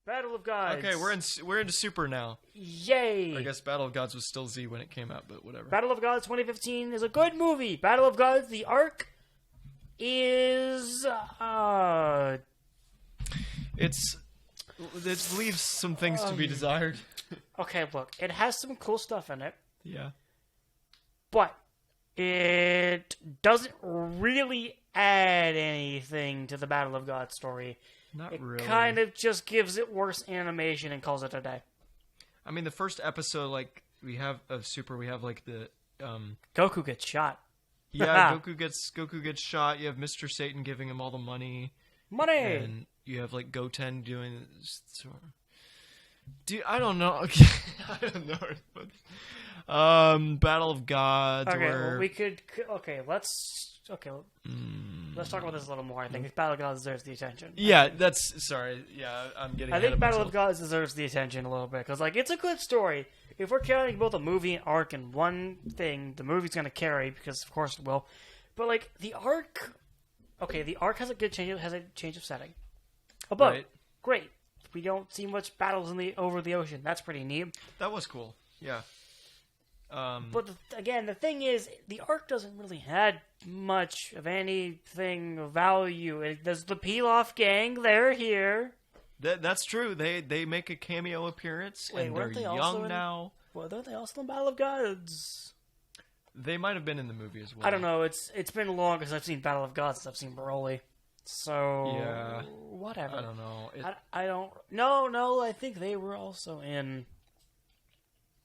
Battle of Gods. Okay, we're into Super now. Yay! I guess Battle of Gods was still Z when it came out, but whatever. Battle of Gods 2015 is a good movie. Battle of Gods, the arc is It leaves some things to be desired. okay. Look, it has some cool stuff in it, Yeah. but it doesn't really add anything to the Battle of Gods story. Not really. It kind of just gives it worse animation and calls it a day. I mean, the first episode, like, we have of Super, we have, like, the... Goku gets shot. Yeah, Goku gets shot. You have Mr. Satan giving him all the money. Money! And you have, like, Goten doing... Dude, I don't know. I don't know. Battle of Gods. Okay, or... well, we could... Okay, let's talk about this a little more. I think Battle of Gods deserves the attention. Yeah, sorry. Yeah, I'm getting I ahead think of Battle myself. of Gods deserves the attention a little bit, because, like, it's a good story. If we're counting both a movie and arc in one thing, the movie's going to carry, because of course it will. But, like, the arc... Okay, the arc has a change of setting. A boat. Right. Great. We don't see much battles over the ocean. That's pretty neat. That was cool. Yeah. But again, the thing is, the arc doesn't really add much of anything of value. There's the Pilaf gang. They're here. That's true. They make a cameo appearance, Wait, and they're weren't they also young now. Well, aren't they also in Battle of Gods? They might have been in the movie as well. I don't know. It's been long because I've seen Battle of Gods since I've seen Broly. So Yeah. whatever. I don't know. I don't. No. I think they were also in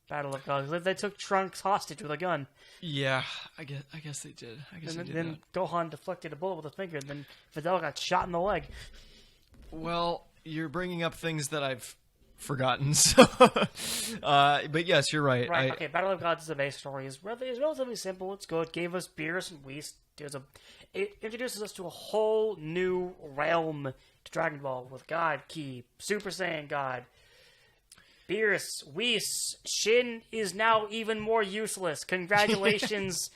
Battle of Gods. They took Trunks hostage with a gun. Yeah, I guess they did. Then Gohan deflected a bullet with a finger, and then Videl got shot in the leg. Well, you're bringing up things that I've forgotten. So, but yes, you're right. Right. Okay. Battle of Gods is a base story. It's relatively simple. It's good. It gave us Beerus and Whis. It introduces us to a whole new realm to Dragon Ball with God Ki, Super Saiyan God. Beerus, Whis, Shin is now even more useless. Congratulations,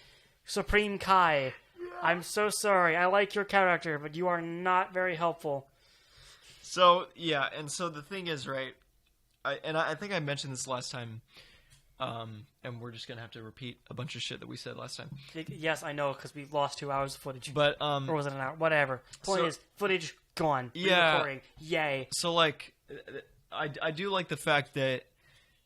Supreme Kai. I'm so sorry. I like your character, but you are not very helpful. So yeah, and so the thing is, right? I think I mentioned this last time, and we're just gonna have to repeat a bunch of shit that we said last time. Yes, I know, because we lost 2 hours of footage. But or was it an hour? Whatever. Point is, footage gone. Yeah. Re-recording. Yay. So like, I do like the fact that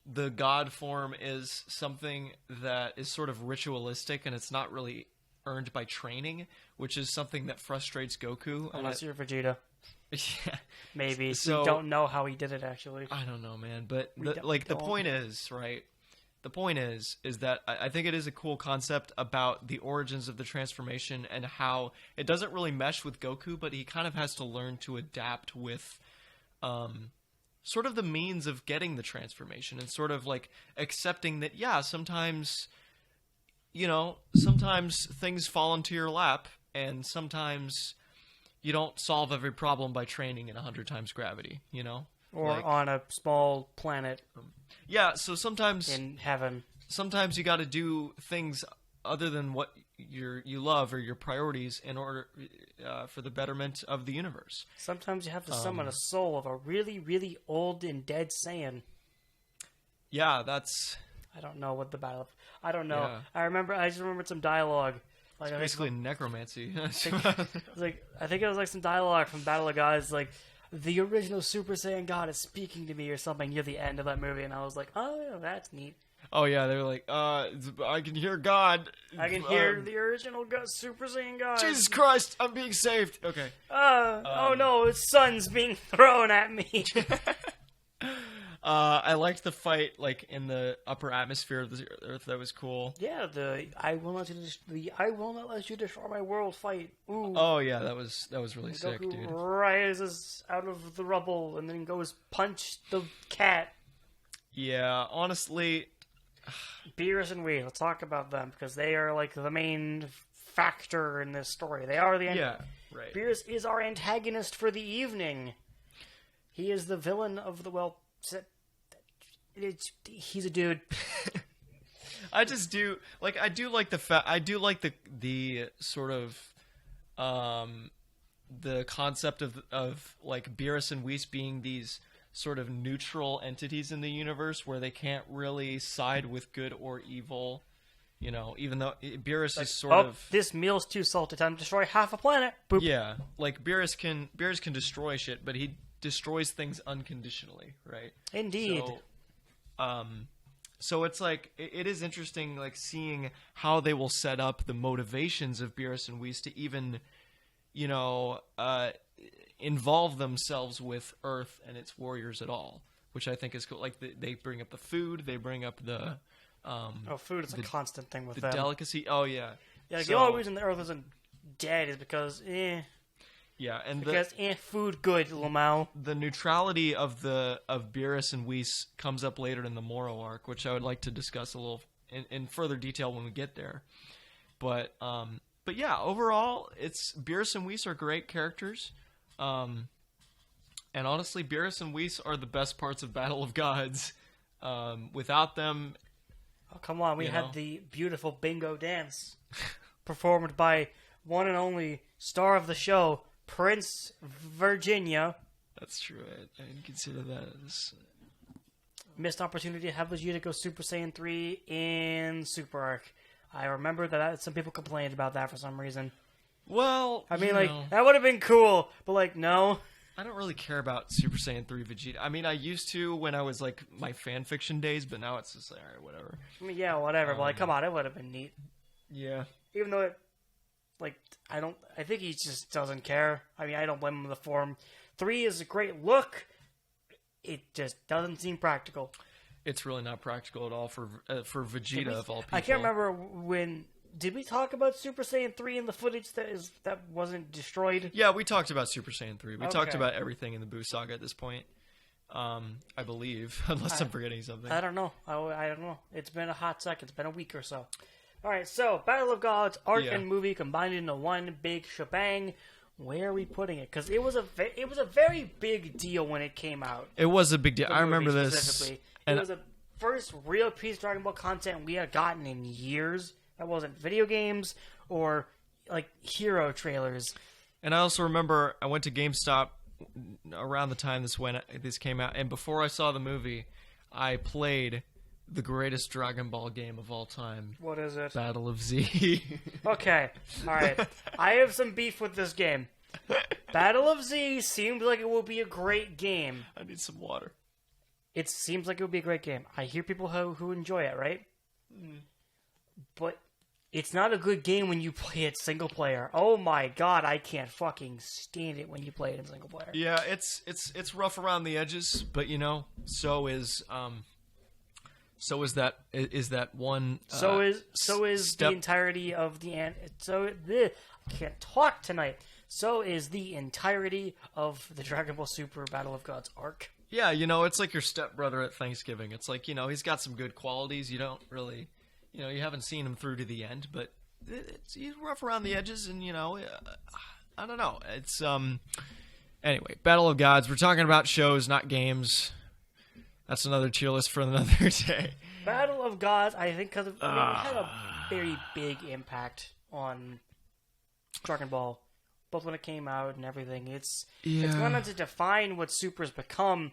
the god form is something that is sort of ritualistic, and it's not really earned by training, which is something that frustrates Goku. Unless you're Vegeta. Yeah. Maybe. So we don't know how he did it, actually. I don't know, man. But the don't. point is, right? The point is that I think it is a cool concept about the origins of the transformation and how it doesn't really mesh with Goku, but he kind of has to learn to adapt with sort of the means of getting the transformation and sort of like accepting that, yeah, sometimes things fall into your lap, and sometimes you don't solve every problem by training in 100 times gravity, you know? Or like, on a small planet. Yeah, so sometimes in heaven. Sometimes you got to do things other than what you love or your priorities in order for the betterment of the universe. Sometimes you have to summon a soul of a really, really old and dead Saiyan. Yeah, that's... I don't know what the battle... I don't know. Yeah. I just remembered some dialogue. Like, it's basically necromancy. I think it was like some dialogue from Battle of Gods, like, the original Super Saiyan God is speaking to me or something near the end of that movie, and I was like, oh, that's neat. Oh, yeah, they were like, I can hear God. I can hear the original Super Saiyan God. Jesus Christ, I'm being saved. Okay. Oh no, his son's being thrown at me. I liked the fight, like, in the upper atmosphere of the Earth. That was cool. Yeah, I will not let you destroy my world fight. Ooh. Oh yeah, that was really sick, Goku dude. rises out of the rubble and then goes punch the cat. Yeah, honestly, Beerus and Whis, let's talk about them, because they are like the main factor in this story. They are the right. Beerus is our antagonist for the evening. He is the villain of the he's a dude. I do like the sort of the concept of like Beerus and Whis being these sort of neutral entities in the universe where they can't really side with good or evil. You know, even though Beerus is sort of... this meal's too salty, time to destroy half a planet. Boop. Yeah, like Beerus can destroy shit, but he destroys things unconditionally, right? Indeed. So it's like, it is interesting, like, seeing how they will set up the motivations of Beerus and Whis to even, you know, involve themselves with Earth and its warriors at all, which I think is cool. Like, they bring up the food, they bring up the... food is a constant thing with the them. delicacy. Oh, yeah. Yeah, the only reason the Earth isn't dead is because, Yeah, and food good, Lamau. the neutrality of Beerus and Whis comes up later in the Moro arc, which I would like to discuss a little in further detail when we get there. But yeah, overall, Beerus and Whis are great characters. And honestly, Beerus and Whis are the best parts of Battle of Gods. Without them... Oh, come on, we had the beautiful bingo dance performed by one and only star of the show, Prince Virginia. That's true. I didn't consider that as... Missed opportunity to have Vegeta go Super Saiyan 3 in Super Arc. I remember that some people complained about that for some reason. Well, I mean, that would have been cool, but, no. I don't really care about Super Saiyan 3 Vegeta. I mean, I used to when I was, my fan fiction days, but now it's just alright, whatever. I mean, yeah, whatever, but, come on, it would have been neat. Yeah. Even though I think he just doesn't care. I mean, I don't blame him for the form. 3 is a great look. It just doesn't seem practical. It's really not practical at all for Vegeta, of all people. I can't remember when... Did we talk about Super Saiyan 3 in the footage that wasn't destroyed? Yeah, we talked about Super Saiyan 3. We talked Okay. about everything in the Buu saga at this point. I believe, unless I'm forgetting something. I don't know. I don't know. It's been a hot second. It's been a week or so. Alright, so Battle of Gods, arc and movie combined into one big shebang. Where are we putting it? Because it was a very big deal when it came out. It was a big deal. I remember this. Specifically. It was the first real piece of Dragon Ball content we had gotten in years. That wasn't video games or, hero trailers. And I also remember I went to GameStop around the time this came out, and before I saw the movie, I played the greatest Dragon Ball game of all time. What is it? Battle of Z. Okay, alright. I have some beef with this game. Battle of Z seems like it will be a great game. I need some water. It seems like it would be a great game. I hear people who enjoy it, right? But it's not a good game when you play it single player. Oh my god, I can't fucking stand it when you play it in single player. Yeah, it's rough around the edges, but so is that one. So is step. the entirety of the I can't talk tonight. So is the entirety of the Dragon Ball Super Battle of Gods arc. Yeah, it's like your stepbrother at Thanksgiving. It's like, he's got some good qualities. You don't really, you haven't seen him through to the end, but he's rough around the edges, and, I don't know. It's, anyway, Battle of Gods. We're talking about shows, not games. That's another tier list for another day. Battle of Gods, I think, because it had a very big impact on Dragon Ball, both when it came out and everything. It's gone on to define what Super's become.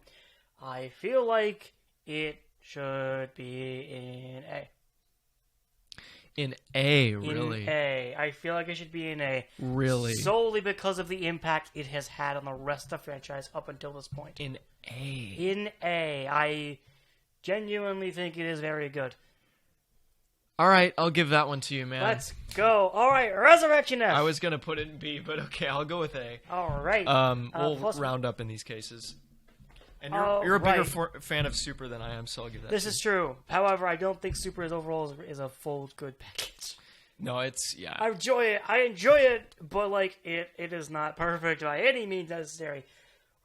I feel like it should be in A. In A, really? In A. I feel like it should be in A. Really? Solely because of the impact it has had on the rest of the franchise up until this point. In A. In A. I genuinely think it is very good. All right, I'll give that one to you, man. Let's go. All right, Resurrection F. I was going to put it in B, but okay, I'll go with A. All right. We'll round up in these cases. And you're a bigger fan of Super than I am, so I'll give that This is true. However, I don't think Super overall is a full good package. No, it's, yeah. I enjoy it, but, it is not perfect by any means necessary.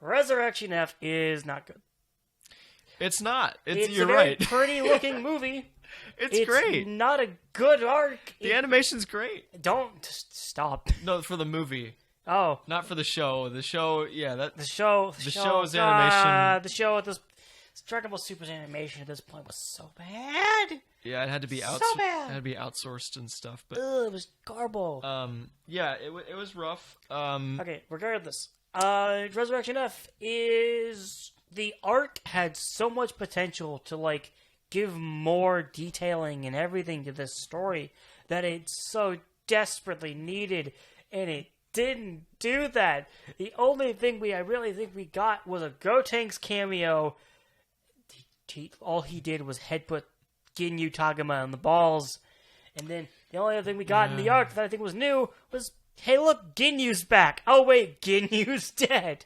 Resurrection F is not good. It's not. It's you're a very right. pretty looking movie. It's great. Not a good arc. The animation's great. Don't stop. No, for the movie. Oh, not for the show. The show, yeah, the show's animation. The show at this Dragon Ball Super's animation at this point was so bad. Yeah, it had to be bad. It had to be outsourced and stuff. But it was garble. Yeah, it was rough. Okay, regardless, Resurrection F is the art had so much potential to, like, give more detailing and everything to this story that it so desperately needed, and it didn't do that. The only thing I really think we got was a Gotenks cameo. All he did was headbutt Ginyu Taguma in the balls, and then the only other thing we got in the arc that I think was new was, hey look, Ginyu's back. Oh wait, Ginyu's dead.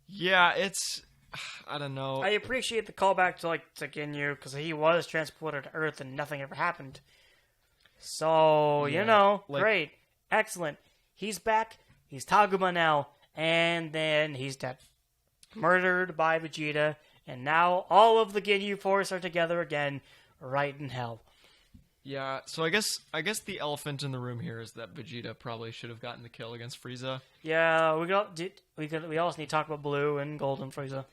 Yeah, it's... I don't know. I appreciate the callback to Ginyu, because he was transported to Earth and nothing ever happened. So, great. Excellent. He's back. He's Taguma now. And then he's dead. Murdered by Vegeta. And now all of the Ginyu Force are together again, right in hell. Yeah, so I guess the elephant in the room here is that Vegeta probably should have gotten the kill against Frieza. Yeah, we also need to talk about Blue and Golden Frieza.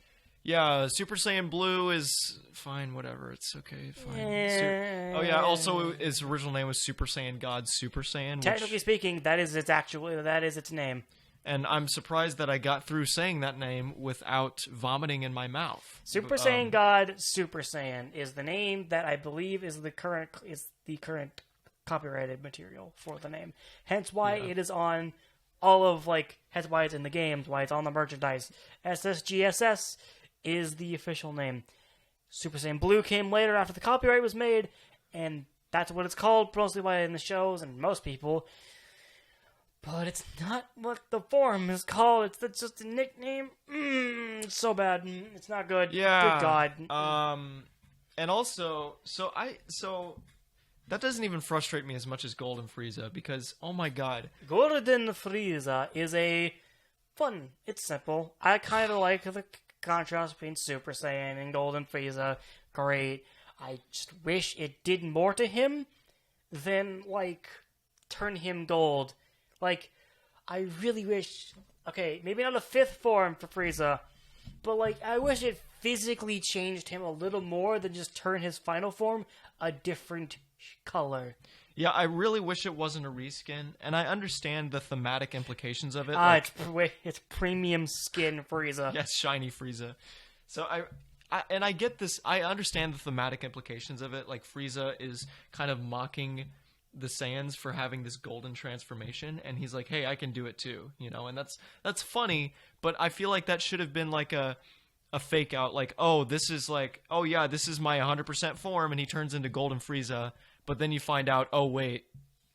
Yeah, Super Saiyan Blue is fine, whatever. It's okay, fine. Also his original name was Super Saiyan God Super Saiyan. Technically speaking, that is its name. And I'm surprised that I got through saying that name without vomiting in my mouth. Super Saiyan God Super Saiyan is the name that I believe is the current copyrighted material for the name. Hence why it is on all of, hence why it's in the games, why it's on the merchandise. SSGSS is the official name. Super Saiyan Blue came later after the copyright was made, and that's what it's called, mostly by in the shows and most people. But it's not what the form is called. It's just a nickname. It's so bad. It's not good. Yeah. Good God. And also, so that doesn't even frustrate me as much as Golden Frieza, because, oh my god. Golden Frieza is fun. It's simple. I kind of like the contrast between Super Saiyan and Golden Frieza. Great. I just wish it did more to him than, turn him gold. I really wish... Okay, maybe not a fifth form for Frieza, but, I wish it physically changed him a little more than just turn his final form a different color. Yeah, I really wish it wasn't a reskin, and I understand the thematic implications of it. It's premium skin Frieza. Yes, shiny Frieza. So I get this. I understand the thematic implications of it. Frieza is kind of mocking the Saiyans for having this golden transformation, and he's like, hey, I can do it too, and that's funny, but I feel like that should have been a fake out, this is this is my 100% form, and he turns into Golden Frieza, but then you find out, oh wait,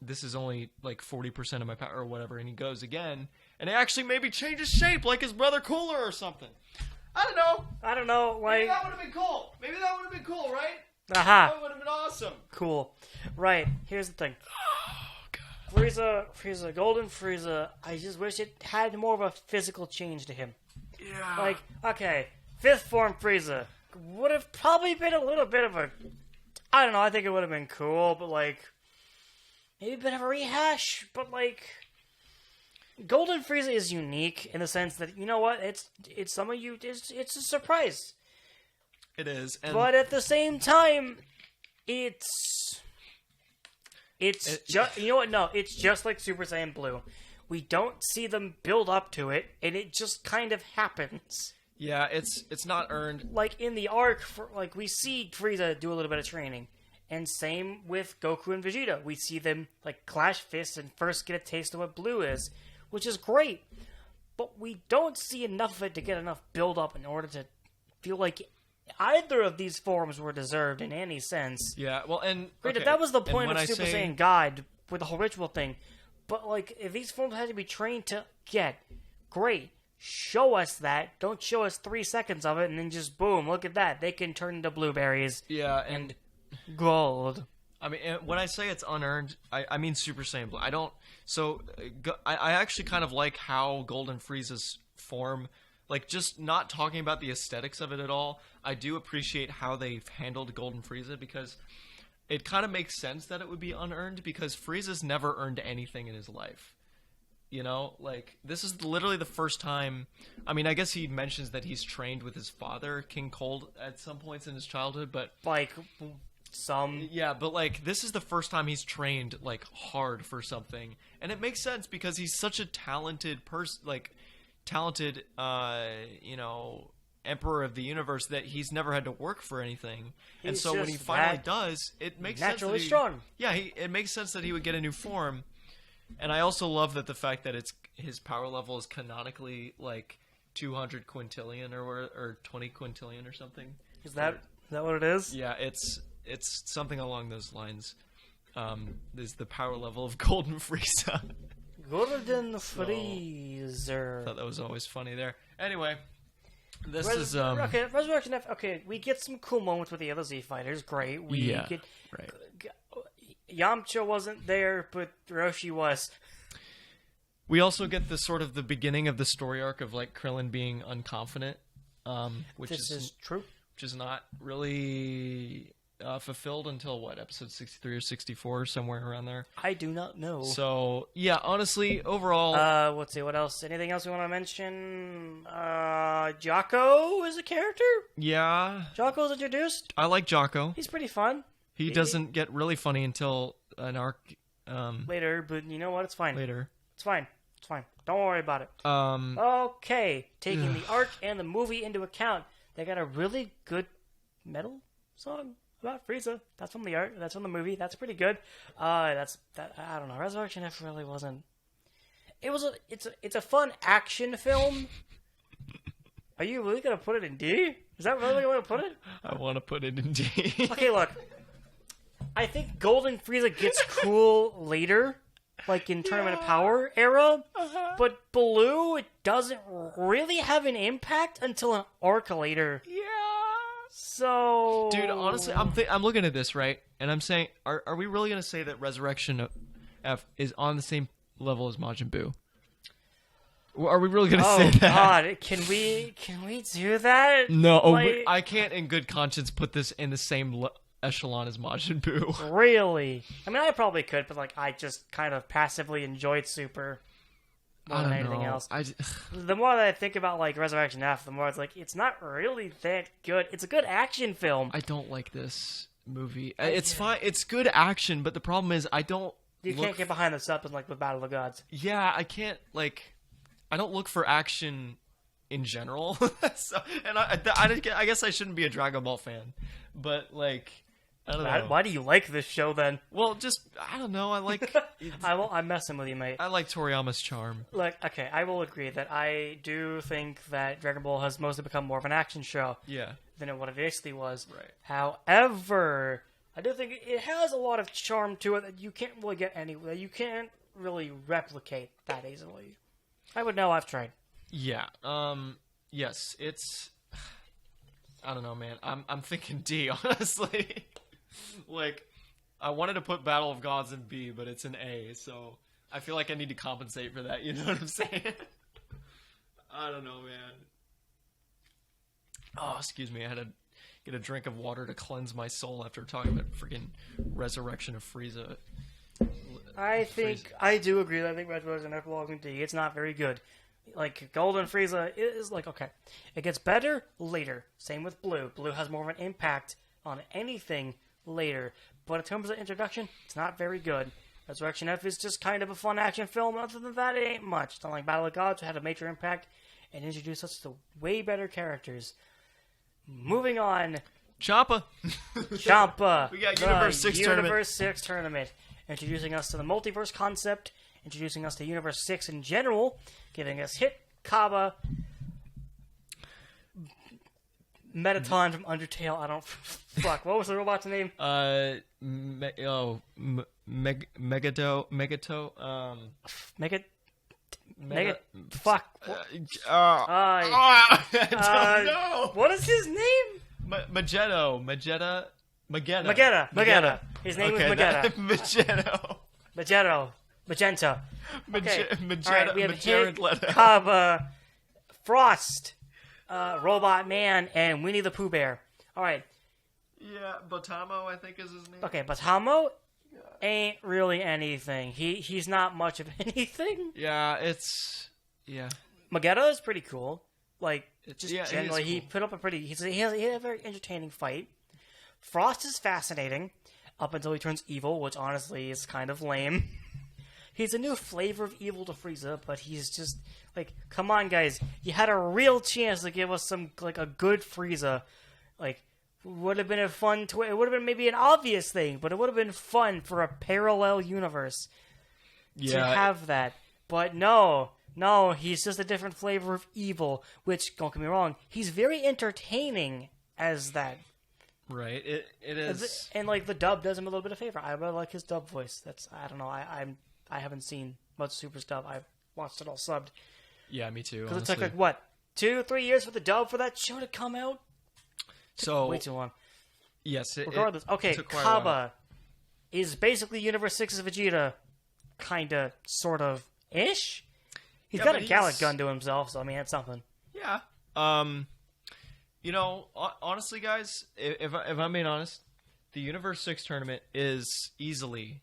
this is only 40% of my power or whatever, and he goes again, and it actually maybe changes shape like his brother Cooler or something. I don't know. Maybe that would have been cool, right? Aha. That would have been awesome. Cool. Right. Here's the thing. Oh, God. Frieza, Golden Frieza, I just wish it had more of a physical change to him. Yeah. Okay, fifth form Frieza would have probably been a little bit of a... I don't know, I think it would have been cool, but, maybe a bit of a rehash, but, Golden Frieza is unique in the sense that, you know what, it's a surprise. It is. But at the same time, it's just, you know what, no, it's just like Super Saiyan Blue. We don't see them build up to it, and it just kind of happens. Yeah, it's not earned. In the arc, we see Frieza do a little bit of training. And same with Goku and Vegeta. We see them, clash fists and first get a taste of what Blue is, which is great. But we don't see enough of it to get enough build up in order to feel like either of these forms were deserved in any sense. Yeah, well, and... Granted, that was the point of Super Saiyan God with the whole ritual thing. But, if these forms had to be trained to get, great. Show us that. Don't show us 3 seconds of it and then just, boom, look at that. They can turn into blueberries. Yeah, and gold. I mean, when I say it's unearned, I mean Super Saiyan Blue. I don't... So, I actually kind of like how Golden Frieza's form... just not talking about the aesthetics of it at all, I do appreciate how they've handled Golden Frieza, because it kind of makes sense that it would be unearned, because Frieza's never earned anything in his life. This is literally the first time... I mean, I guess he mentions that he's trained with his father, King Cold, at some points in his childhood, but... some... Yeah, but, this is the first time he's trained, hard for something. And it makes sense, because he's such a talented person, talented, emperor of the universe that he's never had to work for anything. And He's so when just he finally that does, it makes naturally sense that strong. Yeah, it makes sense that he would get a new form. And I also love that the fact that his power level is canonically like 200 quintillion or 20 quintillion or something. Is that what it is? Yeah, it's something along those lines. Is the power level of Golden Frieza. Golden Freezer. I thought that was always funny there. Anyway, this Res- is okay. Resurrection F. Okay, we get some cool moments with the other Z fighters. Great. We get right. Yamcha wasn't there, but Roshi was. We also get the beginning of the story arc of like Krillin being unconfident, which is true. Which is not really fulfilled until what, episode 63 or 64, somewhere around there. I do not know. So yeah, honestly, overall, let's see what else. Anything else we want to mention? Jocko is a character. Yeah, Jocko's introduced. I like Jocko. He's pretty fun. He doesn't get really funny until an arc later, but you know what? It's fine. Later, it's fine. It's fine. Don't worry about it. Okay, taking the arc and the movie into account, they got a really good metal song about Frieza. That's from the art. That's from the movie. That's pretty good. I don't know. Resurrection F really wasn't. It's a fun action film. Are you really gonna put it in D? Is that really the way to put it? I want to put it in D. Okay, look. I think Golden Frieza gets cool later, like in Tournament of Power era, but Blue, it doesn't really have an impact until an arc later. Yeah. So, dude, honestly, I'm looking at this, right, and I'm saying, are we really gonna say that Resurrection F is on the same level as Majin Buu? Are we really gonna say that? God, can we do that? No, like, I can't in good conscience put this in the same echelon as Majin Buu. Really? I mean, I probably could, but like, I just kind of passively enjoyed Super more than anything else. The more that I think about like Resurrection F, the more it's like it's not really that good. It's a good action film. I don't like this movie. It's fine. It's good action, but the problem is I don't. You can't get behind the stuff like with Battle of the Gods. Yeah, I can't like. I don't look for action in general. So, and I guess I shouldn't be a Dragon Ball fan, but like. I don't know. Why do you like this show then? Well, just I don't know. I like. I'm messing with you, mate. I like Toriyama's charm. Like, okay, I will agree that I do think that Dragon Ball has mostly become more of an action show. Yeah. Than what it initially was. Right. However, I do think it has a lot of charm to it that you can't really get anywhere. You can't really replicate that easily. I would know. I've tried. Yeah. Yes. It's. I don't know, man. I'm thinking D, honestly. Like, I wanted to put Battle of Gods in B, but it's an A, so I feel like I need to compensate for that. You know what I'm saying? I don't know, man. Oh, excuse me. I had to get a drink of water to cleanse my soul after talking about freaking Resurrection of Frieza. I do agree that I think Resurrection F belongs in D. It's not very good. Like, Golden Frieza is like, okay. It gets better later. Same with Blue. Blue has more of an impact on anything later. But in terms of introduction, it's not very good. Resurrection F is just kind of a fun action film. Other than that, it ain't much. It's not like Battle of Gods, had a major impact and introduced us to way better characters. Moving on. Champa. We got Universe 6 tournament. Universe 6 tournament. Introducing us to the multiverse concept. Introducing us to Universe 6 in general. Giving us Hit, Kaba, Mettaton from Undertale. I don't... Fuck, what was the robot's name? Megato. Fuck. I don't know. What is his name? Magetta. His name was Magetta. Magenta. Okay. Alright, we have Hit, Kaba, Frost, Robot Man, and Winnie the Pooh Bear. Alright. Yeah, Botamo, I think is his name. Okay, Botamo ain't really anything. He's not much of anything. Yeah, Magetta is pretty cool. Like, just generally, cool. he put up a pretty... He had a very entertaining fight. Frost is fascinating, up until he turns evil, which honestly is kind of lame. He's a new flavor of evil to Frieza, but he's just like, come on, guys, you had a real chance to give us some like a good Frieza. Like, would have been a fun. It would have been maybe an obvious thing, but it would have been fun for a parallel universe to have that. But no, he's just a different flavor of evil. Which, don't get me wrong, he's very entertaining as that. Right. It is. And like the dub does him a little bit of favor. I really like his dub voice. I don't know. I haven't seen much Super stuff. I've watched it all subbed. Yeah, me too. Because it took like what 2-3 years for the dub for that show to come out. So way too long. Yes. Regardless, okay, Kaba is basically Universe 6's Vegeta, kinda, sort of, ish. He's got a Gallic gun to himself, so I mean that's something. Yeah. You know, honestly, guys, if I'm being honest, the Universe 6 tournament is easily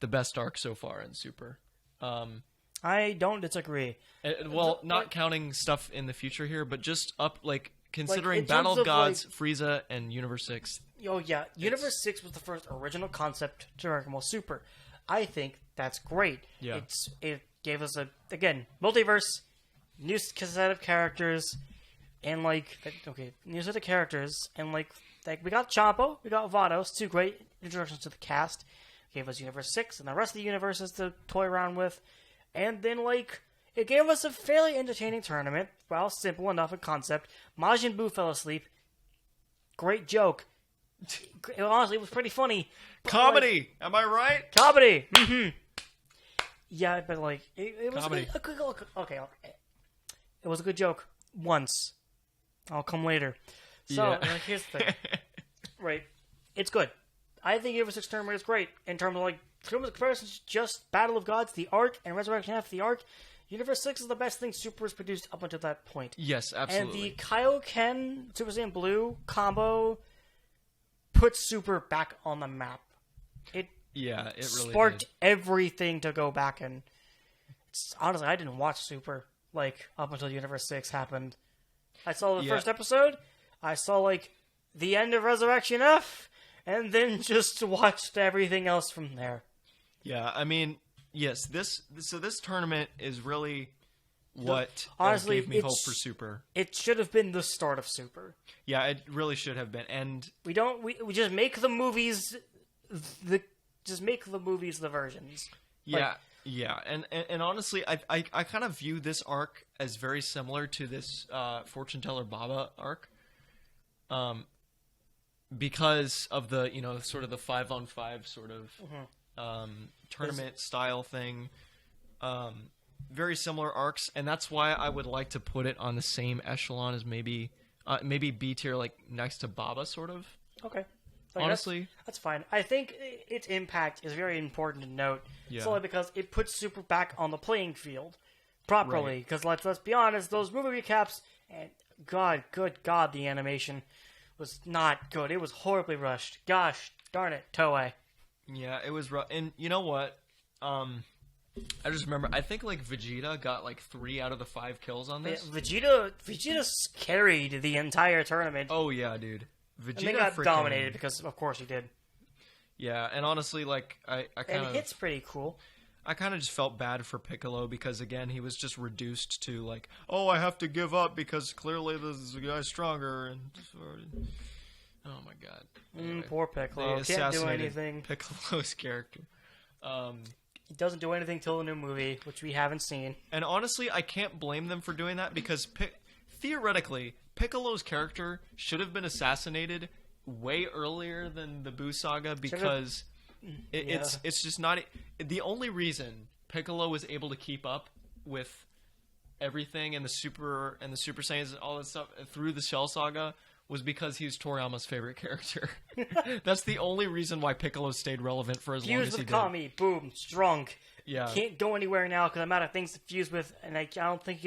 the best arc so far in Super. I don't disagree. Well, not counting stuff in the future here, but just up, like, considering Battle of Gods, Frieza, and Universe 6. Oh, yeah. Universe 6 was the first original concept to Dragon Ball Super. I think that's great. Yeah. It gave us, again, multiverse, new set of characters, and, like, new set of characters, and, like we got Champo, we got Vados, two great introductions to the cast. Gave us Universe 6 and the rest of the universes to toy around with. And then, like, it gave us a fairly entertaining tournament. Well, simple enough in concept. Majin Buu fell asleep. Great joke. Honestly, it was pretty funny. Comedy! Like, am I right? Comedy! Mm-hmm. Yeah, but, like, it was comedy. Okay. It was a good joke. Once. I'll come later. So, like, here's the thing. Right. It's good. I think Universe 6 tournament is great in terms of, like, comparisons, just Battle of Gods, the arc, and Resurrection after the arc. Universe 6 is the best thing Super has produced up until that point. Yes, absolutely. And the Kaioken Super Saiyan Blue combo put Super back on the map. It really sparked everything to go back and... Honestly, I didn't watch Super, like, up until Universe 6 happened. I saw the first episode, I saw, like, the end of Resurrection F, and then just watched everything else from there. Yeah, I mean, yes, this tournament is really what honestly gave me hope for Super. It should have been the start of Super. Yeah, it really should have been. And we just make the movies the versions. Yeah, and honestly, I kind of view this arc as very similar to this Fortune Teller Baba arc. Because of the, sort of the 5-on-5 sort of tournament style thing. Very similar arcs, and that's why I would like to put it on the same echelon as maybe B tier, like next to Baba, sort of. Okay. Like, honestly, that's fine. I think its impact is very important to note. Yeah. Solely because it puts Super back on the playing field properly. Because let's be honest, those movie recaps, and good God, the animation was not good. It was horribly rushed. Gosh darn it, Toei. Yeah, it was rough. And you know what? I just remember, I think like Vegeta got like 3 out of the 5 kills on this. Yeah, Vegeta carried the entire tournament. Oh yeah, dude. Vegeta and they got dominated because, of course, he did. Yeah, and honestly, like I kind of. And it's pretty cool. I kind of just felt bad for Piccolo because, again, he was just reduced to, like, oh, I have to give up because clearly this guy's stronger. And oh, my God. Anyway, poor Piccolo. Can't do anything. Piccolo's character. He doesn't do anything till the new movie, which we haven't seen. And honestly, I can't blame them for doing that because, theoretically, Piccolo's character should have been assassinated way earlier than the Buu saga because... It's just not the only reason Piccolo was able to keep up with everything and the Super Saiyans and all that stuff through the Cell Saga was because he was Toriyama's favorite character. That's the only reason why Piccolo stayed relevant for as long as he did. Fused with Kami, boom, strong. Yeah, can't go anywhere now because I'm out of things to fuse with, and I don't think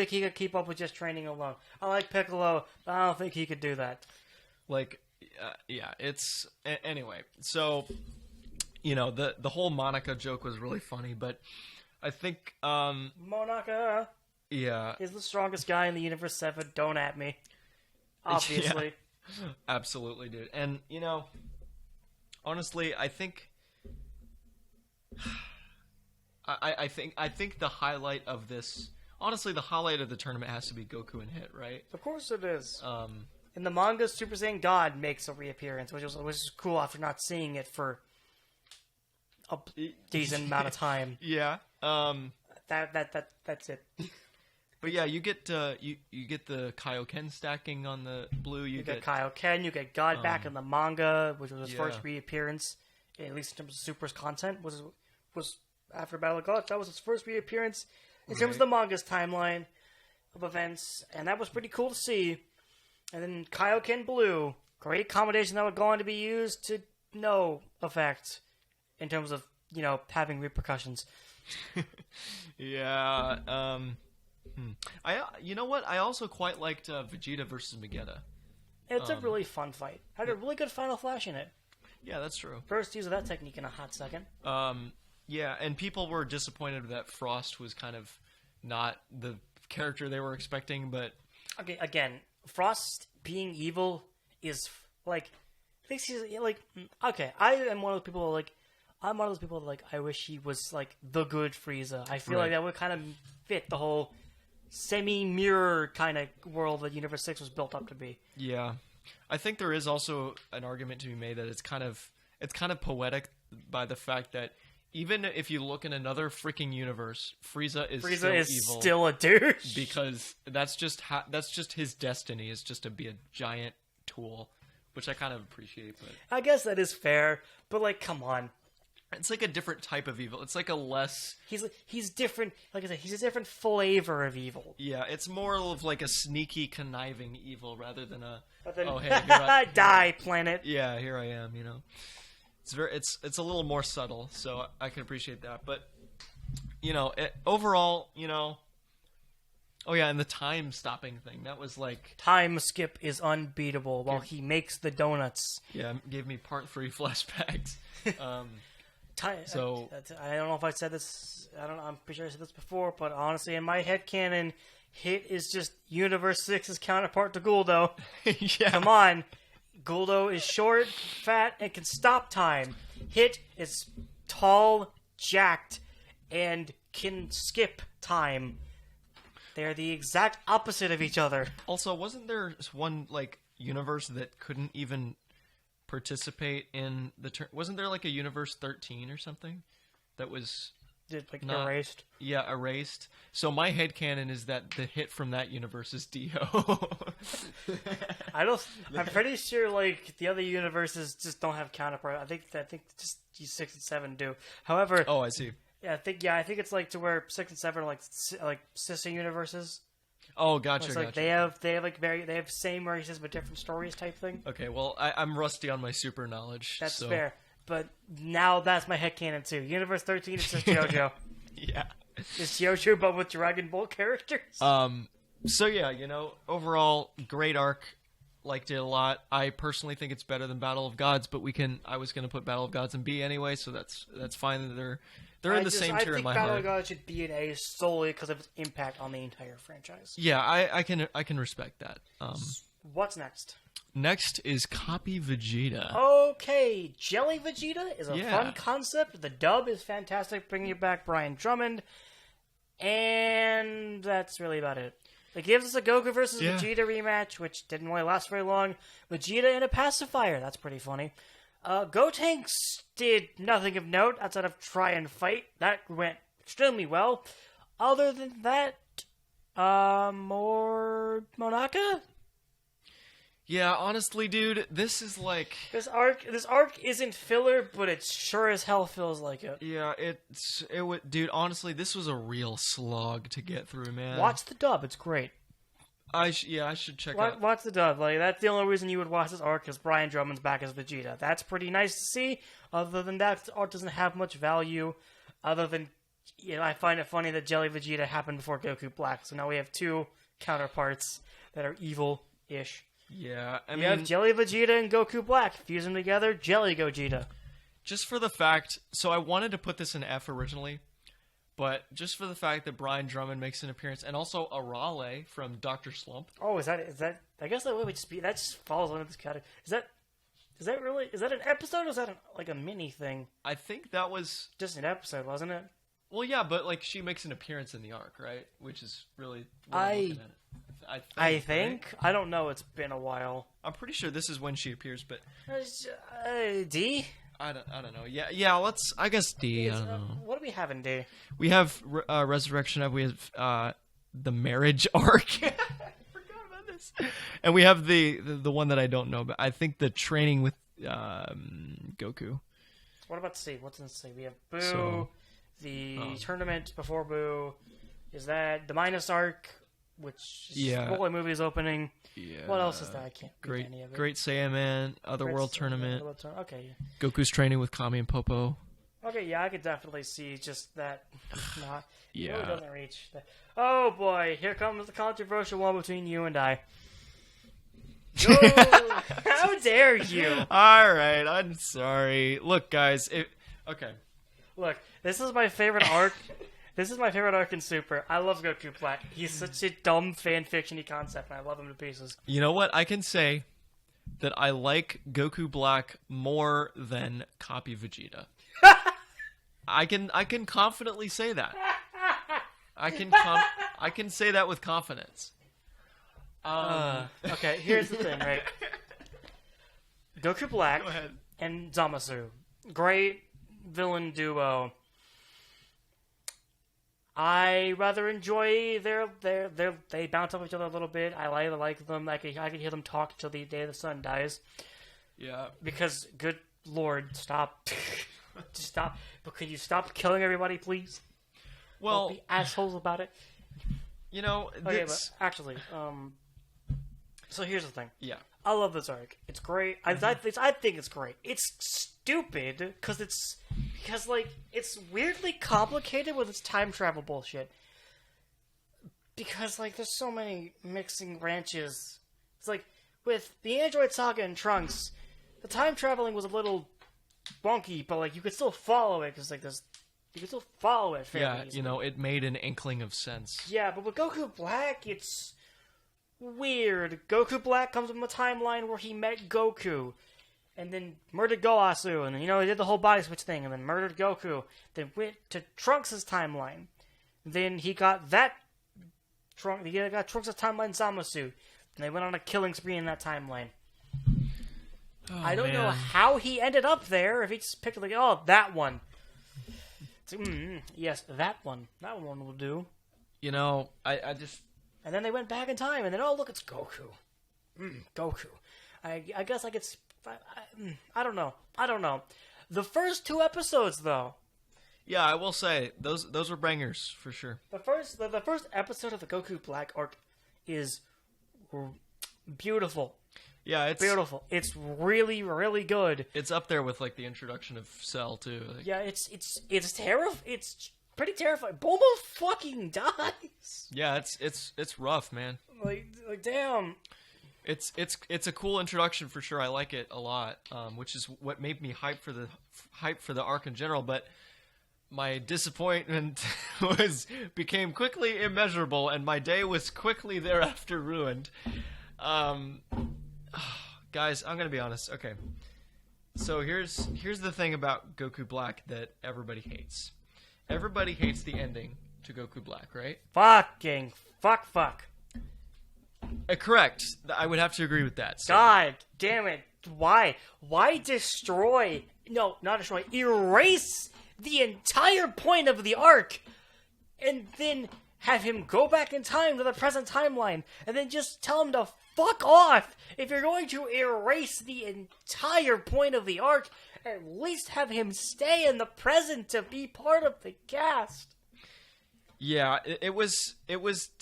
he could keep up with just training alone. I like Piccolo, but I don't think he could do that. Like. Yeah, it's... Anyway, so, the whole Monica joke was really funny, but I think... Monica is the strongest guy in the Universe 7, don't at me. Obviously. Yeah, absolutely, dude. And, honestly, I think... I think the highlight of this, honestly, the highlight of the tournament has to be Goku and Hit, right? Of course it is. In the manga, Super Saiyan God makes a reappearance, which is cool after not seeing it for a decent amount of time. Yeah. That's it. But yeah, you get you get the Kaioken stacking on the blue. You get Kaioken. You get God back in the manga, which was his first reappearance, at least in terms of Super's content. Was after Battle of Gods. That was his first reappearance in terms of the manga's timeline of events, and that was pretty cool to see. And then Kaioken Blue, great combination that would go on to be used to no effect in terms of, having repercussions. Yeah. You know what? I also quite liked Vegeta versus Vegeta. It's a really fun fight. Had a really good Final Flash in it. Yeah, that's true. First use of that technique in a hot second. Yeah, and people were disappointed that Frost was kind of not the character they were expecting, but... Okay, again, Frost being evil is, thinks he's, okay, I am one of those people, I'm one of those people that, I wish he was, the good Frieza. I feel like that would kind of fit the whole semi-mirror kind of world that Universe 6 was built up to be. Yeah. I think there is also an argument to be made that it's kind of poetic by the fact that even if you look in another freaking universe, Frieza is evil, still a douche, because that's just his destiny, is just to be a giant tool, which I kind of appreciate. But I guess that is fair, but come on, it's like a different type of evil. It's like a less he's different. Like I said, he's a different flavor of evil. Yeah, it's more of like a sneaky, conniving evil rather than oh hey, die planet. Yeah, here I am. It's a little more subtle, so I can appreciate that. But overall, oh yeah, and the time stopping thing, that was time skip is unbeatable while he makes the donuts. Yeah, gave me part 3 flashbacks. So I don't know if I said this. I'm pretty sure I said this before, but honestly, in my headcanon, Hit is just Universe 6's counterpart to Guldo. Yeah. Come on. Guldo is short, fat, and can stop time. Hit is tall, jacked, and can skip time. They're the exact opposite of each other. Also, wasn't there one universe that couldn't even participate in the wasn't there a universe 13 or something that was erased? Yeah, erased. So my headcanon is that the Hit from that universe is Dio. I'm pretty sure the other universes just don't have counterpart. I think just G6 and 7 do. However, oh, I see. Yeah, I think it's to where 6 and 7 are sister universes. Oh, gotcha. It's gotcha. they have same races but different stories type thing. Okay, well I'm rusty on my super knowledge. That's fair. But now that's my headcanon too. Universe 13 is just JoJo. Yeah. It's JoJo but with Dragon Ball characters. So yeah, overall great arc. Liked it a lot. I personally think it's better than Battle of Gods, but I was gonna put Battle of Gods in B anyway, so that's fine. They're in the same tier in my heart. I think Battle of Gods should be an A solely because of its impact on the entire franchise. Yeah, I can respect that. What's next? Next is Copy Vegeta. Okay, Jelly Vegeta is a fun concept. The dub is fantastic, bringing back Brian Drummond, and that's really about it. It gives us a Goku versus Vegeta rematch, which didn't really last very long. Vegeta in a pacifier. That's pretty funny. Gotenks did nothing of note outside of try and fight. That went extremely well. Other than that, more Monaka? Yeah, honestly, dude, this is this arc isn't filler, but it sure as hell feels like it. Yeah, dude, honestly, this was a real slog to get through, man. Watch the dub, it's great. I should check out. Watch the dub. That's the only reason you would watch this arc, is Brian Drummond's back as Vegeta. That's pretty nice to see. Other than that, the arc doesn't have much value. Other than, I find it funny that Jelly Vegeta happened before Goku Black, so now we have two counterparts that are evil-ish. Yeah, I mean, have Jelly Vegeta and Goku Black. Fuse them together, Jelly Gogeta. Just for the fact, so I wanted to put this in F originally, but just for the fact that Brian Drummond makes an appearance, and also Arale from Dr. Slump. Oh, is that? I guess that would just be, that just falls under this category. Is that really? Is that an episode? Or is that a mini thing? I think that was just an episode, wasn't it? Well, yeah, but like she makes an appearance in the arc, right? Which is really what I'm looking at. I think. Right? I don't know. It's been a while. I'm pretty sure this is when she appears, but D. I don't know. Yeah. Let's. I guess D. I don't know. What do we have in D? We have Resurrection. We have the marriage arc. I forgot about this. And we have the one that I don't know, but I think the training with Goku. What about C? What's in C? We have Boo. The tournament before Boo. Is that the Minus arc? Which Boy movie is opening. Yeah. What else is that? I can't read any of it. Great Saiyaman, Otherworld Tournament. Okay. Yeah. Goku's training with Kami and Popo. Okay, yeah, I could definitely see just that. Not. Yeah. It really doesn't reach. Oh boy, here comes the controversial one between you and I. Oh, how dare you! All right, I'm sorry. Look, guys. Okay. Look, this is my favorite arc. This is my favorite arc in Super. I love Goku Black. He's such a dumb fan-fiction-y concept, and I love him to pieces. You know what? I can say that I like Goku Black more than Copy Vegeta. I can confidently say that. I can say that with confidence. Okay, here's the thing, right? Goku Black Go ahead. and Zamasu. Great villain duo. I rather enjoy they bounce off each other a little bit. I like them. I could hear them talk till the day the sun dies. Yeah. Because, good lord, stop. Just stop. But could you stop killing everybody, please? Well, don't be assholes about it. You know, Okay, but actually, so here's the thing. Yeah. I love this arc. It's great. I think it's great. It's stupid because it's weirdly complicated with its time travel bullshit. Because there's so many mixing branches. It's like with the Android Saga and Trunks, the time traveling was a little wonky, but you could still follow it because you could still follow it fairly easily. It made an inkling of sense. Yeah, but with Goku Black, it's weird. Goku Black comes from a timeline where he met Goku, and then murdered Goasu, and then, he did the whole body switch thing, and then murdered Goku, then went to Trunks' timeline. Then he got got Trunks' timeline Zamasu, and they went on a killing spree in that timeline. Oh, I don't know how he ended up there, if he just picked that one. Yes, that one. That one will do. I just... And then they went back in time, and then, look, it's Goku. Goku. I guess I could... I don't know. The first 2 episodes, though. Yeah, I will say, those were bangers, for sure. The first episode of the Goku Black arc is beautiful. Yeah, it's... beautiful. It's really, really good. It's up there with, the introduction of Cell, too. Yeah, it's terrifying. It's pretty terrifying. Bulma fucking dies. Yeah, it's rough, man. Damn. It's a cool introduction for sure. I like it a lot, which is what made me hype for the arc in general. But my disappointment became quickly immeasurable, and my day was quickly thereafter ruined. Guys, I'm gonna be honest. Okay, so here's the thing about Goku Black that everybody hates. Everybody hates the ending to Goku Black, right? Fuck. Correct. I would have to agree with that. So. God damn it. Why destroy... No, not destroy. Erase the entire point of the arc. And then have him go back in time to the present timeline. And then just tell him to fuck off. If you're going to erase the entire point of the arc, at least have him stay in the present to be part of the cast. Yeah, it was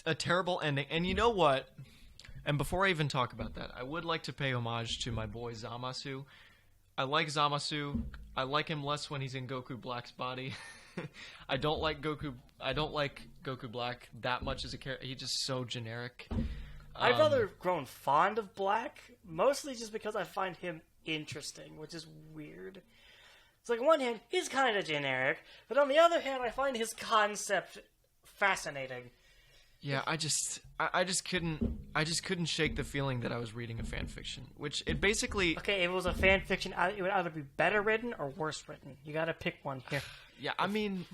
a terrible ending. And you know what? And before I even talk about that, I would like to pay homage to my boy Zamasu. I like Zamasu. I like him less when he's in Goku Black's body. I don't like Goku Black that much as a character. He's just so generic. I've rather grown fond of Black, mostly just because I find him interesting, which is weird. It's on one hand, he's kind of generic, but on the other hand, I find his concept fascinating. Yeah, I just couldn't shake the feeling that I was reading a fan fiction, which it basically... Okay, if it was a fan fiction, it would either be better written or worse written. You gotta pick one here. Yeah, I mean...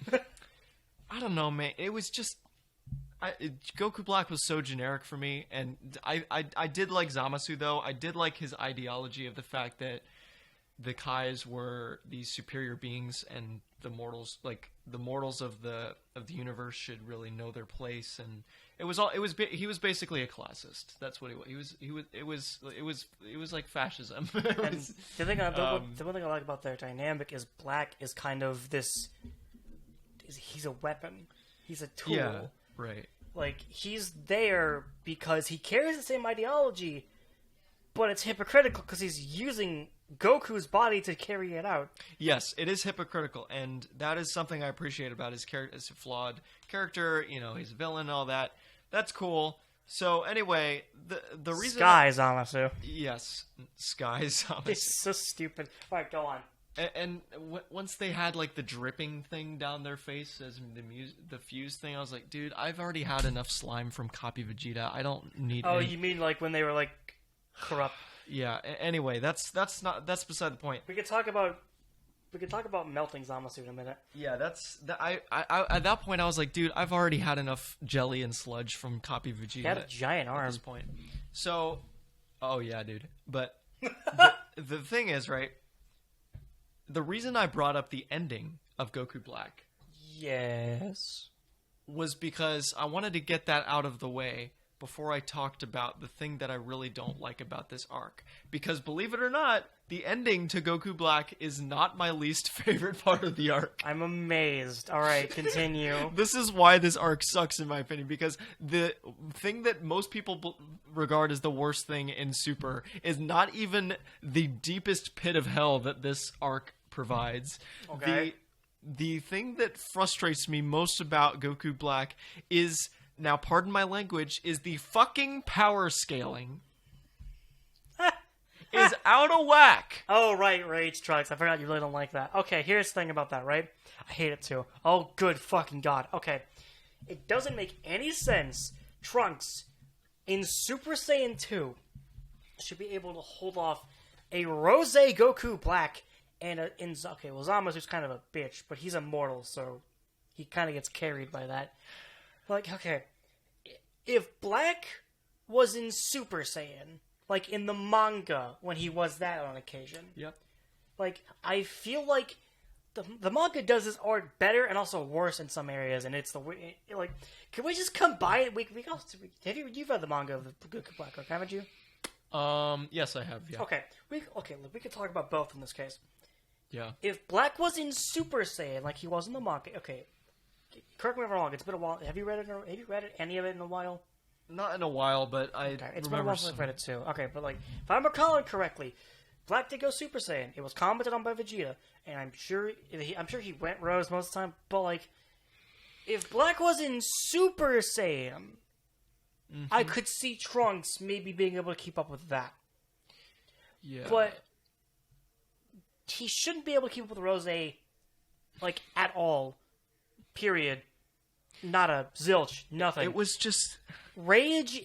I don't know, man. It was just Goku Black was so generic for me, and I did like Zamasu though. I did like his ideology of the fact that the Kais were these superior beings, and the mortals of the universe should really know their place. And he was basically a classist. That's what he was. It was like fascism. And the one thing I like about their dynamic is Black is kind of this. He's a weapon. He's a tool. Yeah, right. Like, he's there because he carries the same ideology, but it's hypocritical because he's using Goku's body to carry it out. Yes, it is hypocritical, and that is something I appreciate about his character. It's a flawed character, he's a villain and all that. That's cool. So, anyway, the reason... Sky Zamasu. Yes, Sky Zamasu. It's so stupid. Alright, go on. And once they had like the dripping thing down their face as the fuse thing, I was like, dude, I've already had enough slime from Copy Vegeta. I don't need. Oh, you mean like when they were like corrupt? Yeah. Anyway, that's beside the point. We could talk about melting Zamasu in a minute. Yeah, I at that point I was like, dude, I've already had enough jelly and sludge from Copy Vegeta. He had a giant arm at this point. So, oh yeah, dude. But the thing is, right? The reason I brought up the ending of Goku Black, yes, was because I wanted to get that out of the way before I talked about the thing that I really don't like about this arc. Because believe it or not, the ending to Goku Black is not my least favorite part of the arc. I'm amazed. All right, continue. This is why this arc sucks, in my opinion, because the thing that most people regard as the worst thing in Super is not even the deepest pit of hell that this arc provides. Okay. The thing that frustrates me most about Goku Black is, now pardon my language, is the fucking power scaling. Is out of whack. Oh, right, Rage Trunks. I forgot you really don't like that. Okay, here's the thing about that, right? I hate it too. Oh, good fucking god. Okay. It doesn't make any sense. Trunks, in Super Saiyan 2, should be able to hold off a Rose Goku Black and Zamasu's kind of a bitch, but he's immortal, so he kind of gets carried by that. Like, okay, if Black was in Super Saiyan, like in the manga when he was that on occasion, yep. Like, I feel like the manga does this art better and also worse in some areas, and it's like, can we just combine it? You've read the manga of the Goku Black, haven't you? Yes, I have. Yeah. Okay, we could talk about both in this case. Yeah. If Black was in Super Saiyan like he was in the manga, okay, correct me if I'm wrong. It's been a while. Have you read it? Any of it in a while? Not in a while, but It's been a while since I've read it too. Okay, but like, if I'm recalling correctly, Black did go Super Saiyan. It was commented on by Vegeta, and I'm sure he went Rose most of the time. But like, if Black was in Super Saiyan, I could see Trunks maybe being able to keep up with that. Yeah. But he shouldn't be able to keep up with Rose, like, at all. Period. Not a zilch. Nothing. It was just... Rage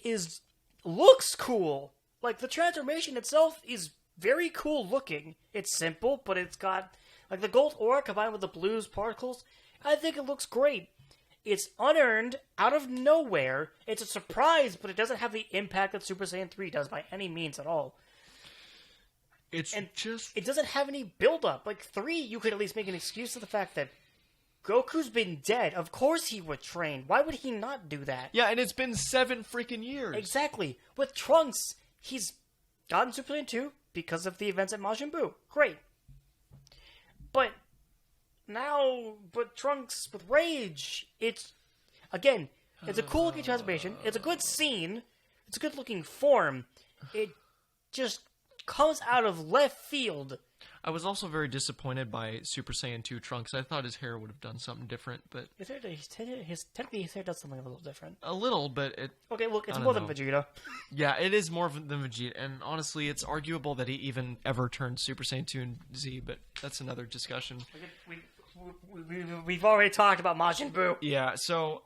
looks cool. Like, the transformation itself is very cool looking. It's simple, but it's got, like, the gold aura combined with the blues particles. I think it looks great. It's unearned, out of nowhere. It's a surprise, but it doesn't have the impact that Super Saiyan 3 does by any means at all. It doesn't have any build-up. Like, 3, you could at least make an excuse to the fact that Goku's been dead. Of course he would train. Why would he not do that? Yeah, and it's been 7 freaking years. Exactly. With Trunks, he's gotten Super Saiyan 2 because of the events at Majin Buu. Great. But Trunks with Rage, it's a cool looking transformation. It's a good scene. It's a good looking form. It just comes out of left field. I was also very disappointed by Super Saiyan 2 Trunks. I thought his hair would have done something different, but... Technically his hair does something a little different. A little, but it... Okay, look, it's more than Vegeta. Yeah, it is more than Vegeta, and honestly, it's arguable that he even ever turned Super Saiyan 2 and Z, but that's another discussion. We've already talked about Majin Buu. Yeah, so...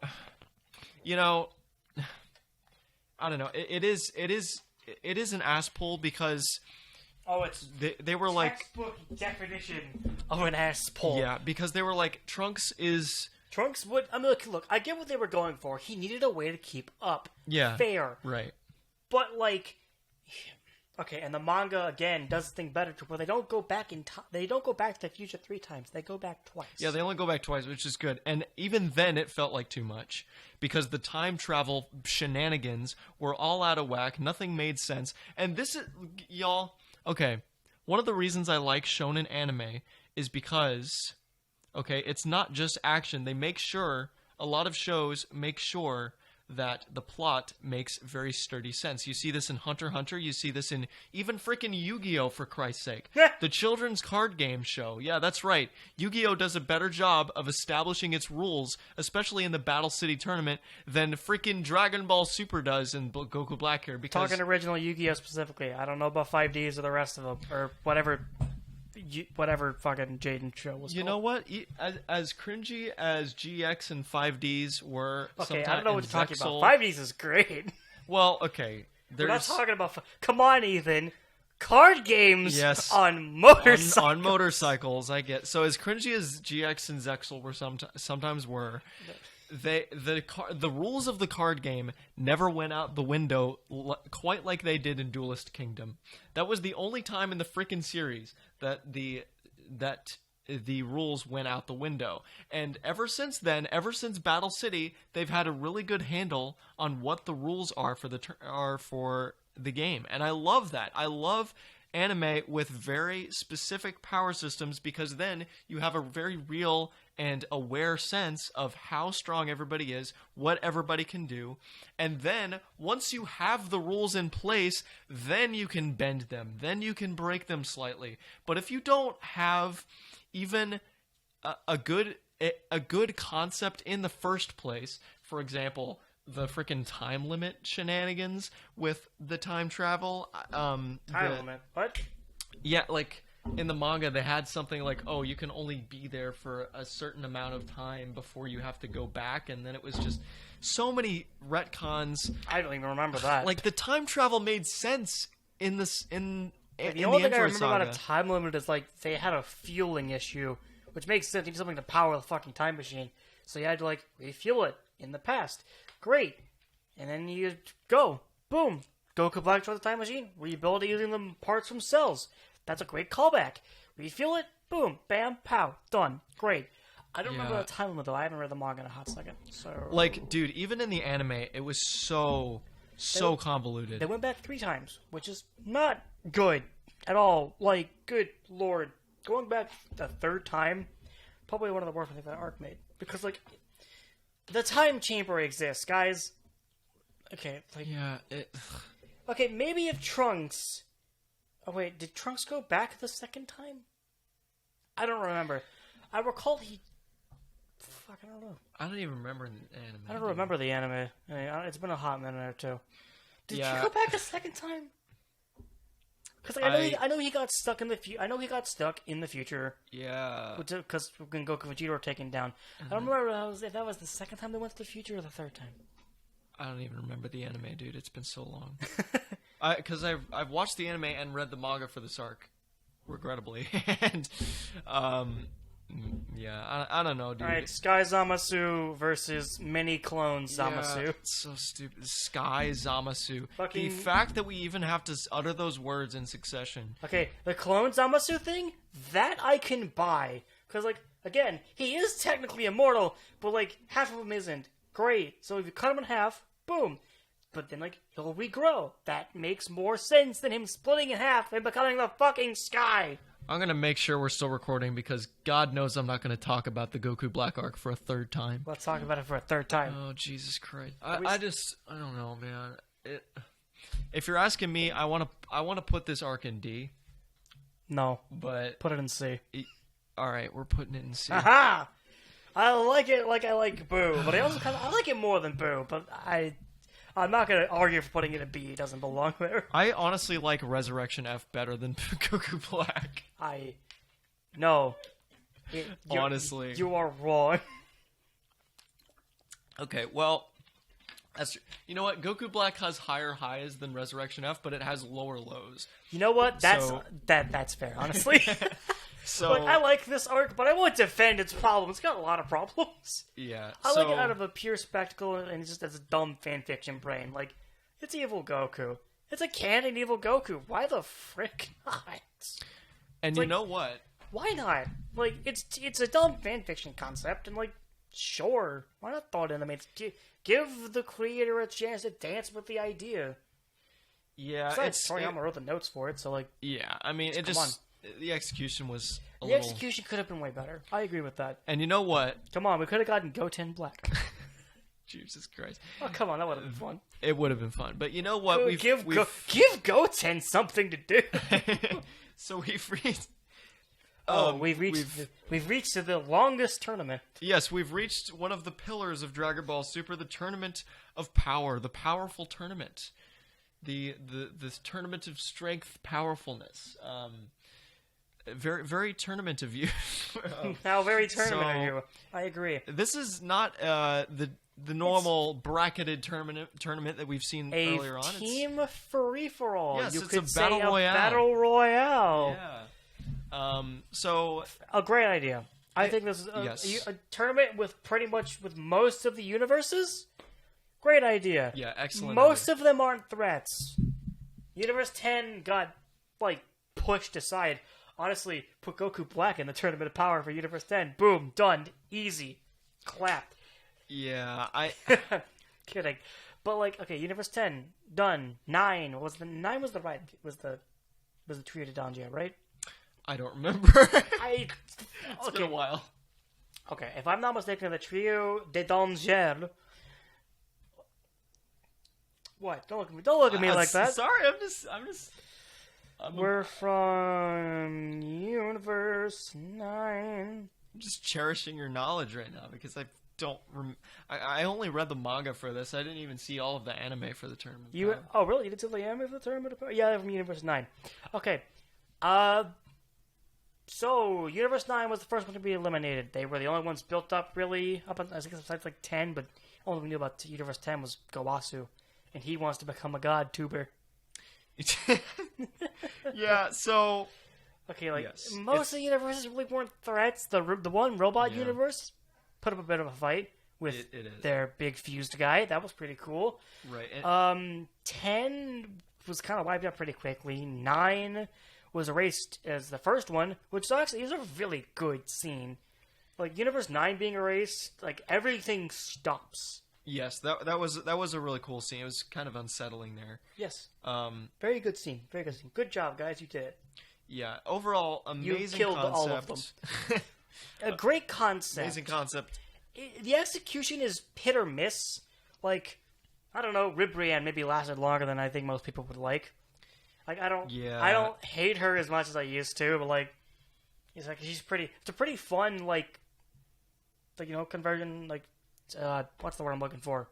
I don't know. It is an ass pull because... Oh, it's they were like textbook definition of an ass pull. Yeah, because they were like, Trunks is Trunks would. I mean, look, I get what they were going for. He needed a way to keep up. Yeah. Fair. Right. But, like... Okay, and the manga, again, does the thing better to where they don't go back in time. They don't go back to the future 3 times. They go back twice. Yeah, they only go back twice, which is good. And even then, it felt like too much. Because the time travel shenanigans were all out of whack. Nothing made sense. And this is... Y'all... Okay, one of the reasons I like shonen anime is because... Okay, it's not just action. They make sure... A lot of shows make sure... that the plot makes very sturdy sense. You see this in Hunter x Hunter. You see this in even freaking Yu-Gi-Oh! For Christ's sake. The children's card game show. Yeah, that's right. Yu-Gi-Oh! Does a better job of establishing its rules, especially in the Battle City tournament, than freaking Dragon Ball Super does in Goku Black here. Because talking original Yu-Gi-Oh! Specifically. I don't know about 5Ds or the rest of them. Or whatever fucking Jaden show was you called. know what? As cringy as GX and 5Ds were, okay, I don't know what you're talking Zexal, about. 5Ds is great. Well, okay. We're not talking about... Come on, Ethan. Card games yes, on motorcycles. On motorcycles, I get. So as cringy as GX and Zexal were sometimes were, the rules of the card game never went out the window quite like they did in Duelist Kingdom. That was the only time in the frickin' series that the rules went out the window. And ever since then, ever since Battle City, they've had a really good handle on what the rules are for the game. And I love that. I love anime with very specific power systems because then you have a very real and aware sense of how strong everybody is, what everybody can do. And then once you have the rules in place, then you can bend them. Then you can break them slightly. But if you don't have even a good concept in the first place, for example, the freaking time limit shenanigans with the time travel. Time limit? What? Yeah, like in the manga, they had something like, oh, you can only be there for a certain amount of time before you have to go back, and then it was just so many retcons. I don't even remember that. Like the time travel made sense in this the only the thing I remember saga. about a time limit is like they had a fueling issue, which makes sense. You need something to power the fucking time machine, so you had to like refuel it in the past. Great, and then you go boom. Goku Black for the time machine. Rebuild it using the parts from cells. That's a great callback. Refuel it. Boom. Bam. Pow. Done. Great. I don't remember the time limit though. I haven't read the manga in a hot second. So like, dude, even in the anime, it was so convoluted. They went back 3 times, which is not good at all. Like, good lord, going back the 3rd time, probably one of the worst things that arc made because like the time chamber exists, guys. Okay. Like, yeah. Okay, maybe if Trunks... Oh, wait, did Trunks go back the 2nd time? I don't remember. I recall he... Fuck, I don't know. I don't even remember the anime. I don't remember the anime. I mean, it's been a hot minute or two. Did Yeah. you go back a 2nd time? Because like, I know he got stuck in the I know he got stuck in the future. Yeah. Because when Goku and Vegeta were taken down. I don't remember if that was the 2nd time they went to the future or the 3rd time. I don't even remember the anime, dude. It's been so long. Because I've watched the anime and read the manga for this arc, regrettably, and yeah, I don't know, dude. All right, Sky Zamasu versus mini clone Zamasu. Yeah, it's so stupid. Sky Zamasu. Fucking... The fact that we even have to utter those words in succession. Okay, the clone Zamasu thing, that I can buy. Because, like, again, he is technically immortal, but, like, half of him isn't. Great. So if you cut him in half, boom. But then, like, he'll regrow. That makes more sense than him splitting in half and becoming the fucking sky. I'm going to make sure we're still recording because God knows I'm not going to talk about the Goku Black arc for a 3rd time. Let's talk about it for a 3rd time. Oh, Jesus Christ. I don't know, man. If you're asking me, I want to put this arc in D. No. But put it in C. All right, we're putting it in C. Aha! I like it like I like Boo, but I like it more than Boo, but I'm not going to argue for putting it in B. It doesn't belong there. I honestly like Resurrection F better than Goku Black. No. Honestly. You are wrong. Okay, well, you know what? Goku Black has higher highs than Resurrection F, but it has lower lows. You know what? That's fair, honestly. So like, I like this arc, but I won't defend its problems. It's got a lot of problems. yeah, I like it out of a pure spectacle and just as a dumb fanfiction brain. Like, it's evil Goku. It's a canon evil Goku. Why the frick not? And you know what? Why not? Like, it's a dumb fanfiction concept, and like, sure, why not throw it in? I mean, give the creator a chance to dance with the idea. Yeah, Besides, Toriyama wrote the notes for it, so like, yeah. I mean, it just the execution was the execution could have been way better. I agree with that. And you know what? Come on, we could have gotten Goten Black. Jesus Christ! Oh, come on, that would have been fun. It would have been fun, but you know what? Give Goten something to do. So we've reached. We've reached to the longest tournament. Yes, we've reached one of the pillars of Dragon Ball Super, the Tournament of Power, the powerful tournament, the tournament of strength, powerfulness. Very very tournament of you. How very tournament are you? I agree. This is not the normal bracketed tournament that we've seen earlier on. Team free for all. Yes, you it's could a say battle royale. Battle royale. Yeah. So a great idea. I think this is a tournament with most of the universes. Great idea. Yeah, excellent. Most of them aren't threats. Universe 10 got like pushed aside. Honestly, put Goku Black in the Tournament of Power for Universe 10. Boom, done, easy, clap. Yeah, Kidding, but like, okay, Universe 10 done. 9 was the trio to Danja, right? I don't remember. It's been a while. Okay, if I'm not mistaken, the trio de Danger. What? Don't look at me like that. Sorry, We're from Universe 9. I'm just cherishing your knowledge right now because I don't. I only read the manga for this. I didn't even see all of the anime for the tournament. Oh, really? You did see the anime for the tournament? Yeah, from Universe 9. Okay. So Universe 9 was the first one to be eliminated. They were the only ones built up really up. I think it's like 10, but all we knew about Universe 10 was Gowasu, and he wants to become a god tuber. Yeah, so okay, like most of the universes really weren't threats. The one robot universe put up a bit of a fight with their big fused guy. That was pretty cool. Right. 10 was kind of wiped out pretty quickly. 9 was erased as the first one, which actually is a really good scene. Like Universe 9 being erased, like everything stops. Yes, that was a really cool scene. It was kind of unsettling there. Yes. Very good scene. Very good scene. Good job, guys. You did it. Yeah. Overall, amazing you killed concept. all of them. A great concept. Amazing concept. The execution is hit or miss. Like, I don't know, Ribrianne maybe lasted longer than I think most people would like. Like, I don't hate her as much as I used to, but like, it's a pretty fun, like conversion, like, what's the word I'm looking for?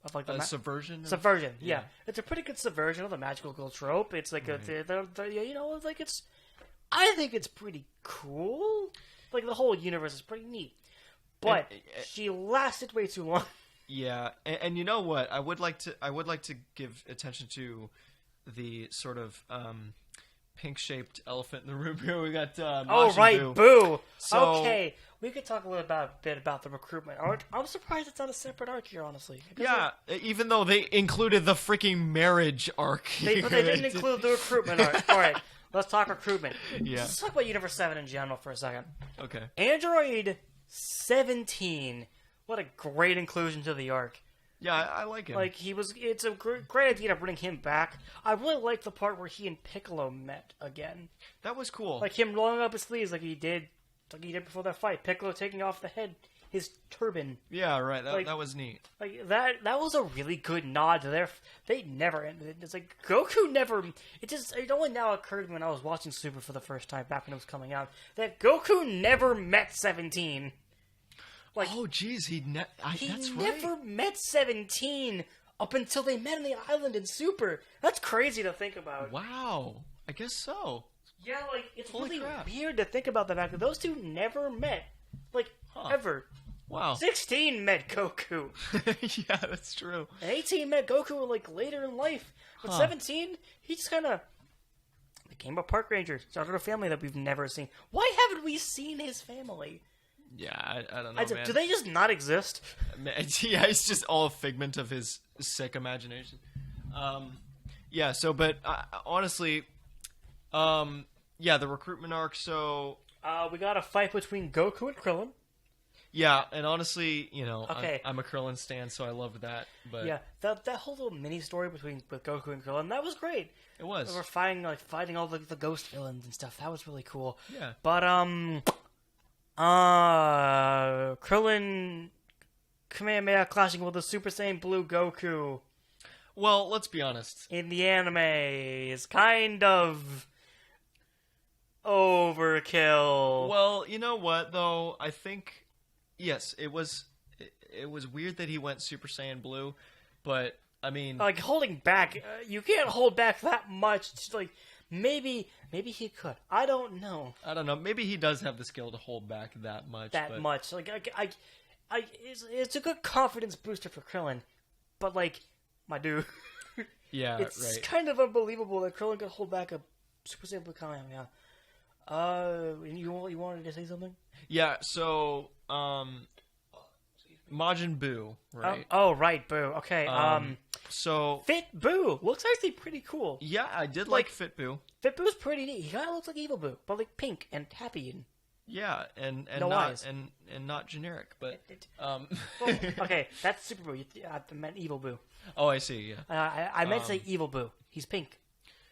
Of like the subversion? Subversion, yeah. It's a pretty good subversion of the magical girl trope. It's like it's I think it's pretty cool. Like, the whole universe is pretty neat. But she lasted way too long. Yeah, and you know what? I would like to give attention to the sort of pink-shaped elephant in the room here. We got oh right, Boo. So, okay, we could talk a little bit about the recruitment arc. I'm surprised it's not a separate arc here, honestly. Yeah, even though they included the freaking marriage arc. But they didn't include the recruitment arc. All right, let's talk recruitment. Yeah. Let's talk about Universe 7 in general for a second. Okay. Android 17. What a great inclusion to the arc. Yeah, I like him. Like, it's a great idea to bring him back. I really like the part where he and Piccolo met again. That was cool. Like him rolling up his sleeves like he did before that fight. Piccolo taking off his turban. Yeah, right. That was neat. Like, that was a really good nod to they never ended. It's like, Goku never, it only now occurred when I was watching Super for the first time, back when it was coming out, that Goku never met 17. Like, oh, jeez, that's right. Never met 17 up until they met on the island in Super. That's crazy to think about. Wow, I guess so. Yeah, like, it's really weird to think about the fact that those two never met, like, ever. Wow. 16 met Goku. Yeah, that's true. And 18 met Goku, like, later in life. But 17, he just kind of became a park ranger, started a family that we've never seen. Why haven't we seen his family? Yeah, I don't know, man. Do they just not exist? Man, yeah, it's just all a figment of his sick imagination. Yeah, so, but honestly, yeah, the recruitment arc, so... we got a fight between Goku and Krillin. Yeah, and honestly, you know, Okay. I'm a Krillin stan, so I loved that. But Yeah, that whole little mini story with Goku and Krillin, that was great. it was. They were fighting all the ghost villains and stuff. That was really cool. Yeah. But Krillin Kamehameha clashing with the Super Saiyan Blue Goku Well, let's be honest. in the anime is kind of overkill. Well, you know what though? I think yes, it was weird that he went Super Saiyan Blue, but I mean, Like holding back, you can't hold back that much. It's like maybe he could. I don't know I don't know. Maybe he does have the skill to hold back that much. but... much. Like it's a good confidence booster for Krillin, but like my dude, Yeah, it's right. kind of unbelievable that Krillin could hold back a Super Saiyan Blue Kamehameha. You wanted to say something? Yeah. So, Majin Buu, right? Right, Boo. Okay. So Fit Boo looks actually pretty cool. yeah, I did like Fit Buu. Fit Boo's pretty neat. He kind of looks like Evil Boo, but like pink and happy and. Yeah, and No not eyes. and not generic, but Well, okay, that's Super Boo. I meant Evil Boo. oh, I see. Yeah. I meant to say Evil Boo. He's pink.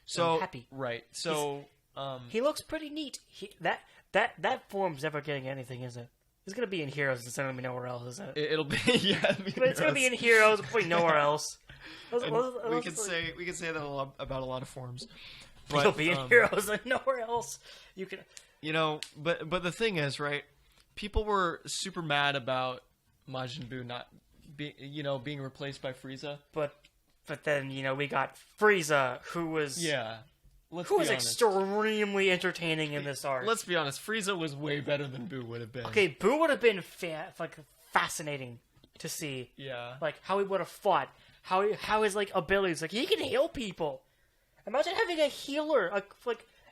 So happy. right. So He looks pretty neat. That form's never getting anything, is it? It's gonna be in Heroes. It's not gonna be nowhere else, is it? it'll be yeah. But it's gonna be in Heroes. Probably nowhere else. We could say that about a lot of forms. But, It'll be in Heroes and nowhere else. You can. You know, but the thing is, right? People were super mad about Majin Buu not being replaced by Frieza. But then we got Frieza, who was Yeah. who was extremely entertaining in this arc. Let's be honest. Frieza was way better than Buu would have been. Okay, Boo would have been fascinating to see. Yeah. Like how he would have fought, how his like abilities, like he can heal people. Imagine having a healer,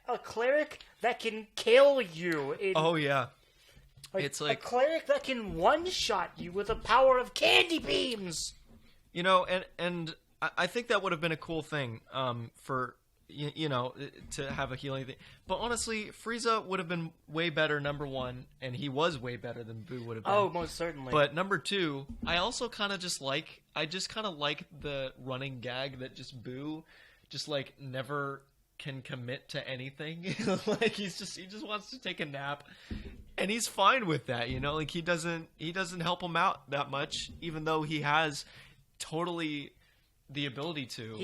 a cleric that can kill you. Oh yeah. It's like a cleric that can one-shot you with the power of candy beams. You know, and I think that would have been a cool thing for to have a healing thing. But honestly, Frieza would have been way better, number one, and he was way better than Buu would have been. Oh, most certainly. But number two, I also kind of just like the running gag that just Buu just like never can commit to anything. Like he just wants to take a nap, and he's fine with that. Like he doesn't help him out that much, even though he has totally the ability to.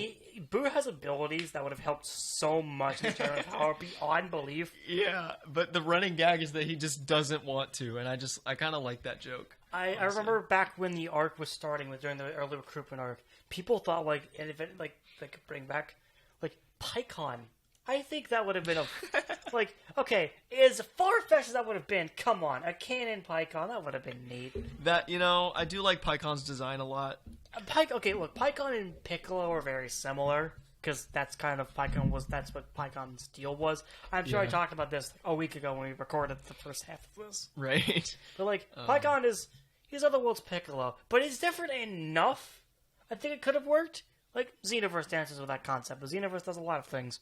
Boo has abilities that would have helped so much in terms of power beyond belief. Yeah, but the running gag is that he just doesn't want to, and I kind of like that joke. I remember back when the arc was starting, during the early recruitment arc, people thought they could bring back PyCon. I think that would have been okay, as far-fetched as that would have been, come on, a canon PyCon, that would have been neat. That, I do like PyCon's design a lot. PyCon and Piccolo are very similar, because that's what PyCon's deal was. I'm sure I talked about this a week ago when we recorded the first half of this. Right. But, PyCon he's Otherworld's Piccolo, but it's different enough. I think it could have worked. Xenoverse dances with that concept, but Xenoverse does a lot of things.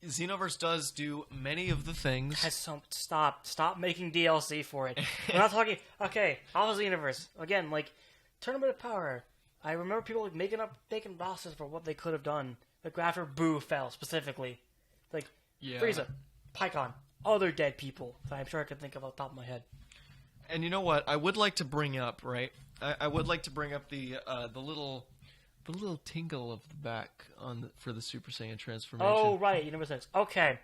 Xenoverse does do many of the things. Stop making DLC for it. We're not talking. Okay, how was Xenoverse again? Tournament of Power. I remember people making rosters for what they could have done. After Boo fell specifically, Frieza, PyCon, other dead people that I'm sure I could think of off the top of my head. And you know what? I would like to bring up I would like to bring up the little tingle of the back for the Super Saiyan transformation. Oh, right, Universe 6. Okay.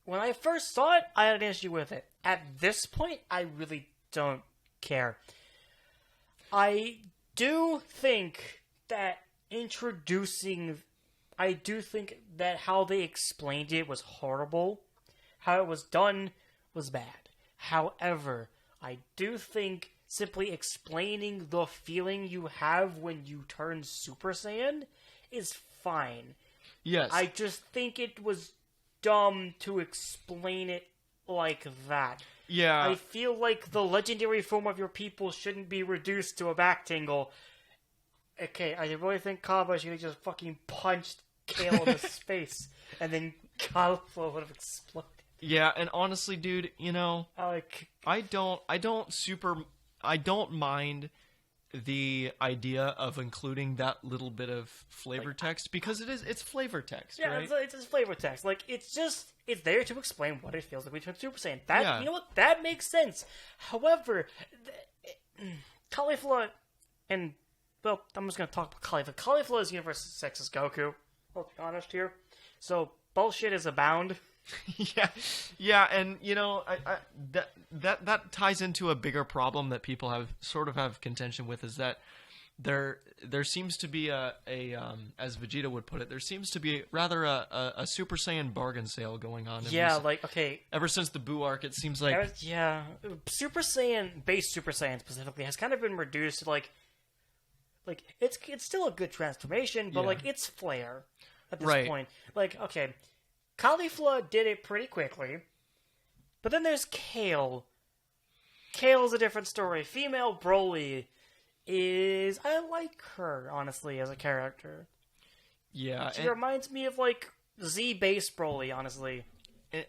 When I first saw it, I had an issue with it. At this point, I really don't care. I do think that how they explained it was horrible. How it was done was bad. However, I do think simply explaining the feeling you have when you turn Super Saiyan is fine. Yes. I just think it was dumb to explain it like that. Yeah. I feel like the legendary form of your people shouldn't be reduced to a back tingle. Okay, I really think Kaba should have just fucking punched Kale in the face, and then Cauliflower would have exploded. Yeah, and honestly, dude, you know, Like, I don't mind the idea of including that little bit of flavor text because it's flavor text, yeah, right? it's flavor text. Like, it's there to explain what it feels like we turn Super Saiyan. That, Yeah. you know what? That makes sense. However, Cauliflower and, well, I'm just gonna talk about Cauliflower. Cauliflower is Universe 6's Goku. I'll be honest here. So, bullshit is abound. yeah, and you know, that ties into a bigger problem that people have contention with is that there seems to be a as Vegeta would put it, there seems to be rather a Super Saiyan bargain sale going on. Yeah, like, okay. Ever since the Buu arc, it seems like Yeah, Super Saiyan, base Super Saiyan specifically, has kind of been reduced to like it's still a good transformation, but Yeah. like it's flair at this Right. point. Like, okay, Cauliflower did it pretty quickly, but then there's Kale. Kale's a different story. Female Broly is, I like her honestly as a character. yeah, She reminds me of like Z base Broly, honestly.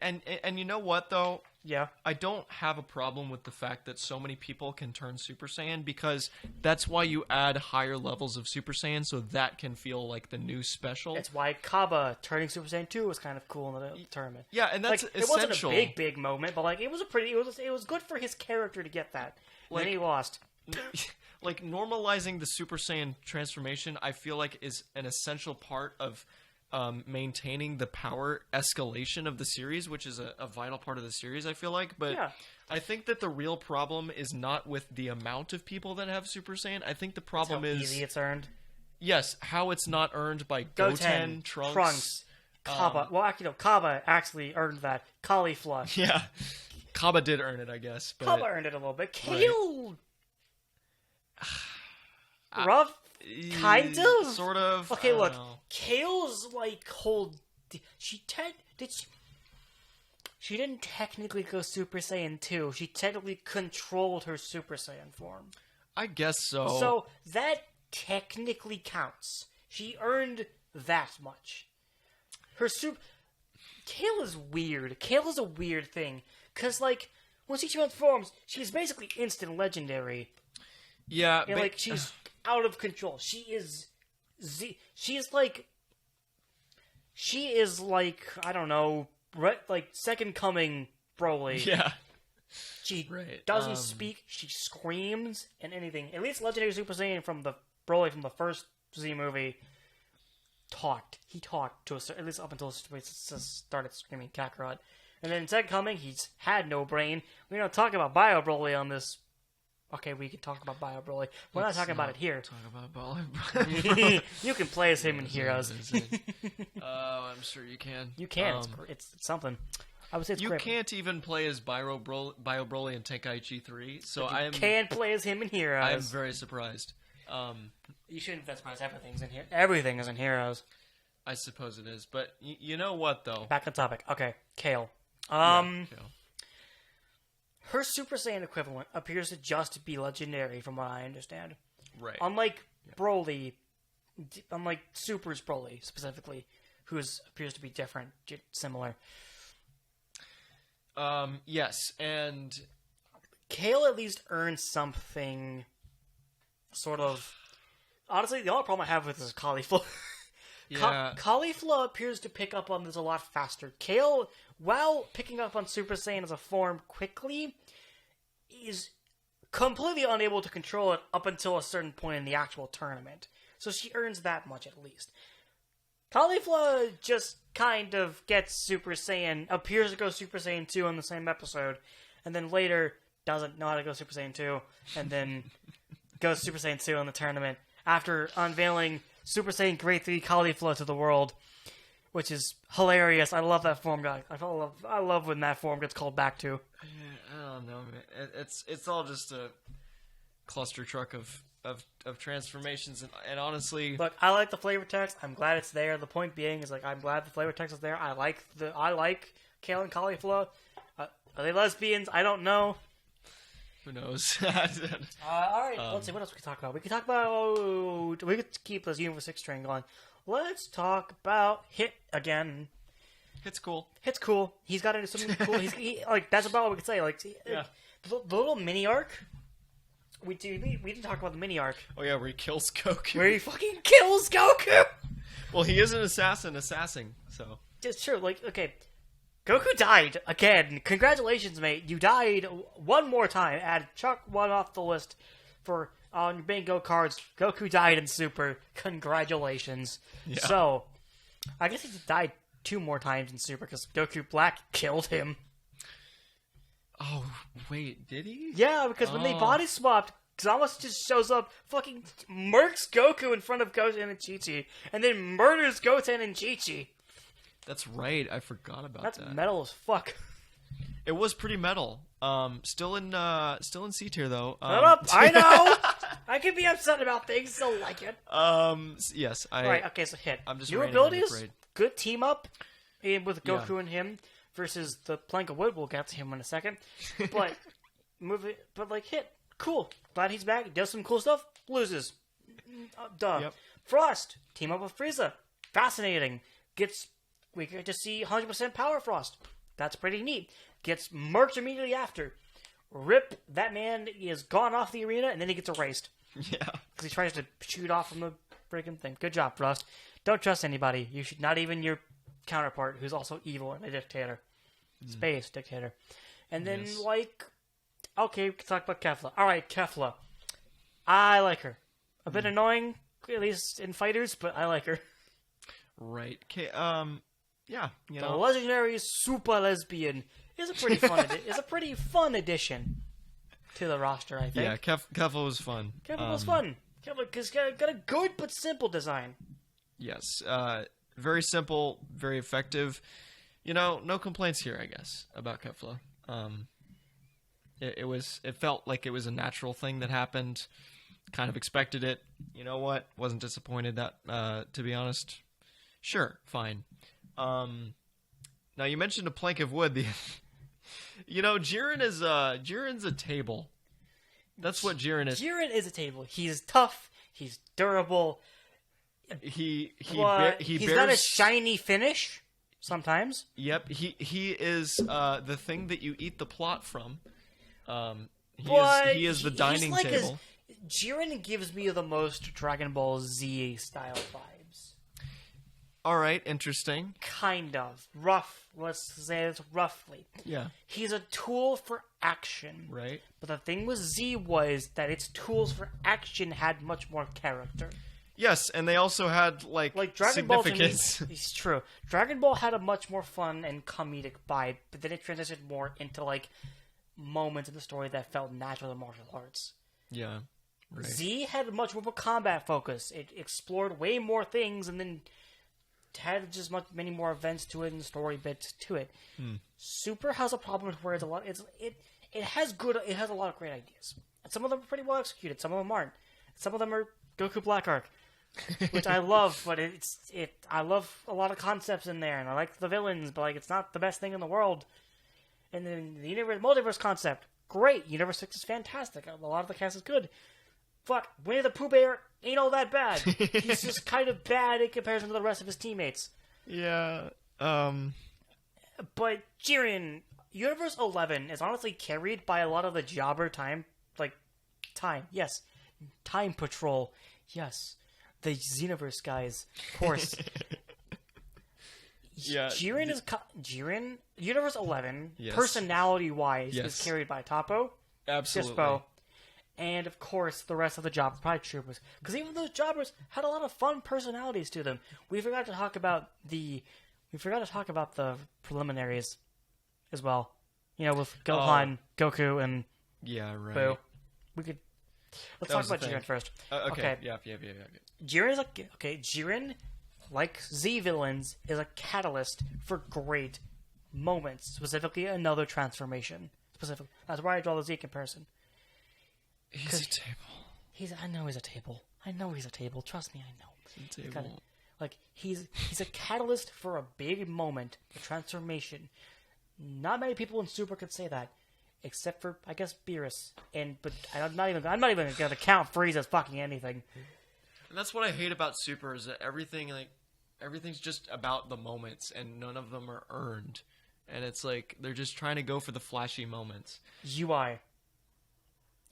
and you know what though? Yeah. I don't have a problem with the fact that so many people can turn Super Saiyan because that's why you add higher levels of Super Saiyan so that can feel like the new special. It's why Kaba turning Super Saiyan 2 was kind of cool in the tournament. Yeah, and that's like, essential. It wasn't a big moment, but like it was good for his character to get that. When Like- he lost. Like normalizing the Super Saiyan transformation, I feel like is an essential part of maintaining the power escalation of the series, which is a vital part of the series, I feel like. But Yeah. I think that the real problem is not with the amount of people that have Super Saiyan. I think the problem How is easy it's earned. yes, how it's not earned by Goten, Trunks. Kaba. Well, actually, no. Kaba actually earned that. Cauliflower. Yeah, Kaba did earn it, I guess. But Kaba earned it a little bit. Kale. Rough. Kind of? Sort of. Okay, I don't look. know. Kale's like whole. She didn't technically go Super Saiyan 2. She technically controlled her Super Saiyan form. I guess so. So that technically counts. She earned that much. Her super. Kale is weird. Kale is a weird thing. Because, like, when she transforms, she's basically instant legendary. yeah, And, like, she's out of control. She is. She's like. She is like, I don't know, like Second Coming Broly. yeah. She Right, doesn't speak. She screams and anything. At least Legendary Super Saiyan from the Broly from the first Z movie talked. He talked to at least up until he started screaming Kakarot. And then in Second Coming, he's had no brain. We don't talk about Bio Broly on this. Okay, we can talk about Bio Broly. We're not talking about it here. Talk about Bollywood. You can play as him in Heroes. Oh, I'm sure you can. You can. It's something. I would say it's You great. can't even play as Bio Broly in Tenkaichi 3, so You I can play as him in Heroes. am very surprised. You shouldn't be surprised. Everything's in here. Everything is in Heroes. I suppose it is, but you know what though? Back on topic. Okay, Kale. Yeah. Her Super Saiyan equivalent appears to just be legendary, from what I understand. Right. Unlike Broly, unlike Super's Broly specifically, who appears to be different, similar. Yes, and Kale at least earned something. Sort of. Honestly, the only problem I have with this is Cauliflower. yeah, Cauliflower appears to pick up on this a lot faster. Kale, while picking up on Super Saiyan as a form quickly, is completely unable to control it up until a certain point in the actual tournament. So she earns that much at least. Cauliflower just kind of gets Super Saiyan, appears to go Super Saiyan 2 in the same episode, and then later doesn't know how to go Super Saiyan 2, and then goes Super Saiyan 2 in the tournament after unveiling Super Saiyan Grade 3 Cauliflower to the world, which is hilarious. I love that form, guy. I love when that form gets called back to. I don't know, man. It's all just cluster truck of transformations, and honestly, Look, I like the flavor text. I'm glad it's there. The point being is, like, I'm glad the flavor text is there. I like kale and cauliflower. Are they lesbians? I don't know. who knows? All right, let's see what else we can talk about. We could keep this Universe 6 train going. Let's talk about Hit again. It's cool. Hit's cool. He's got into something cool. Like, that's about all we can say. Like, Yeah. the little mini arc. We didn't talk about the mini arc Oh yeah, where he kills Goku. where he fucking kills Goku. Well, he is an assassin, so. It's true. Like, okay, Goku died again. Congratulations, mate. You died one more time. Add chuck one off the list for on your bingo cards. Goku died in Super. Congratulations. Yeah. So, I guess he died 2 more times in Super because Goku Black killed him. Oh wait, did he? Yeah, because when they body swapped, Zamasu just shows up, fucking murks Goku in front of Goten and Chi-Chi, and then murders Goten and Chi-Chi. That's right. I forgot about That's that. metal as fuck. It was pretty metal. Still in C tier though. Shut up! I know. I can be upset about things, still like it. Yes. Right. Okay. So Hit. I'm just new raining on the abilities. parade. Good team up, with Goku Yeah. and him versus the plank of wood. We'll get to him in a second. But Hit. Cool. Glad he's back. Does some cool stuff. Loses. Duh. Yep. Frost. Team up with Frieza. Fascinating. We get to see 100% Power Frost. That's pretty neat. Gets murked immediately after. Rip. That man is gone off the arena, and then he gets erased. Yeah. Because he tries to shoot off from the freaking thing. Good job, Frost. Don't trust anybody. You should not even your counterpart, who's also evil and a dictator. Space dictator. And then, Yes. okay, we can talk about Kefla. Alright, Kefla. I like her. A bit annoying, at least in fighters, but I like her. Right. Okay. Yeah. You The know. legendary super lesbian is a pretty fun addition to the roster, I think. Yeah. Kefla was fun. Kefla was fun. Kefla's got a good but simple design. Yes. Very simple. Very effective. You know, no complaints here, I guess, about Kefla. It felt like it was a natural thing that happened. Kind of expected it. You know what? Wasn't disappointed that, to be honest. Sure, fine. Now you mentioned a plank of wood. Jiren's a table. That's what Jiren is. Jiren is a table. He's tough. He's durable. He's got a bears. shiny finish sometimes. Yep, he is the thing that you eat the plot from. He is the dining table. Jiren gives me the most Dragon Ball Z style vibes. All right, interesting. Kind of rough. Let's say it's roughly. Yeah. He's a tool for action. Right. But the thing with Z was that its tools for action had much more character. Yes, and they also had like Dragon Ball significance. to me, it's true. Dragon Ball had a much more fun and comedic vibe, but then it transitioned more into moments in the story that felt natural in martial arts. Yeah. Right. Z had much more of a combat focus. It explored way more things, and then had just many more events to it and story bits to it. Super has a problem where it's a lot. It has a lot of great ideas, and some of them are pretty well executed. Some of them aren't. Some of them are Goku Black arc, which I love, but I love a lot of concepts in there, and I like the villains, but it's not the best thing in the world. And then the multiverse concept, great. Universe 6 is fantastic. A lot of the cast is good. Fuck, Winnie the Pooh Bear ain't all that bad. He's just kind of bad in comparison to the rest of his teammates. Yeah. But Jiren, Universe 11 is honestly carried by a lot of the jobber time. Yes. Time Patrol. Yes. The Xenoverse guys. Of course. Yeah. Jiren, Universe 11, Yes. personality-wise, Yes. is carried by Toppo, Absolutely. Dispo, and of course the rest of the jobbers, probably troopers. Because even those jobbers had a lot of fun personalities to them. We forgot to talk about the preliminaries as well. With Gohan, Goku, and Yeah. Right. Boo. Let's That talk was the about Jiren thing. first. Okay. Yeah. Jiren, like Z villains, is a catalyst for great moments, specifically another transformation. That's why I draw the Z comparison. He's a table. I know he's a table. I know he's a table. Trust me, I know. He's a table. Like, he's a catalyst for a big moment, a transformation. Not many people in Super could say that, except for, I guess, Beerus. But I'm not even gonna count Frieza as fucking anything. And that's what I hate about Super, is that everything's just about the moments, and none of them are earned. And it's like, they're just trying to go for the flashy moments.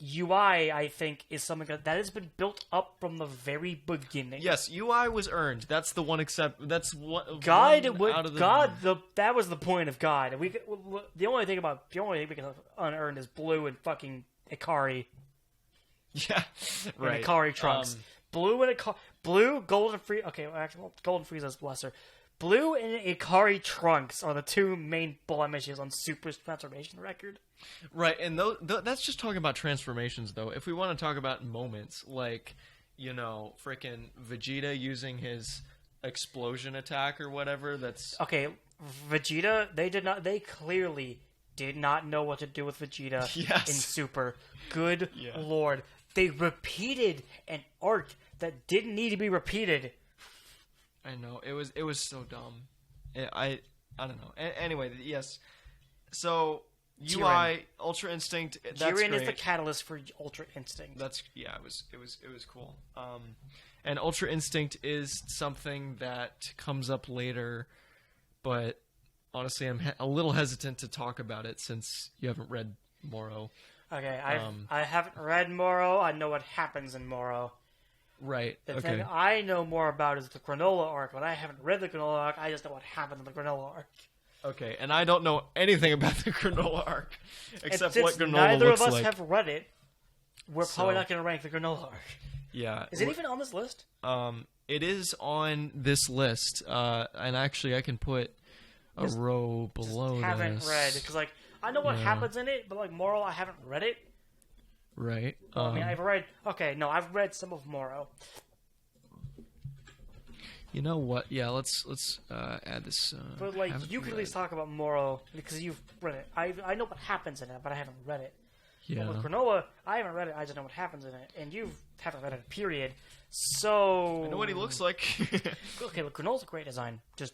UI, I think, is something that has been built up from the very beginning. Yes, UI was earned. That's the one That's what God. That was the point of God. The only thing we can unearn is Blue and fucking Ikari. Yeah, right. And Ikari Trunks. Blue, Golden Frieza. Okay, well, actually, Golden Frieza is lesser. Blue and Ikari Trunks are the two main blemishes on Super's transformation record. Right, and that's just talking about transformations, though. If we want to talk about moments, like, freaking Vegeta using his explosion attack or whatever, that's... Okay, Vegeta, they clearly did not know what to do with Vegeta in Super. Good lord. They repeated an arc that didn't need to be repeated. I know, it was so dumb. I don't know. Anyway, yes. So UI Jiren. Ultra Instinct. That's Jiren great. is the catalyst for Ultra Instinct. It was cool. And Ultra Instinct is something that comes up later, but honestly, I'm a little hesitant to talk about it since you haven't read Moro. Okay, I haven't read Moro. I know what happens in Moro. Right. The thing I know more about is the Granola arc, but I haven't read the Granola arc. I just know what happened in the Granola arc. Okay, and I don't know anything about the Granola arc except what Granola neither looks of us like. have read it. We're probably not going to rank the Granola arc. Yeah. Is it even on this list? It is on this list, and actually I can put a row below this. Haven't read because I know what happens in it, but Moro, I haven't read it. Right. Well, I've read. Okay, no, I've read some of Moro. You know what? Yeah, let's add this. But you can at least talk about Moro because you've read it. I know what happens in it, but I haven't read it. Yeah. But with Granola, I haven't read it. I just know what happens in it, and you haven't read it. Period. So I know what he looks like. Okay, look, Granola's a great design. Just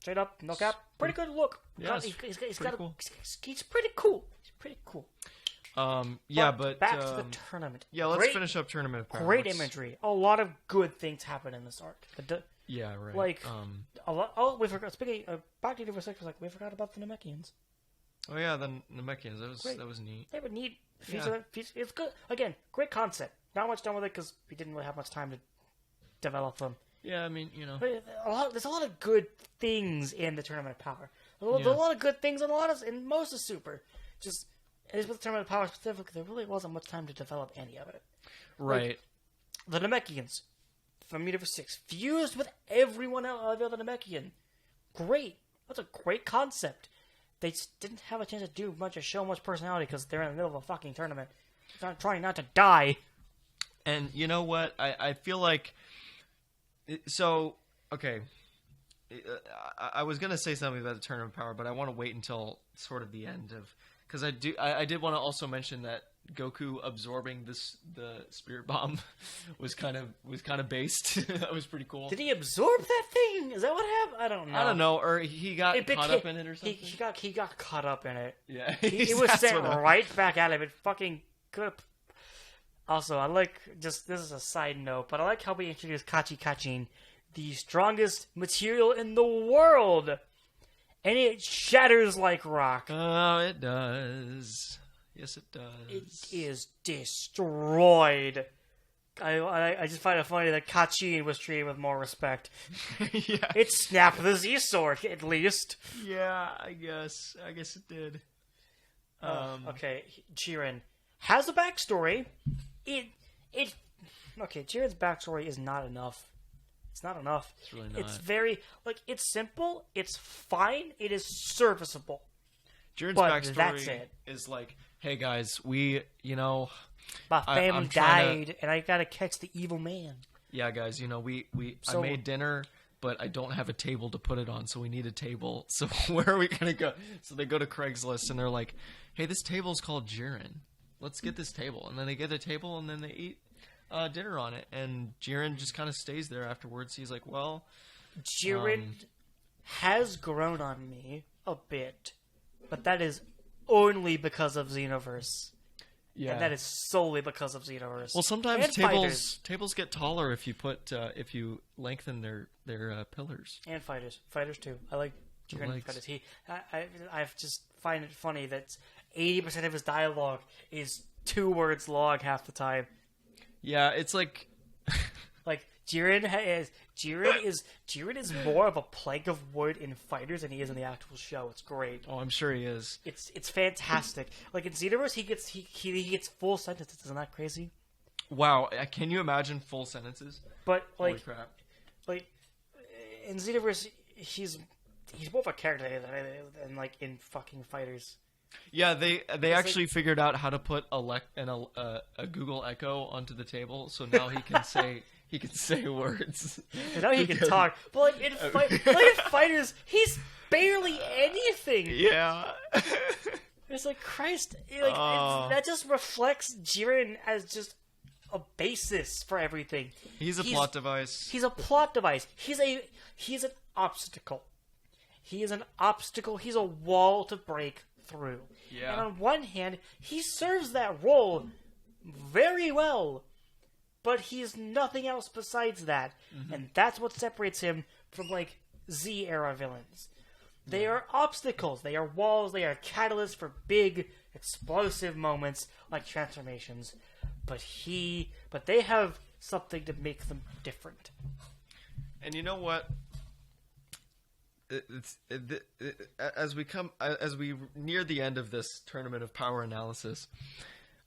straight up, no cap. Pretty good look. Yeah, he's pretty cool. He's pretty cool. But back to the tournament. Yeah, let's finish up Tournament of Power. Great imagery. A lot of good things happen in this arc. Yeah, right. A lot. Oh, we forgot. Speaking of back to Universe 6, we forgot about the Namekians. Oh yeah, the Namekians. That was neat. They were neat. It's good. Again, great concept. Not much done with it because we didn't really have much time to develop them. Yeah, I mean, But there's a lot of good things in the Tournament of Power. There's a lot of good things in most of Super. Just with the Tournament of Power specifically, there really wasn't much time to develop any of it. Right. The Namekians from Universe 6 fused with everyone else other than Namekian. Great. That's a great concept. They just didn't have a chance to do much or show much personality because they're in the middle of a fucking tournament. They're trying not to die. And you know what? I feel like... So, okay. I was going to say something about the Tournament of Power, but I want to wait until sort of the end of... Because I did want to also mention that Goku absorbing the Spirit Bomb was kind of based. That was pretty cool. Did he absorb that thing? Is that what happened? I don't know. I don't know, or he got caught up in it or something. He got caught up in it. Yeah, he was sent right back at him. It fucking could. Also, I like this is a side note, but I like how we introduced Kachi Kachin, the strongest material in the world. And it shatters like rock. Oh, it does. Yes, it does. It is destroyed. I just find it funny that Kachin was treated with more respect. Yeah. It snapped the Z-Sword, at least. Yeah, I guess it did. Okay, Jiren has a backstory. Okay, Jiren's backstory is not enough. It's not enough. It's really not. It's very, it's simple, it's fine, it is serviceable. Jiren's but backstory that's it. is like, hey guys, my family died, and I gotta catch the evil man. Yeah, guys, I made dinner, but I don't have a table to put it on, so we need a table. So where are we gonna go? So they go to Craigslist, and they're like, hey, this table's called Jiren. let's get this table. And then they get a table, and then they eat dinner on it. And Jiren just kind of stays there afterwards. He's like, well... Jiren has grown on me a bit, but that is only because of Xenoverse. Yeah. And that is solely because of Xenoverse. Well, sometimes and tables get taller if you lengthen their pillars. And fighters too. I like Jiren fighters. I just find it funny that 80% of his dialogue is 2 words long half the time. Yeah, it's like like Jiren is more of a plank of wood in fighters than he is in the actual show. It's great. Oh, I'm sure he is. It's fantastic. Like in Xenoverse, he gets full sentences. Isn't that crazy? Wow, can you imagine full sentences? But holy crap! Like in Xenoverse, he's more of a character than like in fucking fighters. Yeah, they actually figred out how to put a Google Echo onto the table, so now he can say words. And now he can talk. But like in fighters, he's barely anything. Yeah. It's like Christ. That just reflects Jiren as just a basis for everything. He's a plot device. He's a plot device. He's an obstacle. He is an obstacle. He's a wall to break through. Yeah. And on one hand, he serves that role very well, but he's nothing else besides that. Mm-hmm. And that's what separates him from like Z era villains. They are obstacles, they are walls, they are catalysts for big explosive moments like transformations. But they have something to make them different. And you know what? As we near the end of this tournament of power analysis,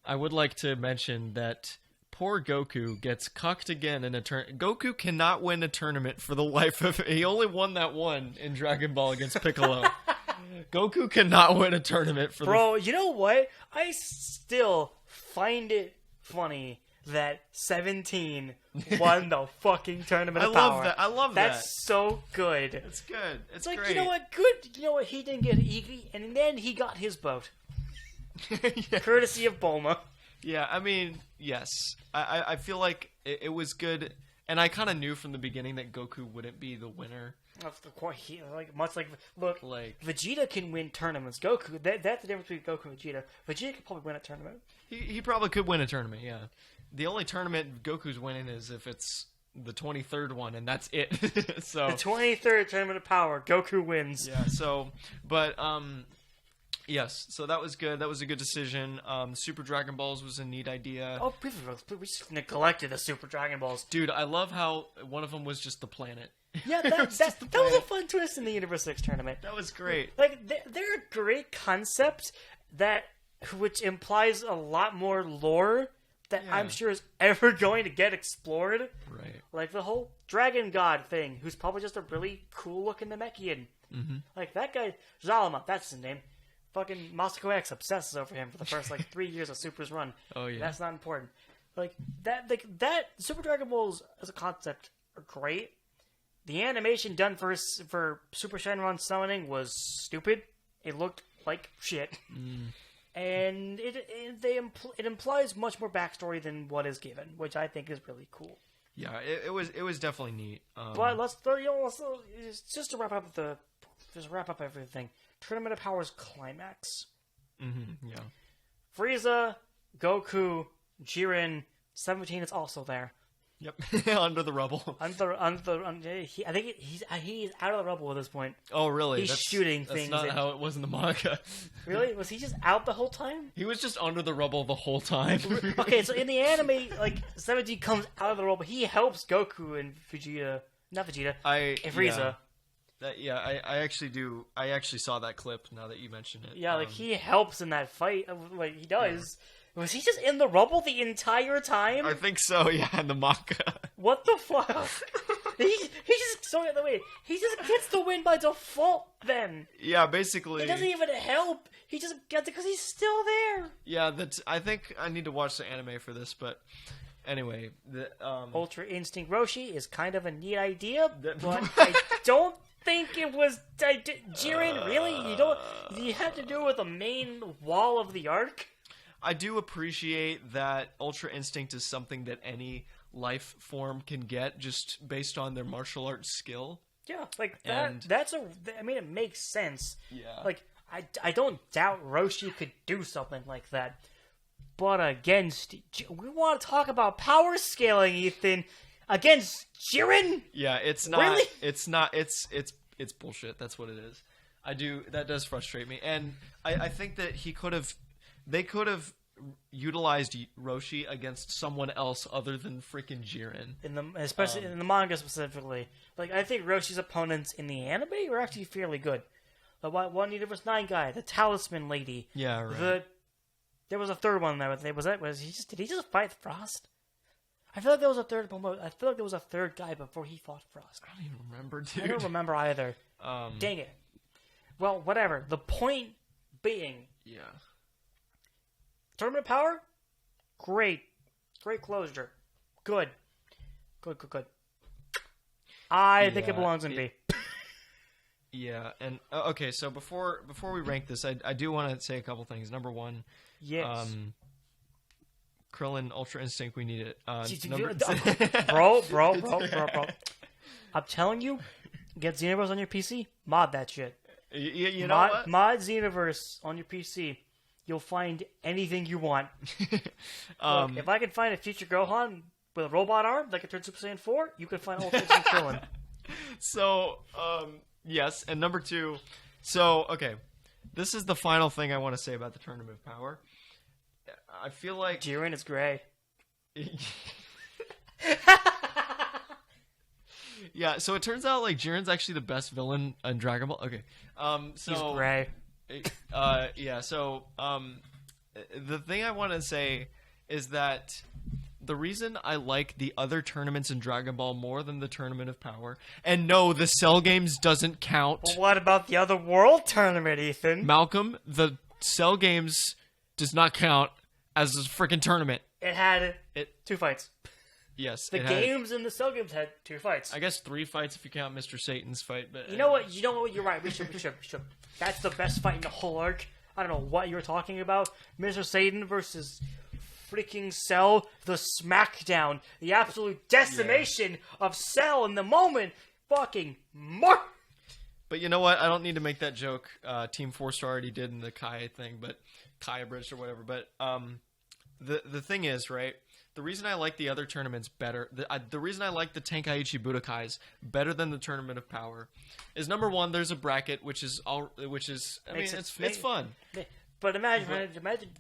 I would like to mention that poor Goku gets cucked again in a tournament. Goku cannot win a tournament for the life of him. He only won that one in Dragon Ball against Piccolo. Goku cannot win a tournament for Bro, you know what? I still find it funny that 17 won the fucking tournament of power. I love that. That's so good. It's good. It's like, great. you know what? Good. You know what? He didn't get and then he got his boat. Yeah. Courtesy of Bulma. Yeah, I mean, yes. I feel like it was good, and I kind of knew from the beginning that Goku wouldn't be the winner. Of course, look, Vegeta can win tournaments. Goku, that's the difference between Goku and Vegeta. Vegeta could probably win a tournament. He probably could win a tournament, yeah. The only tournament Goku's winning is if it's the 23rd one, and that's it. So the 23rd tournament of power, Goku wins. Yeah. So, but yes. So that was good. That was a good decision. Super Dragon Balls was a neat idea. Oh, we just neglected the Super Dragon Balls, dude. I love how one of them was just the planet. Yeah, that was a fun twist in the Universe 6 tournament. That was great. Like, they're a great concept which implies a lot more lore that I'm sure is ever going to get explored. Right. Like the whole Dragon God thing, who's probably just a really cool-looking Namekian. Mm-hmm. Like, that guy, Zalama, that's his name. Fucking Masako X obsesses over him for the first, 3 years of Super's run. Oh, yeah. That's not important. That Super Dragon Balls as a concept are great. The animation done for Super Shenron summoning was stupid. It looked like shit. And it implies much more backstory than what is given, which I think is really cool. Yeah, it was definitely neat. But let's just to wrap up everything. Tournament of Powers climax. Mm-hmm, yeah. Frieza, Goku, Jiren, 17 is also there. Yep, under the rubble. I think he's out of the rubble at this point. Oh, really? He's shooting things. That's not how it was in the manga. Really? Was he just out the whole time? He was just under the rubble the whole time. Okay, so in the anime, 17 comes out of the rubble. He helps Goku and Vegeta. Not Vegeta. And Frieza. I actually do. I actually saw that clip now that you mention it. Yeah, he helps in that fight. He does. Yeah. Was he just in the rubble the entire time? I think so, yeah, in the manga. What the fuck? he just gets the win by default then. Yeah, basically. It doesn't even help. He just gets it because he's still there. Yeah, I think I need to watch the anime for this, but anyway. Ultra Instinct Roshi is kind of a neat idea, but I don't think it was... Jiren, really? You have to do it with the main wall of the arc? I do appreciate that Ultra Instinct is something that any life form can get just based on their martial arts skill. Yeah, like that. I mean, it makes sense. Yeah. Like I don't doubt Roshi could do something like that. But against, we want to talk about power scaling, Ethan. Against Jiren? Yeah, it's not. Really? It's not. It's bullshit. That's what it is. That does frustrate me, and I think that they could have utilized Roshi against someone else other than freaking Jiren. Especially in the manga specifically. Like, I think Roshi's opponents in the anime were actually fairly good. The 1 Universe 9 guy, the Talisman lady. Yeah, right. There was a third one there. Did he just fight Frost? I feel like there was a third. I feel like there was a third guy before he fought Frost. I don't even remember, dude. I don't remember either. Dang it. Well, whatever. The point being, yeah. Tournament power, great closure, good. I think it belongs in B. Yeah, and okay. So before we rank this, I do want to say a couple things. Number one. Yes. Krillin Ultra Instinct, we need it. Bro. I'm telling you, get Xenoverse on your PC, mod that shit. You know what? Mod Xenoverse on your PC. You'll find anything you want. Look, if I can find a future Gohan with a robot arm that can turn Super Saiyan 4, you can find Ultra Instinct Krillin. So, yes, and number two. So, okay. This is the final thing I want to say about the Tournament of Power. I feel like Jiren is gray. Yeah, so it turns out like Jiren's actually the best villain in Dragon Ball. Okay, so he's gray. Yeah. So, the thing I want to say is that the reason I like the other tournaments in Dragon Ball more than the Tournament of Power, and no, the Cell Games doesn't count. Well, what about the other World Tournament, Ethan? Malcolm, the Cell Games does not count as a freaking tournament. It had 2 fights. Yes, the games and the Cell Games had 2 fights. I guess 3 fights if you count Mr. Satan's fight. But you know what? You're right. We should. That's the best fight in the whole arc. I don't know what you're talking about. Mr. Satan versus freaking Cell. The smackdown. The absolute decimation of Cell in the moment. Fucking more. But you know what? I don't need to make that joke. Team 4-Star already did in the Kai thing, but Kai Bridge or whatever. But the thing is, right? The reason I like the other tournaments better, the reason I like the Tenkaichi Budokais better than the Tournament of Power, is number one, there's a bracket, which is it's fun. But imagine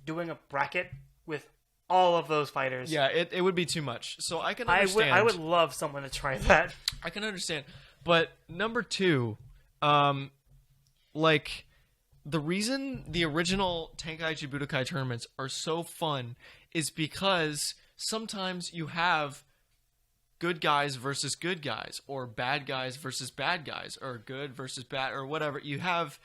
doing a bracket with all of those fighters. Yeah, it would be too much. So I can understand. I would love someone to try that. I can understand. But number two, like the reason the original Tenkaichi Budokai tournaments are so fun is because sometimes you have good guys versus good guys, or bad guys versus bad guys, or good versus bad, or whatever. You have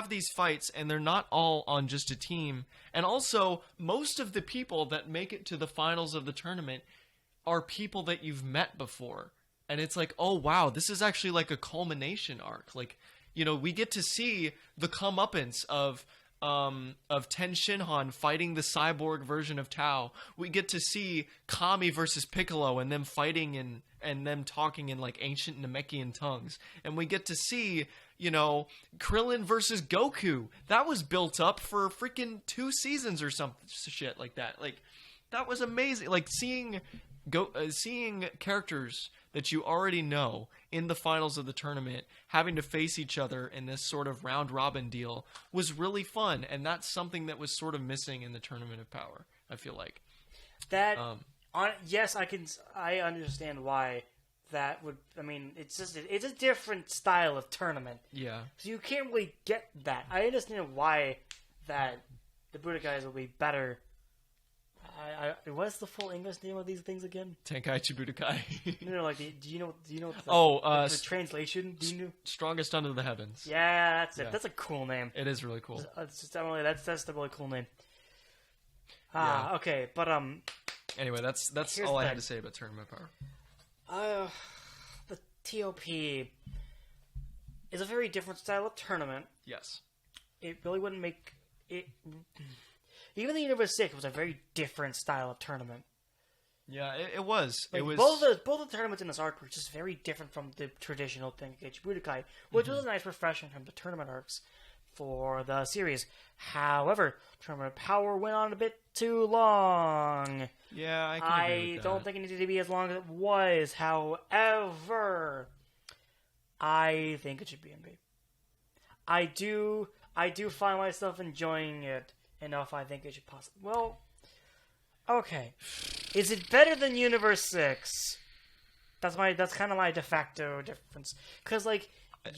these fights, and they're not all on just a team. And also, most of the people that make it to the finals of the tournament are people that you've met before. And it's like, oh wow, this is actually like a culmination arc. Like, you know, we get to see the comeuppance of Ten Shinhan fighting the cyborg version of Tao. We get to see Kami versus Piccolo and them fighting and them talking in like ancient Namekian tongues. And we get to see, you know, Krillin versus Goku. That was built up for freaking 2 seasons or some shit like that. Like, that was amazing. Like seeing characters that you already know in the finals of the tournament having to face each other in this sort of round robin deal was really fun, and that's something that was sort of missing in the Tournament of Power, I feel like. Yes, I understand why that would. I mean, it's a different style of tournament. Yeah. So you can't really get that. I understand why that the Budokais will be better. What's the full English name of these things again? Tenkaichi Budokai. No, like, do you know the translation? Do you know? Strongest Under the Heavens. Yeah, that's it. Yeah. That's a cool name. It is really cool. That's the really cool name. Yeah. Okay, but Anyway, that's all I had to say about Tournament of Power. The TOP is a very different style of tournament. Yes. It really wouldn't make it. Even the Universe 6 was a very different style of tournament. Yeah, it was. Like, it was both the tournaments in this arc were just very different from the traditional Tenkaichi Budokai, which was a nice refreshment from the tournament arcs for the series. However, Tournament of Power went on a bit too long. Yeah, I can agree with that. Don't think it needed to be as long as it was. However, I think it should be in B. I do find myself enjoying it enough. I think it should possibly. Well, okay. Is it better than Universe 6? That's kind of my de facto difference. Because, like,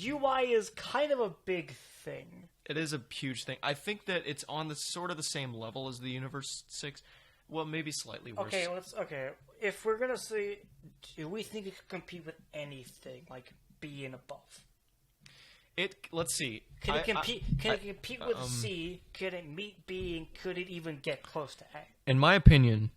UI is kind of a big thing. It is a huge thing. I think that it's on the sort of the same level as the Universe 6. Well, maybe slightly worse. Okay. If we're gonna say, do we think it could compete with anything like B and above? Let's see. Can it compete? Can it compete with C? Could it meet B? And could it even get close to A? In my opinion,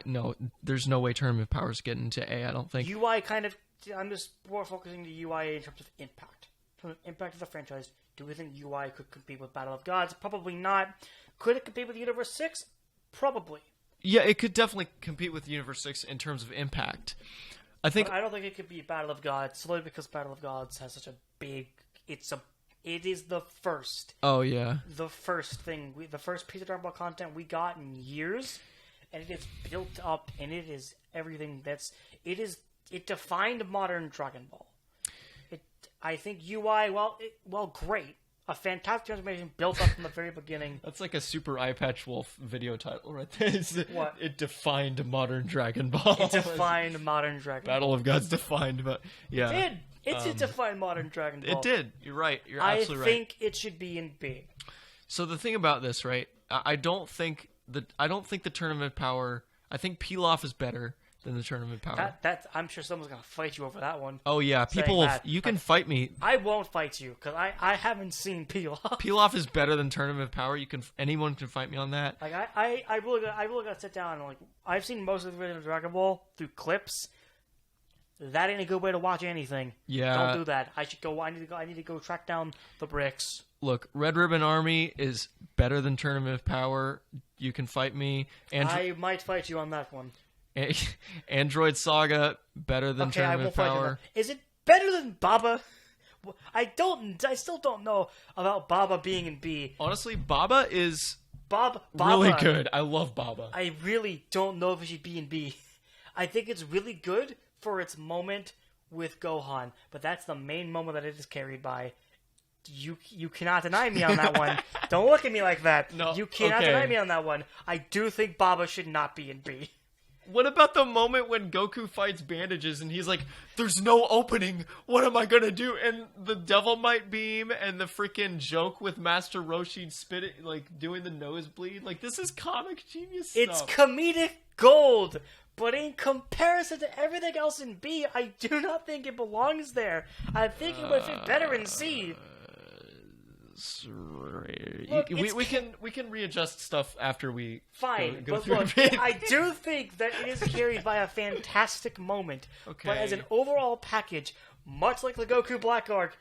no. There's no way Tournament of Power is getting into A. I don't think. UI kind of. I'm just more focusing the UI in terms of impact. From the impact of the franchise, do we think UI could compete with Battle of Gods? Probably not. Could it compete with Universe 6? Probably. Yeah, it could definitely compete with Universe 6 in terms of impact. I don't think it could be Battle of Gods, solely because Battle of Gods has such a big. It is the first. Oh yeah. The first thing, the first piece of Dragon Ball content we got in years, and it is built up, and it is everything it defined modern Dragon Ball. I think UI, great. A fantastic transformation built up from the very beginning. That's like a super Eye Patch Wolf video title right there. What? It defined modern Dragon Ball. It defined modern Dragon Ball. Battle of Gods defined, but yeah. It did. It did define modern Dragon Ball. It did. You're right. You're absolutely right. I think it should be in B. So the thing about this, right? I don't think the Tournament of Power. I think Pilaf is better than the Tournament of Power. I'm sure someone's gonna fight you over that one. Oh yeah, people. You can fight me. I won't fight you because I haven't seen Pilaf. Pilaf is better than Tournament of Power. Anyone can fight me on that. Like I really gotta sit down and like I've seen most of the original Dragon Ball through clips. That ain't a good way to watch anything. Yeah. Don't do that. I need to go track down the bricks. Look, Red Ribbon Army is better than Tournament of Power. You can fight me. I might fight you on that one. Android Saga better than Tournament of Power. Is it better than Baba? I still don't know about Baba being in B. Honestly, Baba is Baba really good. I love Baba. I really don't know if it should be in B. I think it's really good for its moment with Gohan, but that's the main moment that it is carried by. You cannot deny me on that one. Don't look at me like that. No, you cannot deny me on that one. I do think Baba should not be in B. What about the moment when Goku fights Bandages and he's like, there's no opening, what am I gonna do? And the Devil Might Beam and the freaking joke with Master Roshi doing the nosebleed. Like, this is comic genius stuff. It's comedic gold, but in comparison to everything else in B, I do not think it belongs there. I think it would fit better in C. Look, we can readjust stuff after we go through look, I do think that it is carried by a fantastic moment. Okay. But as an overall package, much like the Goku Black arc,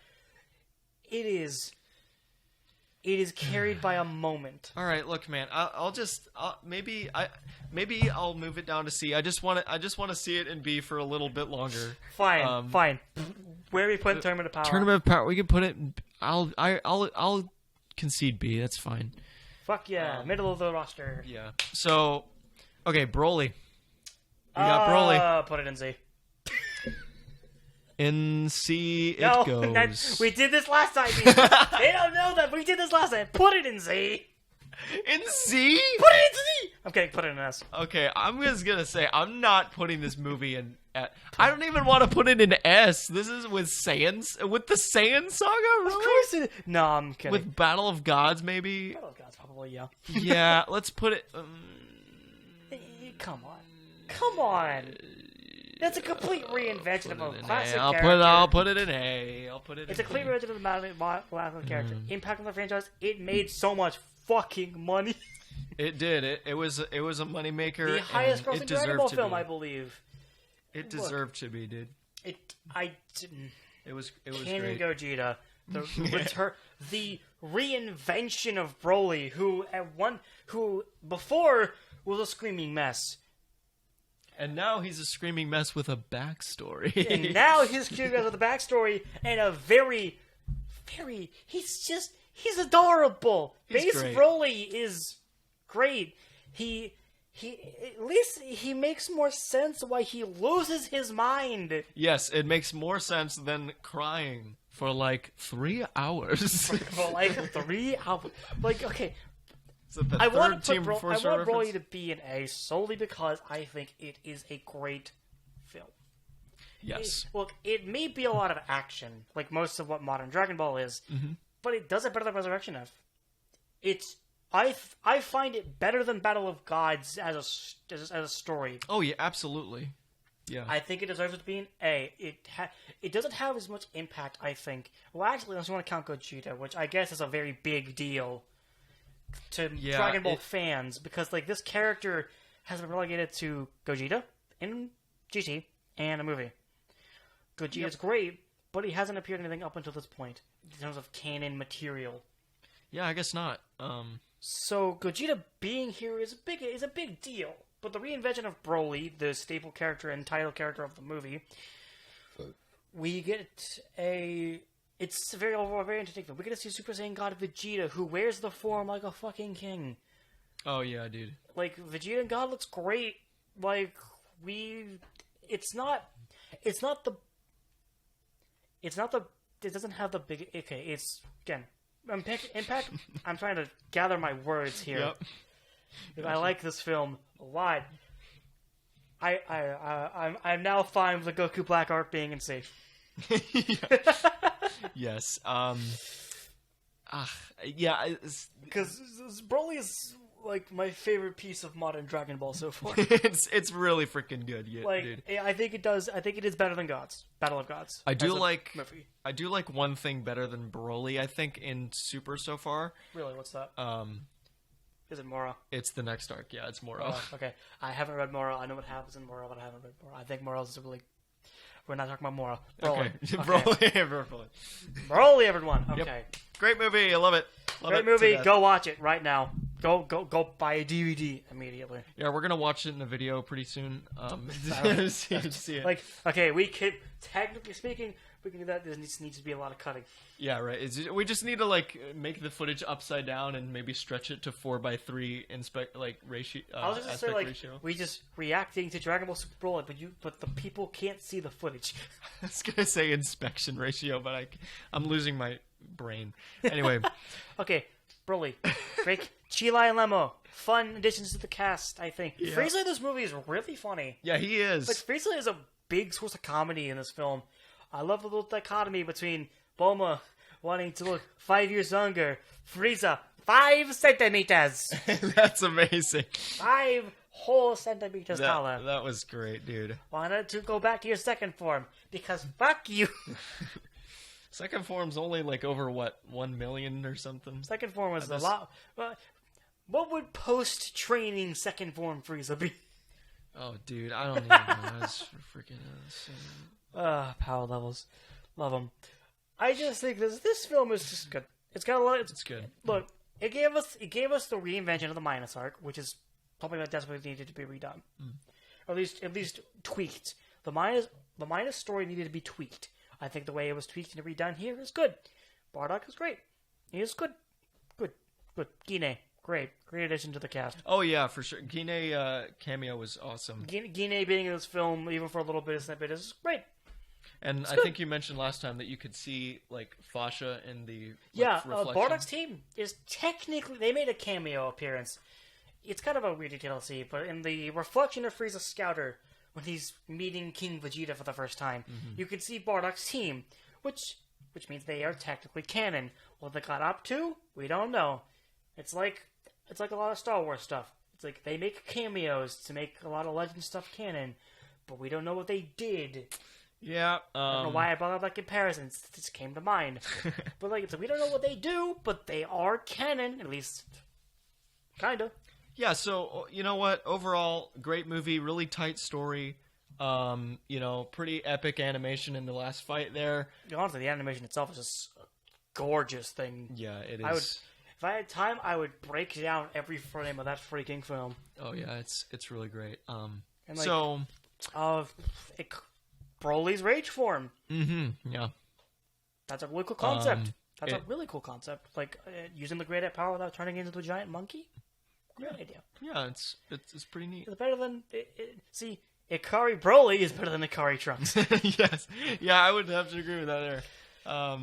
it is carried by a moment. All right, look, man. Maybe I'll move it down to C. I just want to see it in B for a little bit longer. Fine. Where are we putting Tournament of Power? Tournament of Power. We can put it. I'll concede B. That's fine. Fuck yeah, middle of the roster. Yeah. So, okay, Broly. We got Broly. Put it in Z. In C it goes. We did this last time. They don't know that we did this last time. Put it in Z. In Z? Put it in Z. I'm kidding. Put it in S. Okay, I'm just gonna say I'm not putting this movie in. I don't even want to put it in S. This is with the Saiyan saga. Really? Of course it is. No, I'm kidding. With Battle of Gods, maybe. Battle of Gods, probably yeah. Yeah, let's put it. Come on. That's a complete reinvention of a classic character. I'll put it in A. It's a complete reinvention of the classic character. Impact on the franchise. It made so much fucking money. It did. It was a moneymaker. The highest grossing Dragon Ball film, I believe. It deserved to be, dude. It was It was Ken great. and Gogeta. the reinvention of Broly, who before was a screaming mess. And now he's a screaming mess with a backstory. And now he's screaming mess with a backstory and a very, he's adorable. He's Base great. Broly is great. He at least he makes more sense why he loses his mind. Yes, it makes more sense than crying for like 3 hours. For like 3 hours. Like, okay, Is it the I third want Team Force Broly reference? to be an A solely because I think it is a great film. Yes. Look, it may be a lot of action, like most of what modern Dragon Ball is, but it does it better than Resurrection F. I find it better than Battle of Gods as a story. Oh yeah, absolutely. Yeah. I think it deserves it to be an A. It doesn't have as much impact, I think. Well, actually, unless you want to count Gogeta, which I guess is a very big deal to Dragon Ball fans, because like this character has been relegated to Gogeta in GT and a movie. Gogeta's great, but he hasn't appeared in anything up until this point in terms of canon material. Yeah, I guess not. So Gogeta being here is a big deal. But the reinvention of Broly, the staple character and title character of the movie, we get it's very entertaining. We get to see Super Saiyan God Vegeta, who wears the form like a fucking king. Oh yeah, dude. Like Vegeta and God looks great. Like it doesn't have the big. Okay, it's again impact. I'm trying to gather my words here. Yep. I like this film a lot. I'm now fine with the Goku Black arc being in safe. Yes. Yeah. Because Broly is like my favorite piece of modern Dragon Ball so far. It's really freaking good, dude. I think it does. I think it is better than Battle of Gods. I do movie. like one thing better than Broly. I think in Super so far. Really, what's that? Is it Moro? It's the next arc. Yeah, it's Moro. Oh, okay, I haven't read Moro. I know what happens in Moro, but I haven't read Moro. I think Moro is really. We're not talking about Moro. Broly. Okay. Broly. Broly, everyone. Okay. Yep. Great movie. I love it. Great movie. Go watch it right now. Go buy a DVD immediately. Yeah, we're gonna watch it in a video pretty soon. See it. Like, okay, we could, technically speaking, we can do that. There needs to be a lot of cutting. Yeah, right. We just need to like make the footage upside down and maybe stretch it to 4:3 ratio. I was just gonna say, like, ratio. we just reacting to Dragon Ball Super Broly, but the people can't see the footage. I was gonna say inspection ratio, but I'm losing my brain. Anyway. Okay, Broly, great. Chila and Lemo, fun additions to the cast. I think Frieza in this movie is really funny. Yeah, he is. Like, Frieza is a big source of comedy in this film. I love the little dichotomy between Bulma wanting to look 5 years younger, Frieza 5 centimeters. That's amazing. 5 whole centimeters taller. That was great, dude. Wanted to go back to your second form because fuck you. Second form's only like over 1 million or something. Second form was a lot. What would post-training second form Frieza be? Oh, dude, I don't even know. That's freaking insane. Power levels, love them. I just think this film is just good. It's got a lot. It's good. Look, it gave us the reinvention of the Minus arc, which is probably what desperately needed to be redone, or at least tweaked. The Minus story needed to be tweaked. I think the way it was tweaked and redone here is good. Bardock is great. He is good. Gine, great addition to the cast. Oh yeah, for sure. Gine cameo was awesome. Gine being in this film, even for a little bit of snippet, is great. And I think you mentioned last time that you could see like Fasha in the reflection. Bardock's team is technically, they made a cameo appearance. It's kind of a weird detail to see, but in the reflection of Frieza's scouter, when he's meeting King Vegeta for the first time, you can see Bardock's team, which means they are technically canon. What they got up to, we don't know. It's like a lot of Star Wars stuff. It's like they make cameos to make a lot of Legend stuff canon, but we don't know what they did. Yeah, I don't know why I brought up that comparison. It just came to mind. But like, we don't know what they do, but they are canon, at least, kinda. Yeah, so, you know what? Overall, great movie, really tight story. Pretty epic animation in the last fight there. Honestly, the animation itself is just gorgeous thing. Yeah, it I would, is. if I had time, I would break down every frame of that freaking film. Oh yeah, it's really great. And So, Broly's rage form. yeah. That's a really cool concept. That's a it- really cool concept. Like using the great ape power without turning into a giant monkey. Great idea. Yeah, it's pretty neat. It's better than see. Ikari Broly is better than Ikari Trunks. Yes. Yeah, I would have to agree with that there.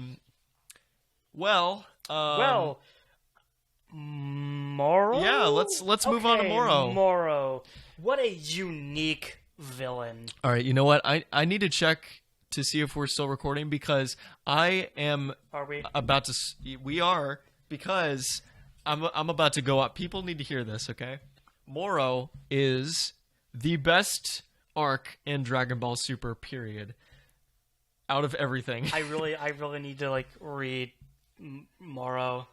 Moro? Yeah, let's move on to Moro. Moro. What a unique villain. All right, you know what? I need to check to see if we're still recording because I am Are we? about to. We are because I'm about to go up. People need to hear this, okay? Moro is the best arc in Dragon Ball Super. Period. Out of everything, I really need to like read Moro.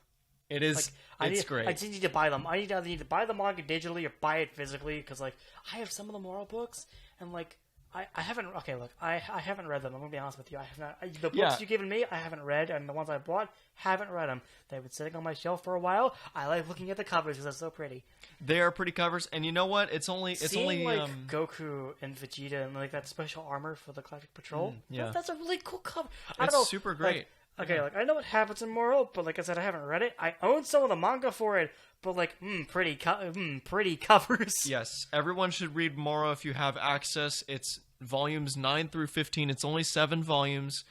it is. It's great. I just need to buy them. I either need to buy the manga digitally or buy it physically because like I have some of the Moro books and like I haven't. Okay, look, I haven't read them. I'm gonna be honest with you. I have not. The books you've given me, I haven't read, and the ones I bought, haven't read them. They've been sitting on my shelf for a while. I like looking at the covers because they're so pretty. They are pretty covers, and you know what? Seeing like Goku and Vegeta and like that special armor for the Galactic Patrol. yeah. That's a really cool cover. I It's don't know, super great. Like I know what happens in Moro, but like I said, I haven't read it. I own some of the manga for it, but like, pretty covers. Yes, everyone should read Moro if you have access. It's volumes 9 through 15. It's only 7 volumes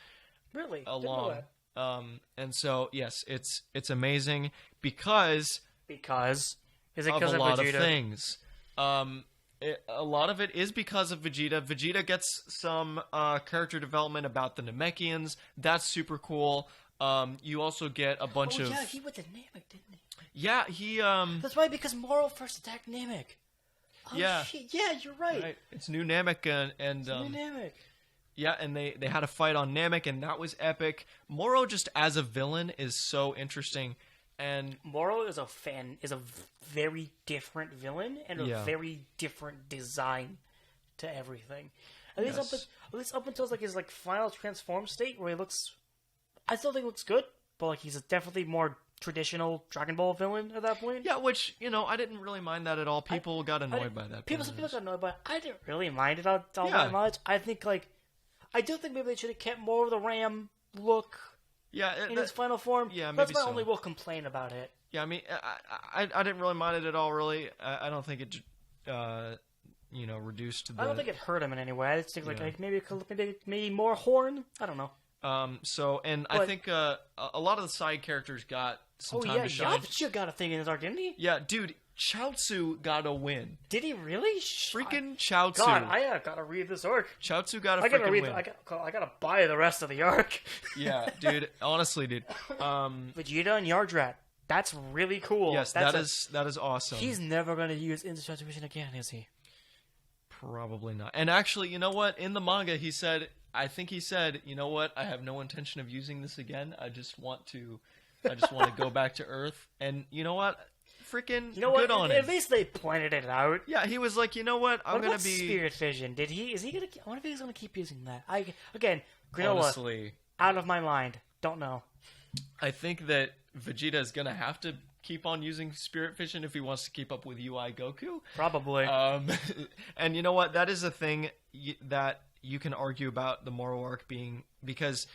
Really? long. And so yes, it's amazing because Is it of because a of lot Vegeta? of things. A lot of it is because of Vegeta. Vegeta gets some character development about the Namekians. That's super cool. You also get a bunch of yeah, he went to Namek, didn't he? yeah he That's right, because Moro first attacked Namek. Oh, Yeah. shit. Yeah, you're right. right, it's New Namek and New Namek. yeah, and they had a fight on Namek, and that was epic. Moro just as a villain is so interesting, and Moro is a very different villain and a Yeah. very different design to everything. At least Yes. at least up until his like final transform state where he looks, I still think he looks good, but like he's definitely more traditional Dragon Ball villain at that point. yeah, which I didn't really mind that at all. People got annoyed by that. People got annoyed by it. I didn't really mind it all Yeah. that much. I think I do think maybe they should have kept more of the Ram look yeah, in his final form. yeah, That's maybe my so. only real complaint about it. Yeah, I mean, I didn't really mind it at all. Really, I don't think it, reduced the. I don't think it hurt him in any way. I just think Yeah. like maybe more horn. I don't know. So, and I But- think a lot of the side characters got some Oh time yeah, to shine. Yamcha got a thing in his arc, didn't he? Yeah, dude, Chaozu got a win. Did he really? Freaking Chaozu. God, I gotta read this arc. Chaozu got a I gotta freaking read. win. I gotta buy the rest of the arc. Yeah, dude. Honestly, dude. Vegeta and Yardrat. That's really cool. Yes, that is awesome. He's never gonna use instant transmission again, is he? Probably not. And actually, you know what? In the manga, he said, you know what? I have no intention of using this again. I just want to go back to Earth. And you know what? Freaking good on him. At least they pointed it out. Yeah, he was like, you know what? I'm What gonna about be Spirit Vision? Is he gonna? I wonder if he's gonna keep using that. Again, Granola, honestly. out of my mind. Don't know. I think that Vegeta is gonna have to keep on using Spirit Vision if he wants to keep up with UI Goku. Probably. And you know what? That is a thing that you can argue about the Moro arc being because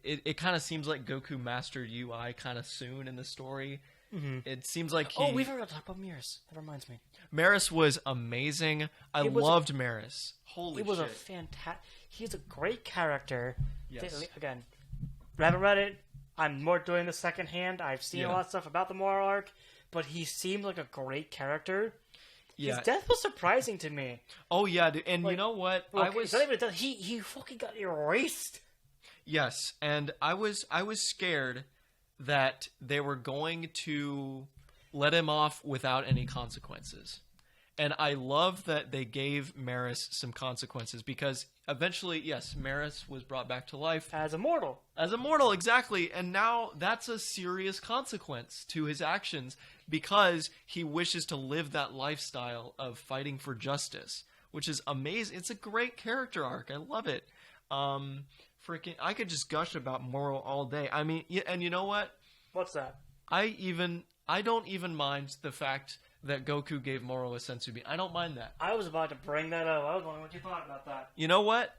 it kind of seems like Goku mastered UI kind of soon in the story. Mm-hmm. It seems like we forgot to talk about Mirrors. That reminds me. Maris was amazing. I loved Maris. Holy shit. It was a fantastic. He's a great character. Yes. Again, I haven't read it. I'm more doing the second hand. I've seen a lot of stuff about the Moro arc, but he seemed like a great character. Yeah. His death was surprising to me. Oh yeah, dude. And you know what? It's not even death. He fucking got erased. Yes, and I was scared that they were going to let him off without any consequences. And I love that they gave Maris some consequences because eventually, yes, Maris was brought back to life. As a mortal. As a mortal, exactly. And now that's a serious consequence to his actions because he wishes to live that lifestyle of fighting for justice, which is amazing. It's a great character arc. I love it. freaking... I could just gush about Moro all day. I mean, and you know what? What's that? I don't even mind the fact that Goku gave Moro a senzu bean. I don't mind that. I was about to bring that up. I was wondering what you thought about that. You know what?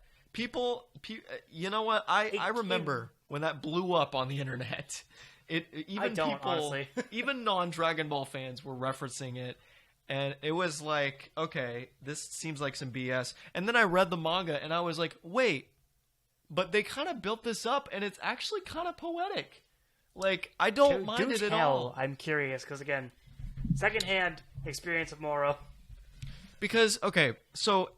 You know what? I remember when that blew up on the internet. Honestly. Even non-Dragon Ball fans were referencing it. And it was like, okay, this seems like some BS. And then I read the manga, and I was like, wait, but they kind of built this up, and it's actually kind of poetic. Like, I don't mind it at all. I'm curious, because again, secondhand experience of Moro. Because, okay, so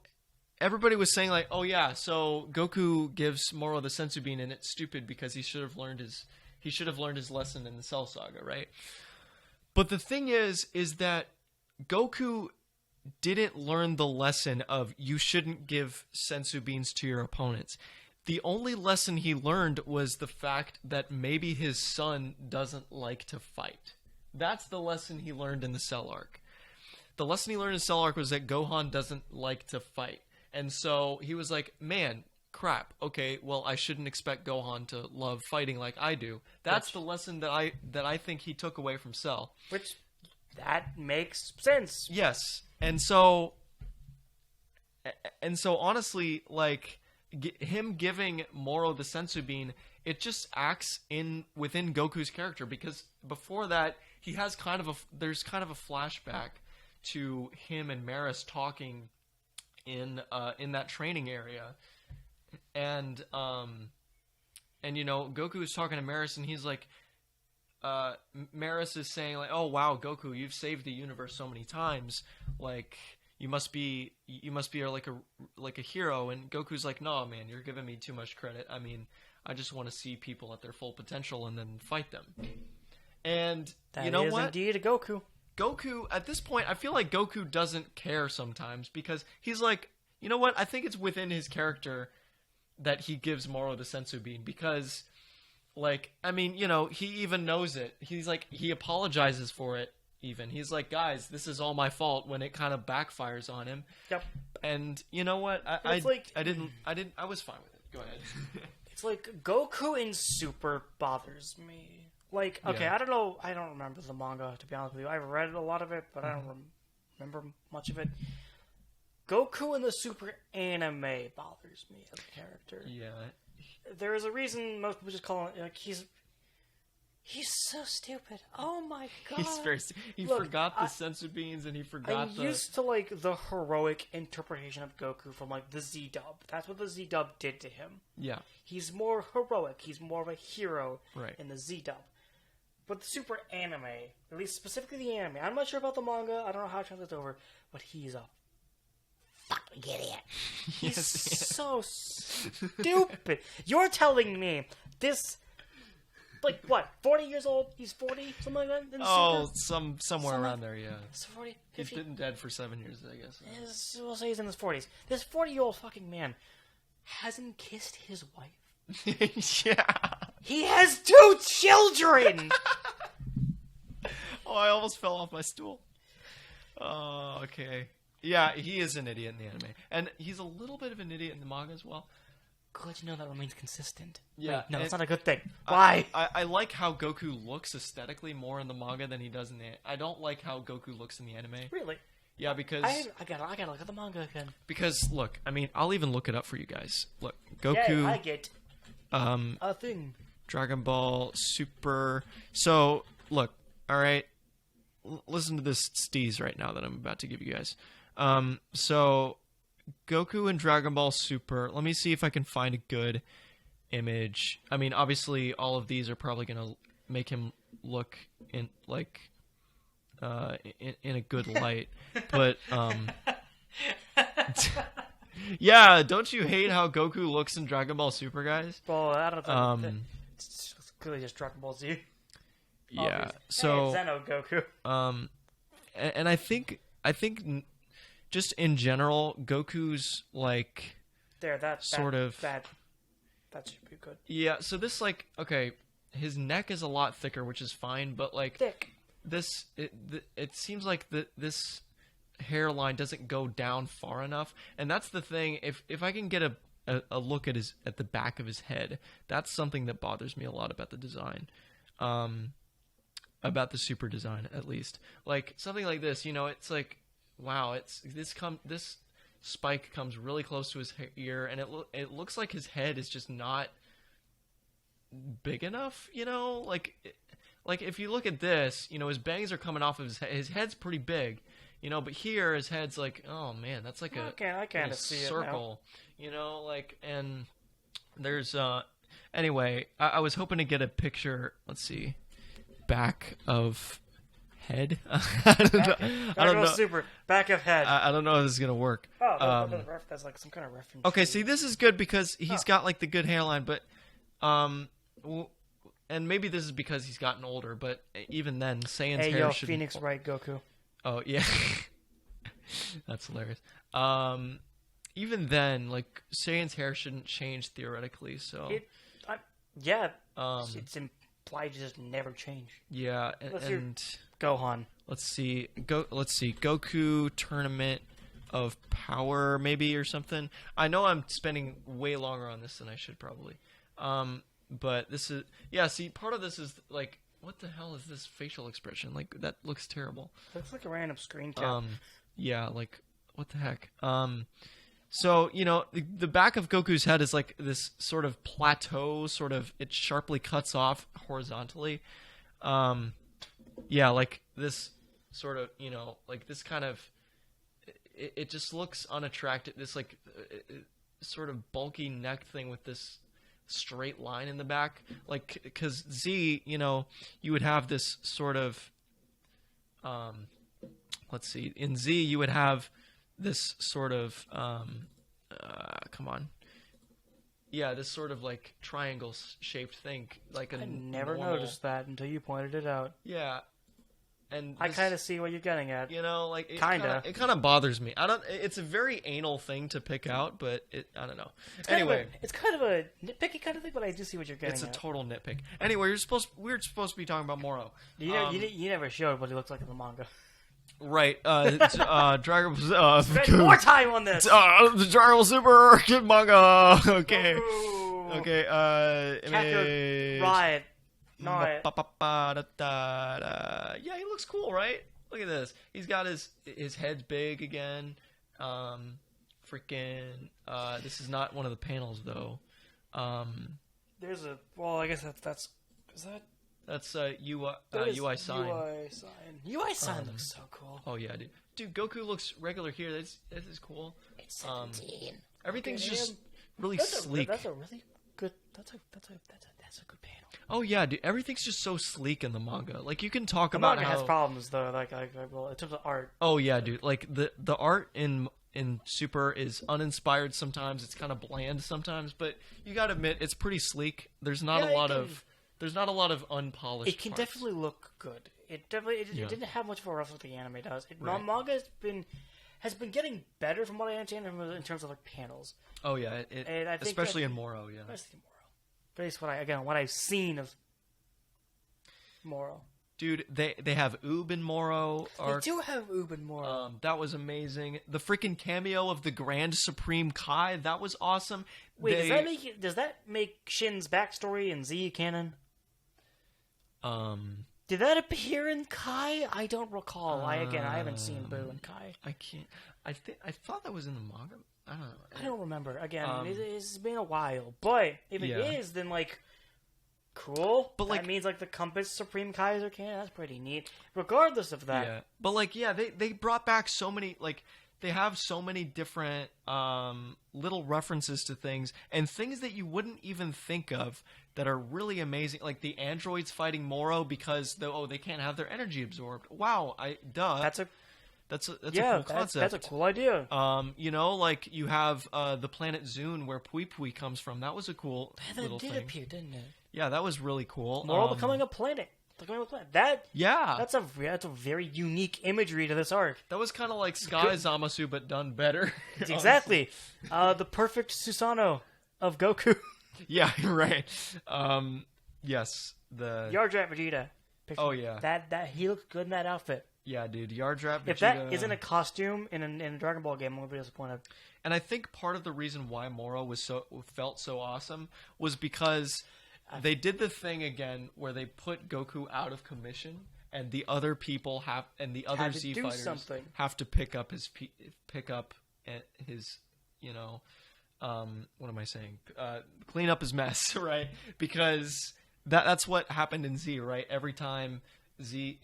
everybody was saying, like, oh yeah, so Goku gives Moro the senzu bean, and it's stupid because he should have learned his lesson in the Cell Saga, right? But the thing is that Goku didn't learn the lesson of you shouldn't give senzu beans to your opponents. The only lesson he learned was the fact that maybe his son doesn't like to fight. That's the lesson he learned in the Cell arc. The lesson he learned in Cell arc was that Gohan doesn't like to fight. And so he was like, man, crap. Okay, well, I shouldn't expect Gohan to love fighting like I do. That's the lesson that I think he took away from Cell. Which... that makes sense. Yes. And so honestly, like, him giving Moro the senzu bean, it just acts within Goku's character, because before that, there's kind of a flashback to him and Maris talking in that training area. And you know, Goku is talking to Maris, and he's like, Maris is saying, like, oh wow, Goku, you've saved the universe so many times, like you must be like a hero. And Goku's like, no man, you're giving me too much credit. I mean, I just want to see people at their full potential and then fight them. And that you know is what? Indeed a Goku. Goku, at this point, I feel like Goku doesn't care sometimes, because he's like, you know what? I think it's within his character that he gives Moro the senzu bean, because, like, I mean, you know, he even knows it. He's like, he apologizes for it even. He's like, guys, this is all my fault, when it kind of backfires on him. Yep. And you know what? I was fine with it. Go ahead. It's like Goku in Super bothers me. Like, okay, Yeah. I don't know. I don't remember the manga, to be honest with you. I've read a lot of it, but I don't remember much of it. Goku in the Super anime bothers me as a character. Yeah. There is a reason most people just call him, like, he's so stupid. Oh my god. He forgot the senzu beans, and he forgot I'm used to, like, the heroic interpretation of Goku from, like, the Z-dub. That's what the Z-dub did to him. Yeah. He's more heroic. He's more of a hero Right. in the Z-dub. But the Super anime, at least specifically the anime, I'm not sure about the manga. I don't know how it translates over, but he's a fucking idiot. He's so stupid. You're telling me this, like, what, 40 years old? He's 40? Something like that? Oh, somewhere around there, yeah. 40, He's 50? been dead for 7 years, I guess. We'll say he's in his 40s. This 40-year-old fucking man hasn't kissed his wife. Yeah. He has 2 children! Oh, I almost fell off my stool. Oh, okay. Yeah, he is an idiot in the anime. And he's a little bit of an idiot in the manga as well. Good to know that remains consistent. Yeah. Wait, no, it's not a good thing. Why? I like how Goku looks aesthetically more in the manga than he does in the... I don't like how Goku looks in the anime. Really? Yeah, because... I gotta look at the manga again. Because, look, I mean, I'll even look it up for you guys. Look, Goku... Yeah, I get a thing. Dragon Ball Super... So, look, alright? Listen to this steez right now that I'm about to give you guys. So, Goku and Dragon Ball Super... Let me see if I can find a good image. I mean, obviously, all of these are probably going to make him look in, like... in a good light, but yeah, don't you hate how Goku looks in Dragon Ball Super, guys? Well, I don't think it's clearly just Dragon Ball Z. Yeah, Obviously. so hey, Zeno Goku. And I think just in general, Goku's like that should be good. Yeah, so this, like, okay, his neck is a lot thicker, which is fine, but like Thick. It seems like this hairline doesn't go down far enough, and that's the thing. If I can get a a look at the back of his head. That's something that bothers me a lot about the design, about the Super design at least. Like something like this, it's like, wow, this spike comes really close to his ear, and it looks like his head is just not big enough. Like if you look at this, his bangs are coming off of his head's pretty big. But here his head's like, oh man, that's like I kind of see circle, and there's anyway, I was hoping to get a picture. Let's see, back of head. I don't know. Super back of head. I don't know if this is gonna work. Oh, that's like some kind of reference. Okay, see, this is good because he's got like the good hairline, but and maybe this is because he's gotten older, but even then, Saiyan's hair should. Phoenix Wright Goku. Oh yeah, that's hilarious. Even then, like Saiyan's hair shouldn't change theoretically. So it's implied to just never change. Yeah, and Gohan. Let's see, Goku Tournament of Power maybe or something. I know I'm spending way longer on this than I should probably. But this is See, part of this is like. What the hell is this facial expression? Like, that looks terrible. Looks like a random screen cap. Yeah, like, what the heck? So, the back of Goku's head is like this sort of plateau, it sharply cuts off horizontally. Like this sort of, like this kind of, it just looks unattractive. This, like, sort of bulky neck thing with this straight line in the back, like, because Z, you would have this sort of let's see, in Z you would have this sort of this sort of like triangle shaped thing, like I never noticed that until you pointed it out. Yeah. And I kind of see what you're getting at. Like it kind of. It kind of bothers me. It's a very anal thing to pick out, but I don't know. It's kind of a nitpicky kind of thing, but I do see what you're getting at. It's a total nitpick. Anyway, we're supposed to be talking about Moro. You never showed what he looks like in the manga. Right. Dragon. Spend more time on this. The Dragon Ball Super manga. Okay. Ooh. Okay. Chapter Riot. No, yeah, he looks cool, right? Look at this. He's got his head's big again. This is not one of the panels though. There's I guess that's UI sign. UI sign looks so cool. Oh yeah, dude. Goku looks regular here. This is cool. It's 17. Everything's just really sleek. That's a really good. That's a good panel. Oh yeah, dude. Everything's just so sleek in the manga. Like you can talk the about manga how has problems though. Like in terms of art. Oh yeah, dude. Like the art in Super is uninspired sometimes. It's kind of bland sometimes, but you gotta admit it's pretty sleek. There's not a lot of unpolished. It can parts. definitely look good. It didn't have much of a rough what the anime does. Manga has been getting better from what I understand in terms of like panels. Oh yeah, especially in Moro. Yeah, especially in Moro. Based what I've seen of Moro. Dude, they have Oob in Moro. They do have Oob in Moro. That was amazing. The freaking cameo of the Grand Supreme Kai, that was awesome. Wait, does that make Shin's backstory in Z canon? Did that appear in Kai? I don't recall. I haven't seen Boo and Kai. I can't. I thought that was in the manga. I don't know. I don't remember. Again, it's been a while. But if it is, then like, cool. But that means like the Compass Supreme Kais are canon. That's pretty neat. Regardless of that. Yeah. But like, yeah, they brought back so many like. They have so many different little references to things and things that you wouldn't even think of that are really amazing. Like the androids fighting Moro because they can't have their energy absorbed. Wow, That's a cool concept. That's a cool idea. Like you have the planet Zune where Pui Pui comes from. That was a cool little thing. That did appear, didn't it? Yeah, that was really cool. Moro becoming a planet. That's a very unique imagery to this arc. That was kind of like Sky Zamasu, but done better. Exactly. The perfect Susanoo of Goku. Yeah, right. Yes, the Yardrat Vegeta. Oh yeah, that he looked good in that outfit. Yeah, dude, Yardrap Vegeta. If that isn't a costume in a Dragon Ball game, I'm gonna be disappointed. And I think part of the reason why Moro felt so awesome was because they did the thing again where they put Goku out of commission, and the other people the other Z fighters have to pick up his what am I saying? Clean up his mess, right? Because that's what happened in Z, right? Every time in Z,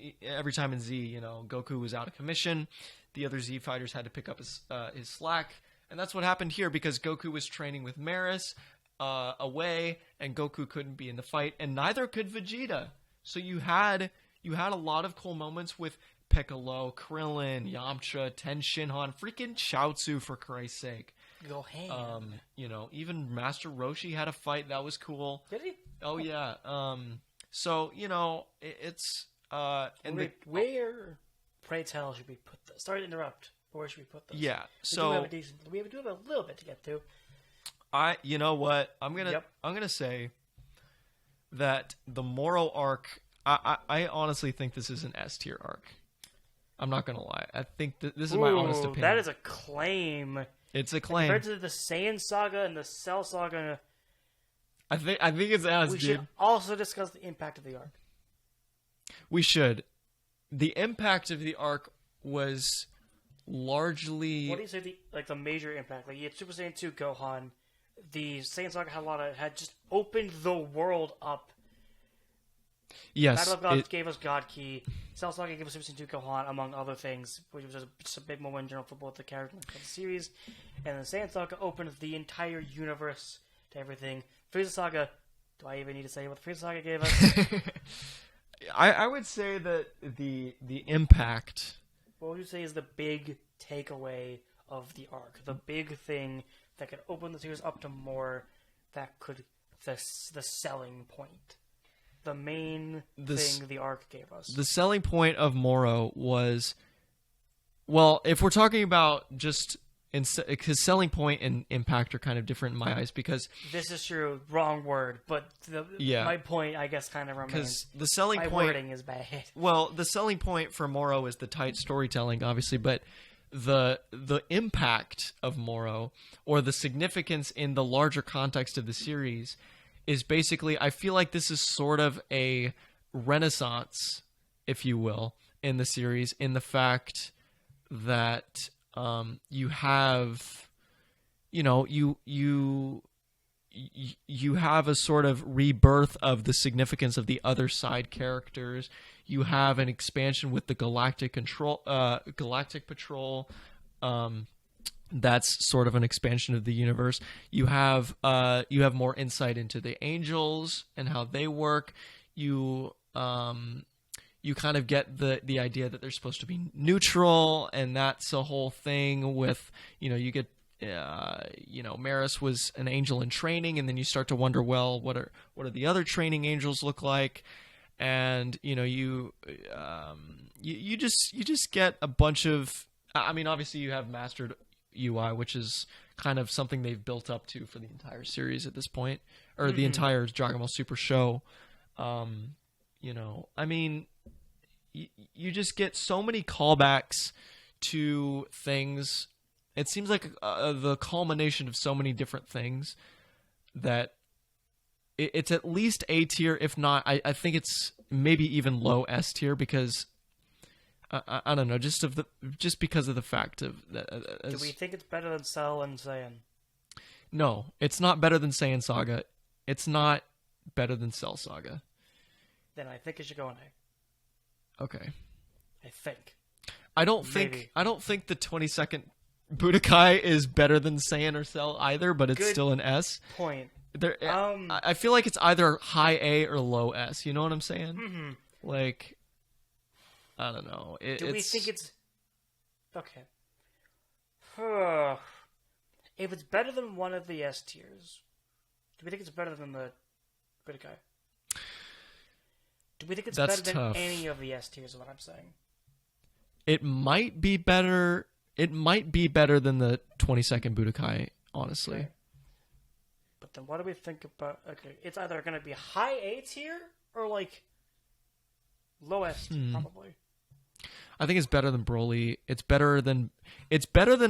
Goku was out of commission, the other Z fighters had to pick up his slack, and that's what happened here because Goku was training with Maris away, and Goku couldn't be in the fight, and neither could Vegeta. So you had a lot of cool moments with Piccolo, Krillin, Yamcha, Ten Shinhan, freaking Chaozu for Christ's sake. Go ham. Even Master Roshi had a fight that was cool. Did he? Oh yeah. So it's where, pray tell, should we put this? Sorry to interrupt. Where should we put this? Yeah. We do have a little bit to get to. You know what? I'm gonna say that the Moro arc. I honestly think this is an S tier arc. I'm not gonna lie. I think this is my honest opinion. That is a claim. It's a claim. Compared to the Saiyan saga and the Cell saga, I think it's S, we dude. should also discuss the impact of the arc. We should. The impact of the arc was largely. What do you say the major impact? Like you had Super Saiyan 2 Gohan. The Saiyan saga had just opened the world up. Yes, Battle of Gods gave us God Key. Cell Saga gave us Super Saiyan 2 Gohan, among other things, which was just a big moment in general for both the characters of the series. And the Saiyan Saga opened the entire universe to everything. Frieza Saga, do I even need to say what the Frieza Saga gave us? I would say that the impact. What would you say is the big takeaway of the arc? The big thing that could open the series up to more, that could the selling point. The main thing the arc gave us. The selling point of Moro was, well, if we're talking about just his selling point and impact are kind of different in my eyes because this is true. Wrong word, but my point, I guess, kind of remains. Because the selling my point, wording is bad. Well, the selling point for Moro is the tight storytelling, obviously, but the impact of Moro or the significance in the larger context of the series is basically, I feel like this is sort of a renaissance, if you will, in the series, in the fact that you have, you have a sort of rebirth of the significance of the other side characters. You have an expansion with the Galactic Patrol. That's sort of an expansion of the universe. You have more insight into the angels and how they work. You kind of get the idea that they're supposed to be neutral, and that's a whole thing with, you get Maris was an angel in training, and then you start to wonder, well, what are the other training angels look like? And you just get a bunch of, I mean, obviously you have mastered UI, which is kind of something they've built up to for the entire series at this point, or the entire Dragon Ball Super show. I mean, you just get so many callbacks to things. It seems like the culmination of so many different things that it's at least A tier, if not, I think it's maybe even low S tier because I don't know, just because of the fact of that. Do we think it's better than Cell and Saiyan? No, it's not better than Saiyan Saga. It's not better than Cell Saga. Then I think it should go an A. Okay. I think. I don't think the 22nd Budokai is better than Saiyan or Cell either, but it's still an S. Point. I feel like it's either high A or low S. You know what I'm saying? Mm-hmm. Like, I don't know. Do we think it's okay? If it's better than one of the S tiers, do we think it's better than the Budokai? Do we think it's better than any of the S tiers? Is what I'm saying. It might be better. It might be better than the 22nd Budokai, honestly. Okay. But then what do we think about... Okay, it's either going to be high A tier or, like, low S tier, probably. I think it's better than Broly. It's better than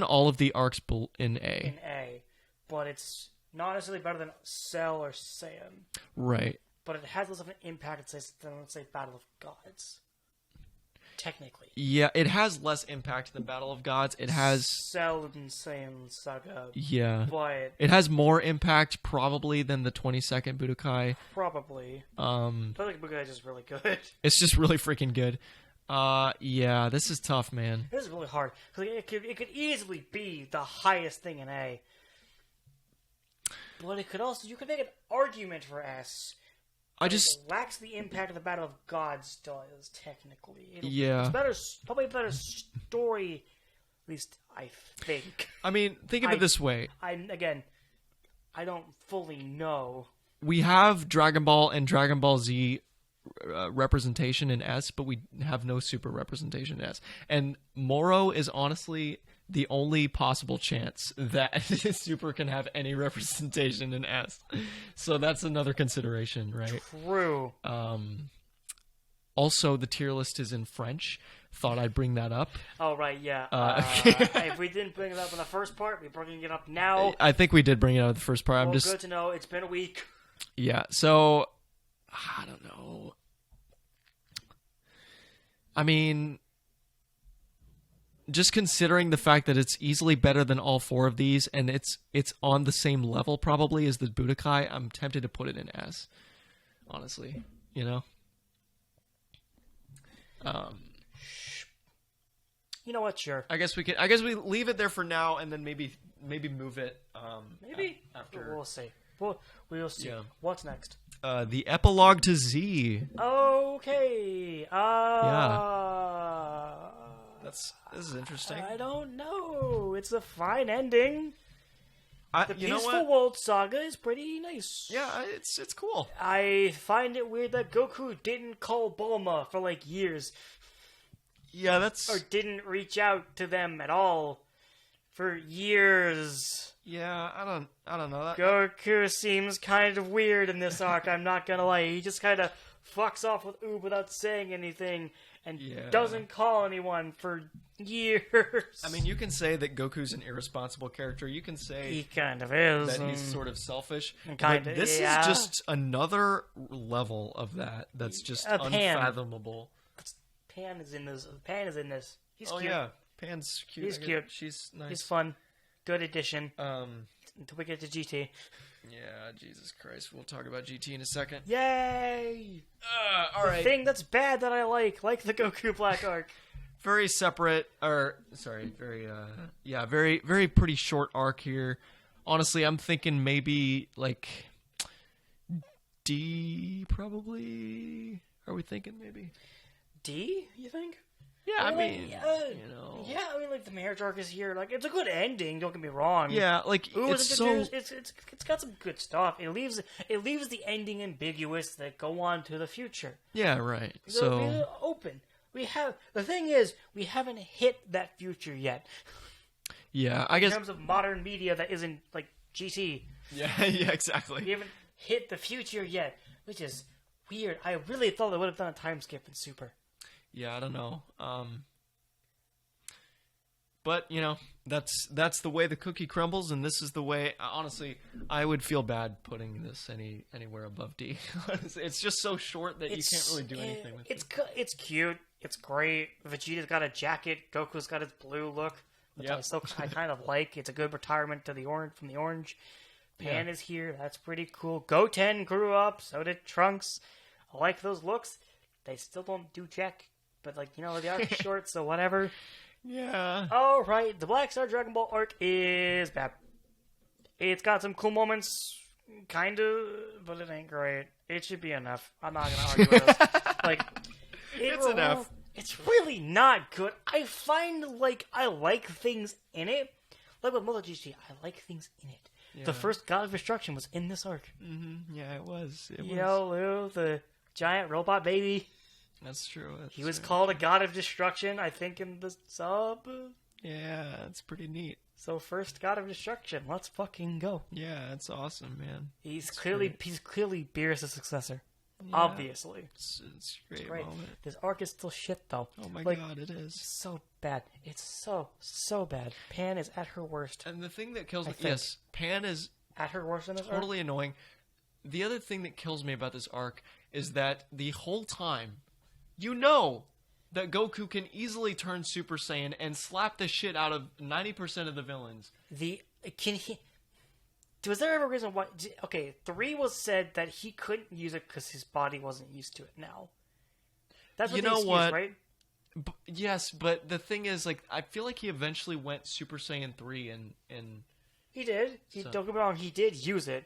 all of the arcs in A. In A, but it's not necessarily better than Cell or Saiyan. Right. But it has less of an impact than, let's say, Battle of Gods. Technically. Yeah, it has less impact than Battle of Gods. It has Cell and Saiyan Saga. Yeah. But it has more impact probably than the 22nd Budokai. Probably. I feel like Budokai is just really good. It's just really freaking good. Yeah, this is tough, man. This is really hard. Because it could easily be the highest thing in A. But it could also, you could make an argument for S. It lacks the impact of the Battle of Gods does, technically. Yeah. It's probably a better story, at least I think. I mean, think of it this way. I don't fully know. We have Dragon Ball and Dragon Ball Z representation in S, but we have no Super representation in S. And Moro is honestly the only possible chance that Super can have any representation in S. So that's another consideration, right? True. Also, the tier list is in French. Thought I'd bring that up. Oh, right, yeah. If we didn't bring it up in the first part, we're bringing it up now. I think we did bring it up in the first part. Well, good to know. It's been a week. Yeah, so I don't know. I mean, just considering the fact that it's easily better than all four of these, and it's on the same level probably as the Budokai, I'm tempted to put it in S. Honestly, you know. You know what? Sure. I guess we leave it there for now, and then maybe move it. Maybe after. We'll see. We'll see. Yeah. What's next? The epilogue to Z. Okay. Yeah. This is interesting. I don't know. It's a fine ending. The Peaceful World Saga is pretty nice. Yeah, it's cool. I find it weird that Goku didn't call Bulma for like years. Yeah, or didn't reach out to them at all for years. Yeah, I don't know. Goku seems kind of weird in this arc, I'm not gonna lie. He just kind of fucks off with Oob without saying anything and doesn't call anyone for years. I mean, you can say that Goku's an irresponsible character. You can say he kind of is. That he's sort of selfish. Kind of, this is just another level of that that's just unfathomable. Pan is in this. He's cute. Oh, yeah. Pan's cute. He's cute. She's nice. He's fun. Good addition. Until we get to GT. Yeah, Jesus Christ. We'll talk about GT in a second. Yay! All right. The thing that's bad that I like the Goku Black arc. Very separate, very, very pretty short arc here. Honestly, I'm thinking maybe, like, D, probably? Are we thinking maybe? D, you think? Yeah, I mean, you know. Yeah, I mean, like, the marriage arc is here. Like, it's a good ending, don't get me wrong. Yeah, like, it's got some good stuff. It leaves the ending ambiguous that go on to the future. Yeah, right. So open. The thing is, we haven't hit that future yet. Yeah, I guess. In terms of modern media that isn't, like, GT. Yeah, exactly. We haven't hit the future yet, which is weird. I really thought they would have done a time skip in Super. Yeah, I don't know. But, you know, that's the way the cookie crumbles, and this is the way, honestly, I would feel bad putting this anywhere above D. It's just so short that you can't really do anything with it. It's cute. It's great. Vegeta's got a jacket. Goku's got his blue look, which I kind of like. It's a good retirement to from the orange. Pan is here. That's pretty cool. Goten grew up. So did Trunks. I like those looks. They still don't do jack. But, like, you know, the arc is short, so whatever. Yeah. All right. The Black Star Dragon Ball arc is bad. It's got some cool moments, kind of, but it ain't great. It should be enough. I'm not going to argue with this. Like, it's enough. It's really not good. I find, like, I like things in it. Like with Mother GT, I like things in it. Yeah. The first God of Destruction was in this arc. Mm-hmm. Yeah, it was. Lou, the giant robot baby. That's true. He was called a God of Destruction, I think, in the sub. Yeah, that's pretty neat. So first God of Destruction, let's fucking go. Yeah, that's awesome, man. He's clearly Beerus' successor. Obviously. It's a great Great. moment. This arc is still shit, though. Oh my Like, god, it is. so bad. It's so bad. Pan is at her worst. And the thing that kills me, think. yes, Pan is At her worst in this arc? totally annoying. The other thing that kills me about this arc is that the whole time, you know that Goku can easily turn Super Saiyan and slap the shit out of 90% of the villains. Was there ever a reason why? Okay, 3 was said that he couldn't use it because his body wasn't used to it now. That's what You the know excuse, what? right? Yes, but the thing is, like, I feel like he eventually went Super Saiyan 3 and He did. So- Don't get me wrong, he did use it.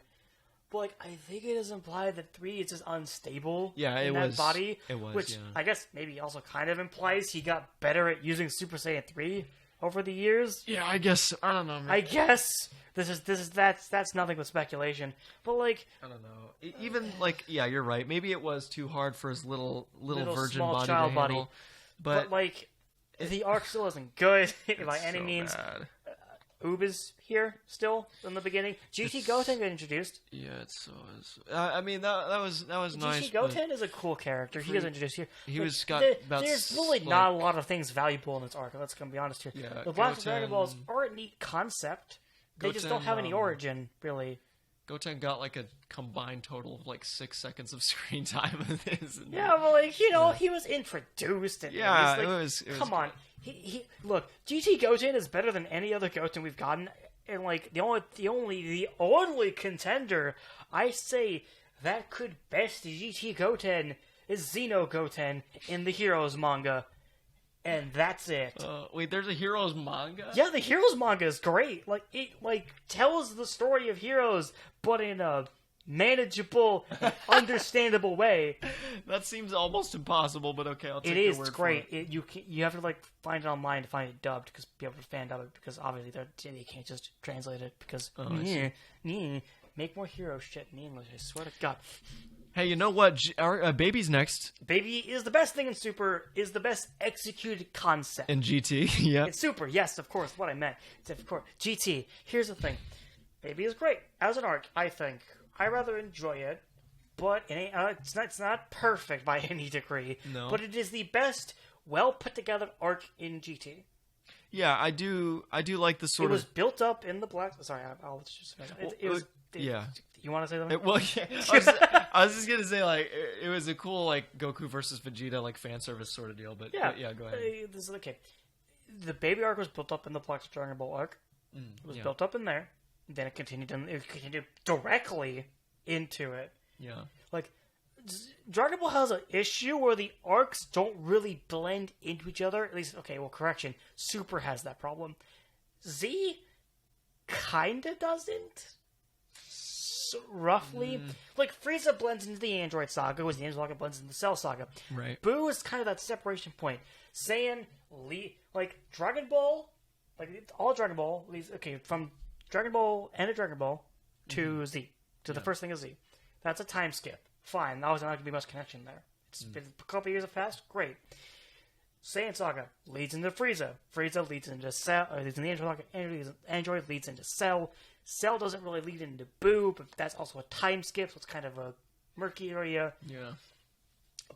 But, like, I think it is implied that 3 is just unstable Yeah, in it that was- body. it was, Which yeah. I guess maybe also kind of implies he got better at using Super Saiyan 3 over the years. yeah, I guess I don't know, man. I guess that's nothing but speculation. But like I don't know. Even like, yeah, you're right. Maybe it was too hard for his little virgin small body child to handle. body. But like the arc still isn't good by it's any so means. bad. Oob is here still in the beginning. GT Goten got introduced. Yeah, it's so. I mean, that was nice. GT Goten is a cool character. He was introduced here. He Like, was got about there's really not a lot of things valuable in this arc. Let's be honest here. Yeah, the Black Goten- Dragon Balls are a neat concept. They just don't Goten, have any origin, really. Goten got like a combined total of like 6 seconds of screen time in this. And Yeah, but like he was introduced. And Yeah, like, it was come on. He look. GT Goten is better than any other Goten we've gotten, and like the only contender I say that could best GT Goten is Xeno Goten in the Heroes manga, and that's it. Wait, there's a Heroes manga? Yeah, the Heroes manga is great. Like it tells the story of Heroes, but in a manageable, understandable way. That seems almost impossible, but okay, I'll take It your is. word It's great. for it. You have to like find it online to find it dubbed because be able to fan dub it because obviously they can't just translate it because I see. make more hero shit in English. I swear to God. Hey, you know what? Our Baby's next Baby is the best thing in Super. Is the best executed concept. in GT. Yeah. It's Super, yes, of course. What I meant, it's of course GT. Here's the thing, Baby is great as an arc. I think I rather enjoy it, but it's not perfect by any degree. No. But it is the best, well put together arc in GT. Yeah, I do like the sort It was of. built up in the Black. Sorry, I'll just. It was. yeah. You want to say something? Well, yeah, I was just gonna say like it was a cool like Goku versus Vegeta like fan service sort of deal, but Yeah. yeah, go ahead. This is okay. The Baby arc was built up in the Black Dragon Ball arc. It was yeah. built up in there. Then it continued directly into it. Yeah. Like, Dragon Ball has an issue where the arcs don't really blend into each other. At least, okay, well, correction. Super has that problem. Z kinda doesn't. Roughly. Like, Frieza blends into the Android Saga, whereas the Android Saga blends into the Cell Saga. Right. Boo is kind of that separation point. Saiyan, like, Dragon Ball, like, all Dragon Ball, from Dragon Ball, end of Dragon Ball, to Z. To the first thing is Z. That's a time skip. Fine, that was not going to be much connection there. It's been a couple years have passed. Great. Saiyan Saga leads into Frieza. Frieza leads into Cell. Leads into the Android Saga. Android leads into Cell. Cell doesn't really lead into Boo, but that's also a time skip, so it's kind of a murky area. Yeah.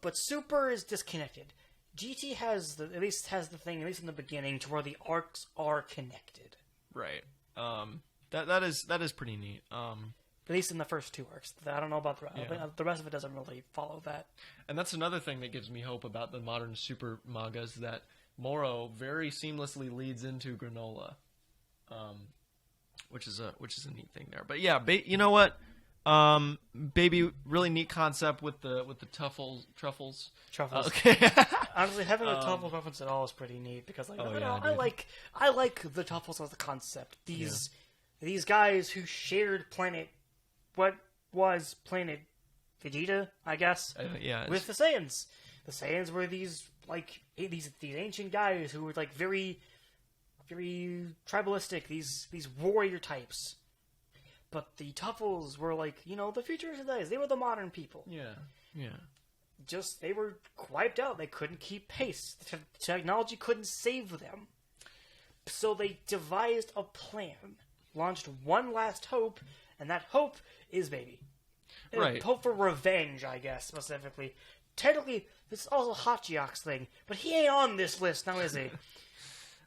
But Super is disconnected. GT at least has the thing, at least in the beginning, to where the arcs are connected. Right. That is pretty neat. At least in the first 2 arcs. I don't know about the rest. Yeah. The rest of it doesn't really follow that. And that's another thing that gives me hope about the modern Super mangas, that Moro very seamlessly leads into Granola, which is a neat thing there. But yeah, you know what? Baby, really neat concept with the truffles. Truffles. Okay. Honestly, having a Tuffles reference at all is pretty neat because I like the Tuffles as a concept. These guys who shared what was planet Vegeta, I guess, yeah. with the Saiyans. The Saiyans were these ancient guys who were like very, very tribalistic. These warrior types. But the Tuffles were like, the futuristic guys. They were the modern people. Yeah. Just, they were wiped out. They couldn't keep pace. The technology couldn't save them. So they devised a plan. Launched one last hope, and that hope is Baby. Right. Hope for revenge, I guess, specifically. Technically, this is also Hachiak's thing, but he ain't on this list now, is he?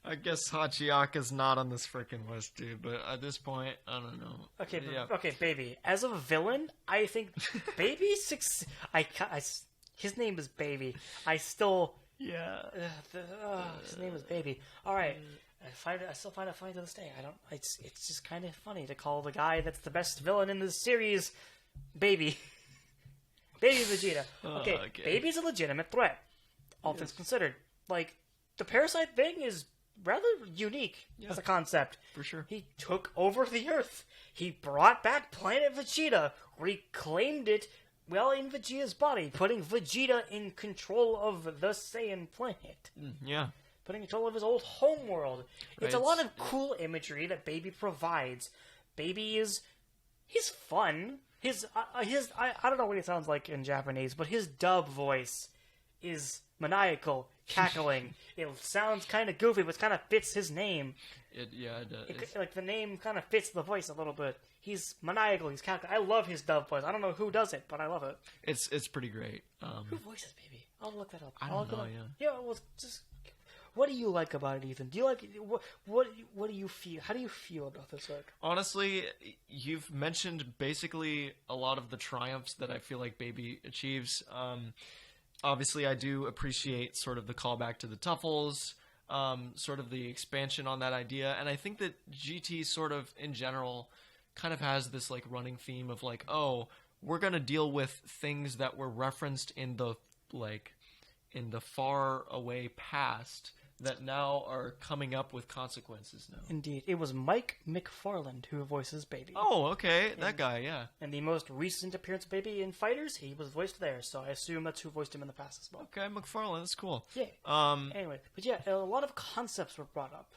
I guess Hachiaka's not on this freaking list, dude. But at this point, I don't know. Okay, yeah. okay, Baby. As a villain, I think Baby his name is Baby. I still his name is Baby. All right, I still find it funny to this day. It's just kind of funny to call the guy that's the best villain in this series Baby. Baby Vegeta. Okay, Baby's a legitimate threat. All things considered, like the parasite thing is rather unique as a concept. For sure. He took over the Earth. He brought back planet Vegeta, reclaimed it well in Vegeta's body, putting Vegeta in control of the Saiyan planet. Yeah. Putting control of his old homeworld. It's a lot of cool imagery that Baby provides. Baby he's fun. I don't know what he sounds like in Japanese, but his dub voice is maniacal, cackling. It sounds kind of goofy, but kind of fits his name. It does. Like the name kind of fits the voice a little bit. He's maniacal. He's cackling. I love his dub voice. I don't know who does it, but I love it. It's pretty great. Who voices Baby? I'll look that up. I don't know. Yeah. Well, just what do you like about it, Ethan? Do you like what do you feel? How do you feel about this arc? Honestly, you've mentioned basically a lot of the triumphs that I feel like Baby achieves. Obviously, I do appreciate sort of the callback to the Tuffles, sort of the expansion on that idea, and I think that GT sort of, in general, kind of has this like running theme of like, oh, we're gonna deal with things that were referenced in the far away past that now are coming up with consequences now. Indeed. It was Mike McFarland who voices Baby. Oh, okay. That guy, yeah. And the most recent appearance of Baby in Fighters, he was voiced there, so I assume that's who voiced him in the past as well. Okay, McFarland, that's cool. Yeah. Anyway, but yeah, a lot of concepts were brought up.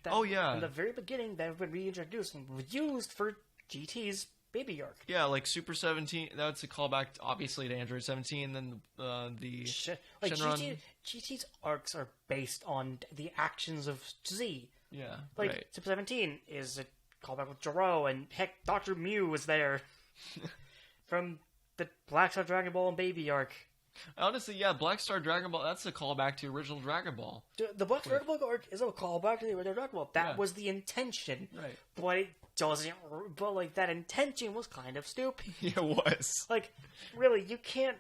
In the very beginning, that have been reintroduced and used for GT's Baby arc. Yeah, like Super 17, that's a callback, obviously, to Android 17, then the Shenron... GT's arcs are based on the actions of Z. Yeah, like, right. Super 17 is a callback with Joro, and heck, Dr. Mew was there from the Black Star Dragon Ball and Baby arc. Honestly, yeah, Black Star Dragon Ball, that's a callback to original Dragon Ball. The Black Star Dragon Ball arc is a callback to the original Dragon Ball. That was the intention. Right. But it doesn't... But, like, that intention was kind of stupid. It was. Like, really, you can't...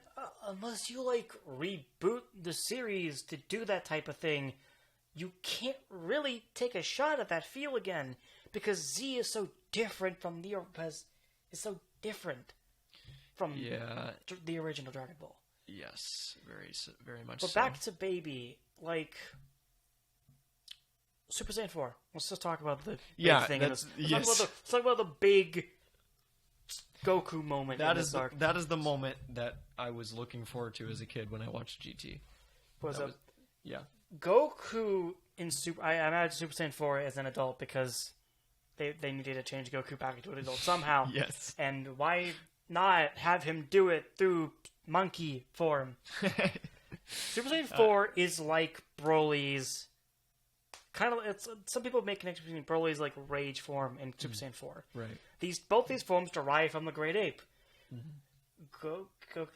unless you, like, reboot the series to do that type of thing, you can't really take a shot at that feel again. Because Z is so different from the... is so different from the original Dragon Ball. Yes, very much but so. Back to Baby, like... Super Saiyan 4. Let's just talk about the big thing in this. Let's talk about the big Goku moment in this arc. That is the moment that I was looking forward to as a kid when I watched GT. Goku in Super... I imagine Super Saiyan 4 as an adult because they needed to change Goku back into an adult somehow. Yes. And why not have him do it through monkey form? Super Saiyan 4 is like Broly's... Kind of, some people make connections between Broly's like rage form and Super Saiyan 4. Right. Both these forms derive from the Great Ape. But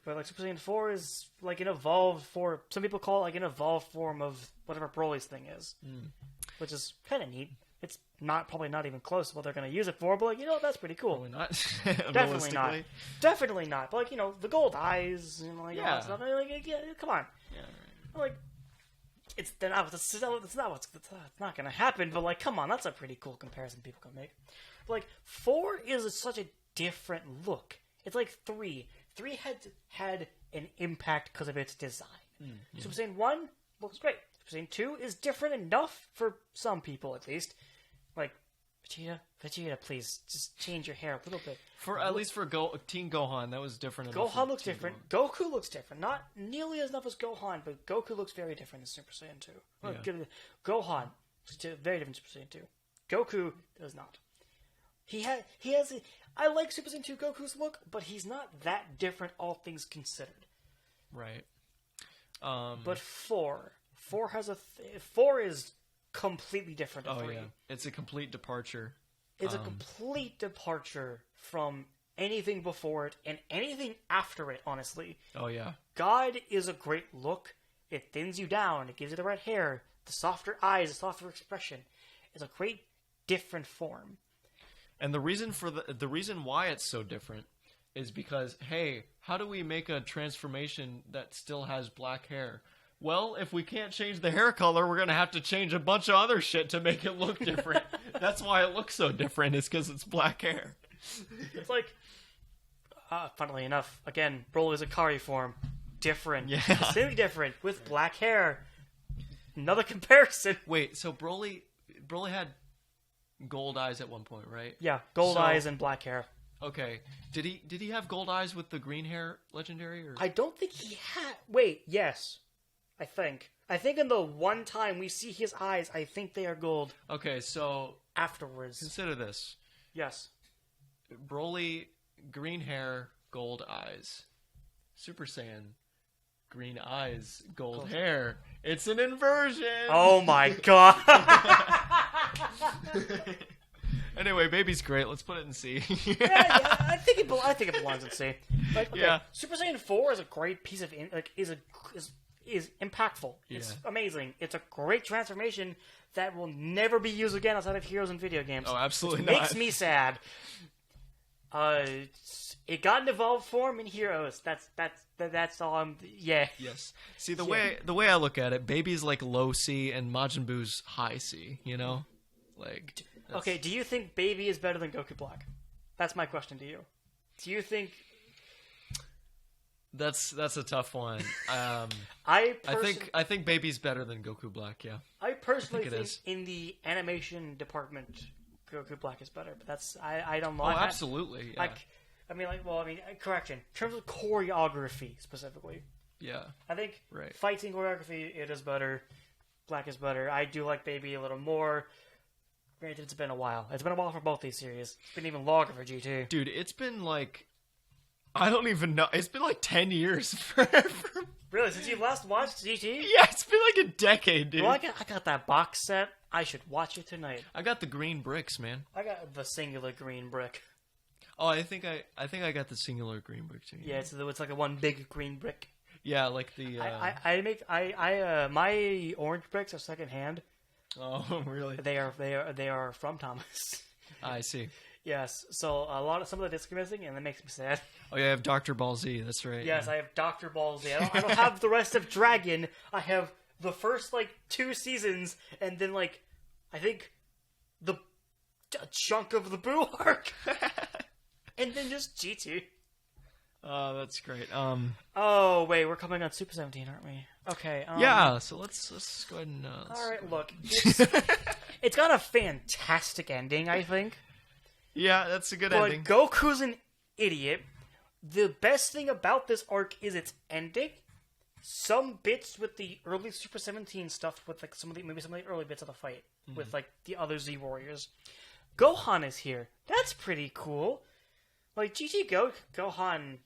like Super Saiyan 4 is like an evolved form. Some people call it like an evolved form of whatever Broly's thing is, which is kind of neat. It's probably not even close to what they're going to use it for, but like, you know, that's pretty cool. Probably not. Definitely not. Definitely not. But like, you know, the gold eyes and like all that stuff. Like, yeah, come on. Yeah. Right. Like. It's not going to happen, but like, come on, that's a pretty cool comparison people can make. But like, 4 is such a different look. It's like 3. 3 had an impact because of its design. Super Saiyan 1 looks great. Super Saiyan 2 is different enough for some people, at least. Like, Vegeta, please, just change your hair a little bit. At least for Teen Gohan, that was different. Gohan looks different. Goku looks different. Not nearly as enough as Gohan, but Goku looks very different in Super Saiyan 2. Yeah. Gohan looks very different in Super Saiyan 2. Goku does not. I like Super Saiyan 2 Goku's look, but he's not that different, all things considered. Right. But 4 4 is completely different. Oh yeah, it's a complete departure. It's a complete departure from anything before it and anything after it, honestly. Oh, yeah. God is a great look. It thins you down. It gives you the red hair, the softer eyes, the softer expression. It's a great different form. And the reason for the reason why it's so different is because, hey, how do we make a transformation that still has black hair? Well, if we can't change the hair color, we're going to have to change a bunch of other shit to make it look different. That's why it looks so different, is because it's black hair. It's like, funnily enough, again, Broly's Akari form. Different. Yeah. Completely different. With black hair. Another comparison. Wait, so Broly had gold eyes at one point, right? Yeah, gold eyes and black hair. Okay. Did he have gold eyes with the green hair legendary? Or? I don't think he had... Wait, yes. I think in the one time we see his eyes, I think they are gold. Okay, so... Afterwards. Consider this. Yes. Broly, green hair, gold eyes. Super Saiyan, green eyes, gold hair. It's an inversion! Oh my god! Anyway, baby's great. Let's put it in C. yeah, I think it belongs in C. Like, okay, Yeah. Super Saiyan 4 is a great piece of is impactful. It's amazing. It's a great transformation that will never be used again outside of Heroes and video games. Oh, absolutely which not. Makes me sad. It got an evolved form in Heroes. That's all. Yeah. Yes. See, the way I look at it, baby's like low C and Majin Buu's high C. You know, like. Okay. Do you think Baby is better than Goku Black? That's my question to you. Do you think? That's a tough one. I think baby's better than Goku Black. Yeah. I personally think is. in the animation department, Goku Black is better. But that's I don't know. Oh, absolutely. Yeah. Correction. In terms of choreography specifically, yeah. I think Right. fighting choreography, it is better. Black is better. I do like Baby a little more. Granted, it's been a while. It's been a while for both these series. It's been even longer for G2. Dude, it's been like, I don't even know. It's been like 10 years. Really? Since you last watched GT? Yeah, it's been like a decade, dude. Well, I got that box set. I should watch it tonight. I got the green bricks, man. I got the singular green brick. Oh, I think I got the singular green brick too. Yeah, it's like a one big green brick. Yeah, like the. My orange bricks are secondhand. Oh, really? They are from Thomas. I see. Yes, so some of the discs are missing, and that makes me sad. Oh, yeah, I have Dr. Ball Z. That's right. Yes, yeah. I have Dr. Ball Z. I don't have the rest of Dragon. I have the first 2 seasons, and then I think a chunk of the Boo arc, and then just GT. Oh, that's great. Oh wait, we're coming on Super 17, aren't we? Okay. Yeah. So let's go ahead and. All right. Look, it's got a fantastic ending, I think. Yeah, that's a good ending. But Goku's an idiot. The best thing about this arc is its ending. Some bits with the early Super 17 stuff, with some of the early bits of the fight with the other Z Warriors. Gohan is here. That's pretty cool. GT Gohan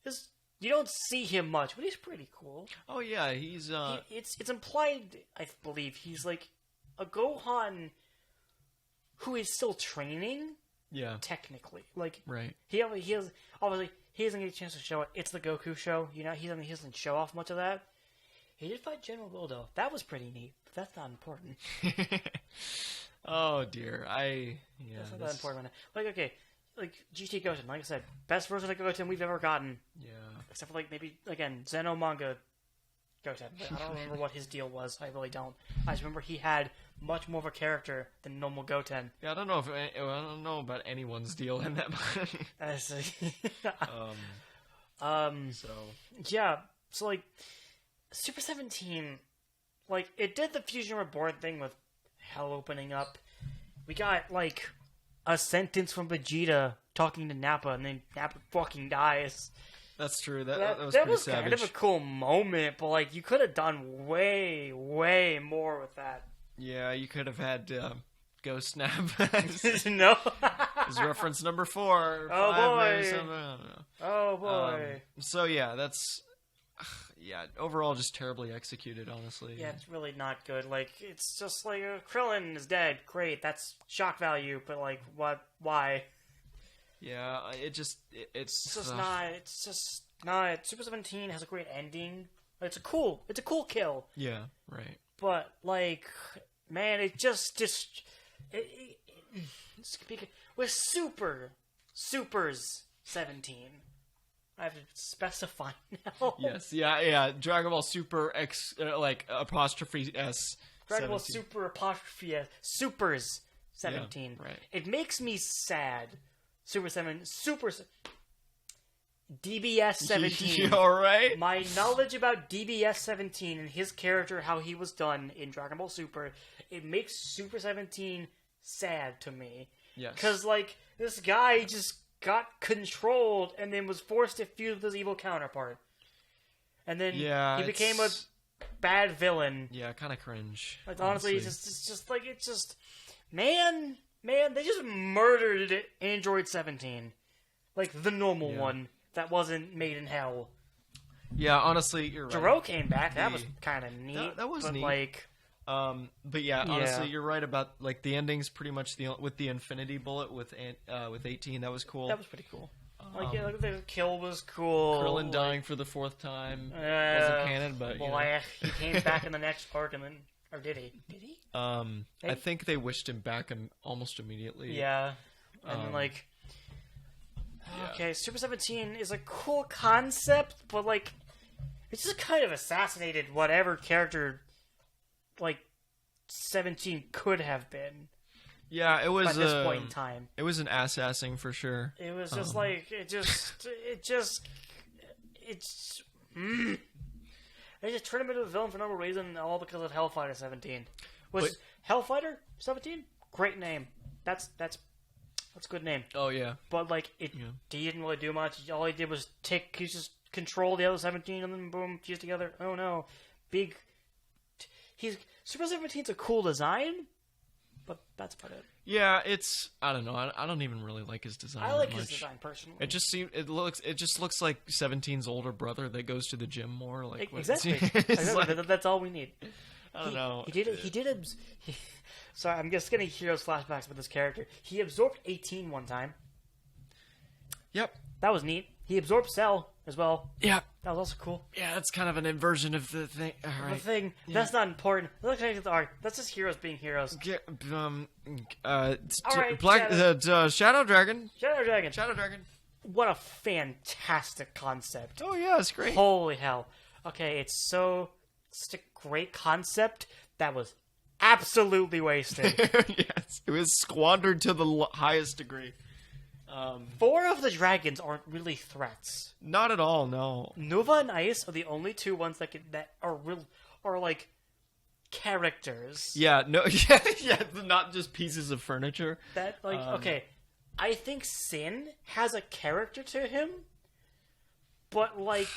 is, you don't see him much, but he's pretty cool. Oh yeah, he's it's implied, I believe, he's a Gohan who is still training. Yeah. Technically. Right. He has obviously he doesn't get a chance to show it. It's the Goku show, he doesn't show off much of that. He did fight General Will though. That was pretty neat, but that's not important. Oh dear. That's not that important. GT Goten, like I said, best version of Goten we've ever gotten. Yeah. Except for maybe again Zeno manga Goten. But I don't remember what his deal was. I really don't. I just remember he had much more of a character than normal Goten. Yeah, I don't know about anyone's deal in that. So Super 17, it did the Fusion Reborn thing with hell opening up. We got a sentence from Vegeta talking to Nappa, and then Nappa fucking dies. That's true. That was that pretty was savage. Kind of a cool moment, but you could have done way, way more with that. Yeah, you could have had Ghost Snap. No. Is reference number 4. Oh 5, boy. maybe something, I don't know. Oh boy. So yeah, that's overall just terribly executed, honestly. Yeah, it's really not good. It's just Krillin is dead. Great, that's shock value, but what? Why? Yeah, it's It's just not. It's just not. Super 17 has a great ending. It's a cool kill. Yeah, right. But like, man, it just with Supers 17. I have to specify now. Yes, yeah. Dragon Ball Super X, apostrophe S. Dragon Ball 17. Super apostrophe S. Supers 17. Yeah, right. It makes me sad. DBS 17. All right. My knowledge about DBS 17 and his character, how he was done in Dragon Ball Super, it makes Super 17 sad to me. Yes. Because, like, this guy just got controlled and then was forced to feud with his evil counterpart. And then he became a bad villain. Yeah, kind of cringe. Like, honestly, it's just, man, they just murdered Android 17. Like, the normal one that wasn't made in hell. Yeah, honestly, you're right. Jiro came back. That was kind of neat. That was but neat. like, but yeah, honestly, you're right about like the endings. Pretty much with the Infinity Bullet with 18. That was cool. That was pretty cool. The kill was cool. Krillin dying for the 4th time wasn't canon, but he came back in the next arc, and then, or did he? Did he? I think they wished him back almost immediately. Yeah, and like. Okay, Super 17 is a cool concept, but, like, it's just kind of assassinated whatever character, like, 17 could have been. Yeah, it was... At this point in time. It was an ass-assing for sure. It was just, like, They just turned him into a villain for no reason, all because of Hellfighter 17. Hellfighter 17? Great name. That's a good name. Oh, yeah. But, like, he didn't really do much. All he did was he just control the other 17 and then boom, fuse together. Oh, no. Super 17's a cool design, but that's about it. Yeah, I don't know. I don't even really like his design. I like his design, personally. It just looks like 17's older brother that goes to the gym more. Like exactly. That's all we need. I don't know. Sorry, I'm just getting Heroes flashbacks with this character. He absorbed 18 one time. Yep. That was neat. He absorbed Cell as well. Yeah. That was also cool. Yeah, that's kind of an inversion of the thing. All right. The thing. Yeah. That's not important. Let's look at the art. That's just heroes being heroes. Shadow Dragon. Shadow Dragon. Shadow Dragon. What a fantastic concept. Oh, yeah, it's great. Holy hell. Okay, it's a great concept that was absolutely wasted. Yes, it was squandered to the highest degree. 4 of the dragons aren't really threats. Not at all, no. Nova and Ice are the only 2 ones that are like characters. Yeah, not just pieces of furniture. Okay, I think Sin has a character to him, but like.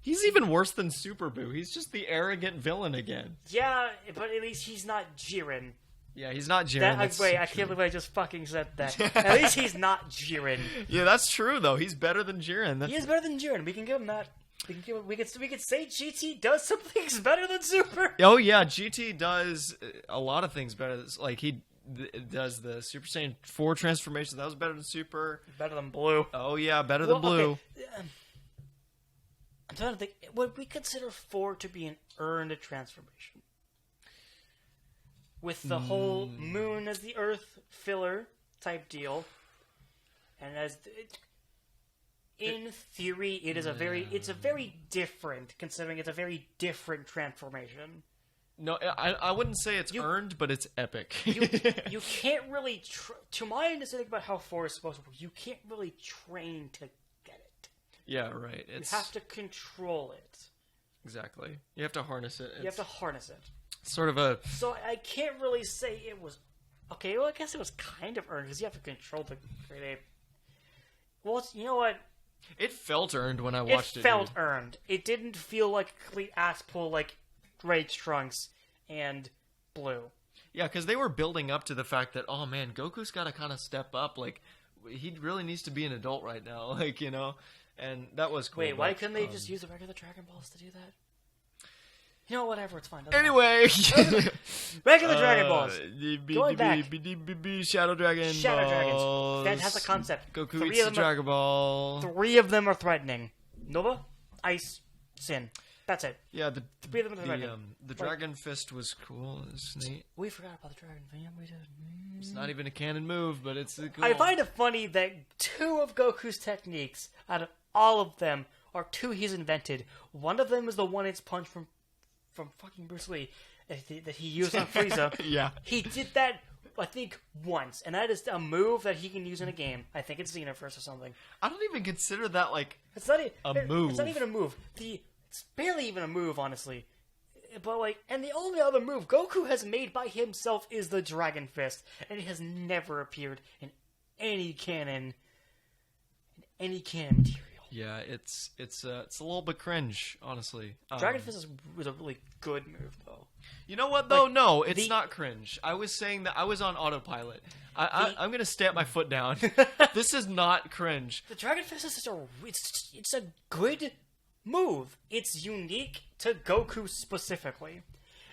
He's even worse than Super Boo. He's just the arrogant villain again. Yeah, but at least he's not Jiren. Yeah, he's not Jiren. I can't believe I just fucking said that. At least he's not Jiren. Yeah, that's true though. He's better than Jiren. He is better than Jiren. We can give him that. We could say GT does some things better than Super. Oh yeah, GT does a lot of things better. Like he does the Super Saiyan 4 transformation. That was better than Super. Better than Blue. Oh yeah, better than Blue. Okay. I'm trying to think. Would we consider 4 to be an earned transformation? With the whole moon as the Earth filler type deal, and in theory, it's a very different, considering it's a very different transformation. No, I wouldn't say it's earned, but it's epic. You can't really, to my understanding about how 4 is supposed to work, you can't really train to get it. Yeah, right. You have to control it. Exactly. You have to harness it. You have to harness it. Sort of a... So I can't really say it was... Okay, well, I guess it was kind of earned, because you have to control the Great Ape. Well, you know what? It felt earned when I watched it. It felt earned. It didn't feel like a complete ass pull like Great Trunks and Blue. Yeah, because they were building up to the fact that, oh man, Goku's got to kind of step up. Like, he really needs to be an adult right now. Like, you know... And that was cool. Wait, why couldn't they just use the regular Dragon Balls to do that? You know, whatever, it's fine. doesn't Anyway, Back to the Dragon Balls. Going back. Shadow Dragon Shadow Balls. Dragons. Fantastic concept. Goku Three eats of the them are- Dragon Ball. 3 of them are threatening. Nova, Ice, Sin. That's it. Yeah, 3 of them are threatening. the Dragon Fist was cool. It's neat. We forgot about the Dragon family. It's not even a canon move, but it's cool. I find it funny that 2 of Goku's techniques, out of all of them, are 2 he's invented. One of them is the one-inch punch from fucking Bruce Lee that he used on Frieza. Yeah. He did that, I think, once, and that is a move that he can use in a game. I think it's Xenoverse or something. I don't even consider that like It's not a move. It's not even a move. It's barely even a move, honestly. But and the only other move Goku has made by himself is the Dragon Fist, and it has never appeared in any canon material. Yeah, it's a little bit cringe, honestly. Dragon Fist was a really good move, though. You know what, though? Like, No, it's not cringe. I was saying that I was on autopilot. I'm going to stamp my foot down. This is not cringe. The Dragon Fist is it's a good move. It's unique to Goku specifically.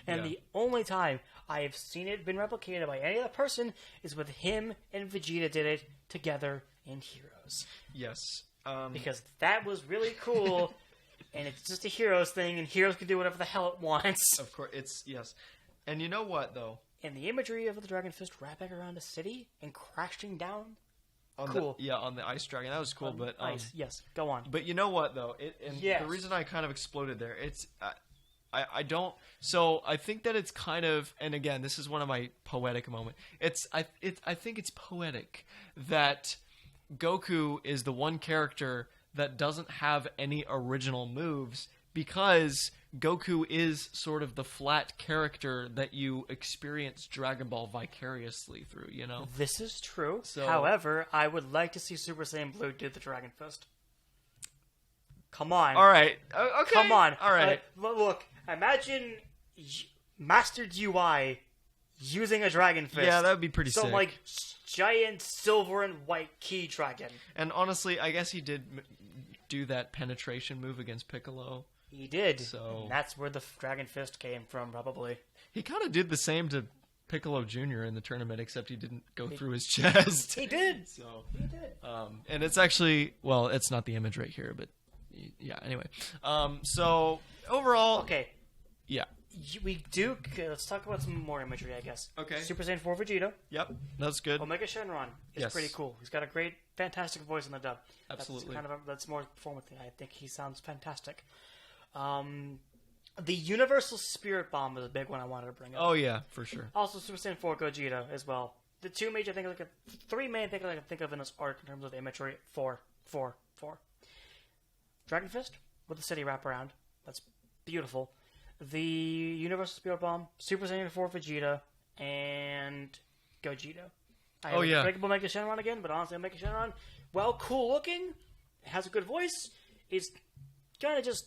And Yeah. the only time I have seen it been replicated by any other person is with him and Vegeta did it together in Heroes. Yes. Because that was really cool, and it's just a Heroes thing, and Heroes can do whatever the hell it wants. Of course, yes. And you know what, though? And the imagery of the Dragon Fist wrapping around a city and crashing down. On Cool. on the Ice Dragon, that was cool. But Ice, yes, go on. But you know what, though? Yes. The reason I kind of exploded there, I don't. So I think that it's kind of, and again, this is one of my poetic moments. I think it's poetic that Goku is the one character that doesn't have any original moves because Goku is sort of the flat character that you experience Dragon Ball vicariously through, you know? This is true. So- However, I would like to see Super Saiyan Blue do the Dragon Fist. Come on. All right. Okay. Come on. All right. Look, imagine Mastered UI using a Dragon Fist. Yeah, that would be pretty So, sick. giant silver and white key dragon. And honestly, I guess he did do that penetration move against Piccolo. He did. So- And that's where the Dragon Fist came from, probably. He kind of did the same to Piccolo Jr. in the tournament, except he didn't go through his chest. He did. So, He did. and it's actually, well, it's not the image right here, but yeah. Anyway, so overall, Okay. yeah, Let's talk about some more imagery, I guess. Okay. Super Saiyan 4 Vegeta. yep, that's good. Omega Shenron is Yes. pretty cool. He's got a great, fantastic voice in the dub. Absolutely. That's more performance thing. I think he sounds fantastic. The Universal Spirit Bomb is a big one I wanted to bring up. Oh yeah, for sure. Also, Super Saiyan 4 Gogeta as well. The 2 major things, three main things I can think of in this arc in terms of the imagery. 4. Dragon Fist with the city wraparound. That's beautiful. The Universal Spirit Bomb, Super Saiyan 4 Vegeta, and Gogeta. Oh, yeah. Breakable Mega Shenron again, but honestly, Mega Shenron, well, cool looking, has a good voice, is kind of just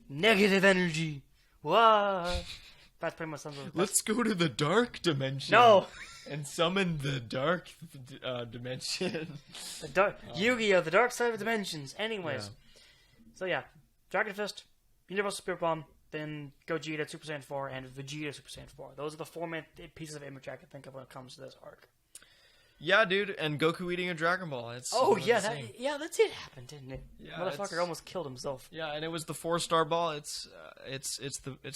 negative energy. Whoa. That's pretty much something. Let's go to the dark dimension. No! And summon the dark dimension. Yu-Gi-Oh! The Dark Side of Dimensions. Anyways. Yeah. So yeah, Dragon Fist, Universal Spirit Bomb, then Gogeta Super Saiyan 4, and Vegeta Super Saiyan 4. Those are the 4 main pieces of imagery I can think of when it comes to this arc. Yeah, dude, and Goku eating a Dragon Ball. It's That did happen, didn't it? Yeah, Motherfucker it's- almost killed himself. Yeah, and it was the 4-star ball. It's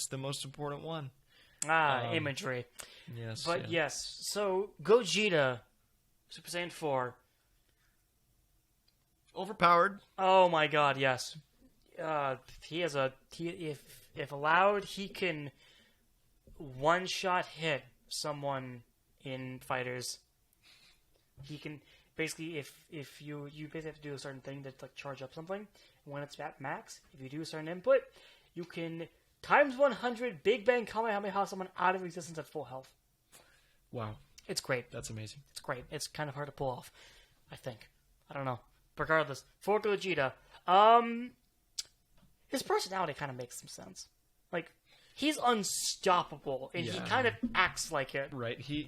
the most important one. Imagery. Yes, But yeah. yes, so Gogeta Super Saiyan 4. Overpowered. Oh my god, yes. If allowed, he can one-shot hit someone in fighters. He can basically, if you basically have to do a certain thing to charge up something. When it's at max, if you do a certain input, you can times 100 Big Bang Kamehameha someone out of existence at full health. Wow, It's great. that's amazing. It's great. It's kind of hard to pull off, I think. I don't know. Regardless, for Gogeta, his personality kind of makes some sense. he's unstoppable, and he Yeah. kind of acts like it. Right. He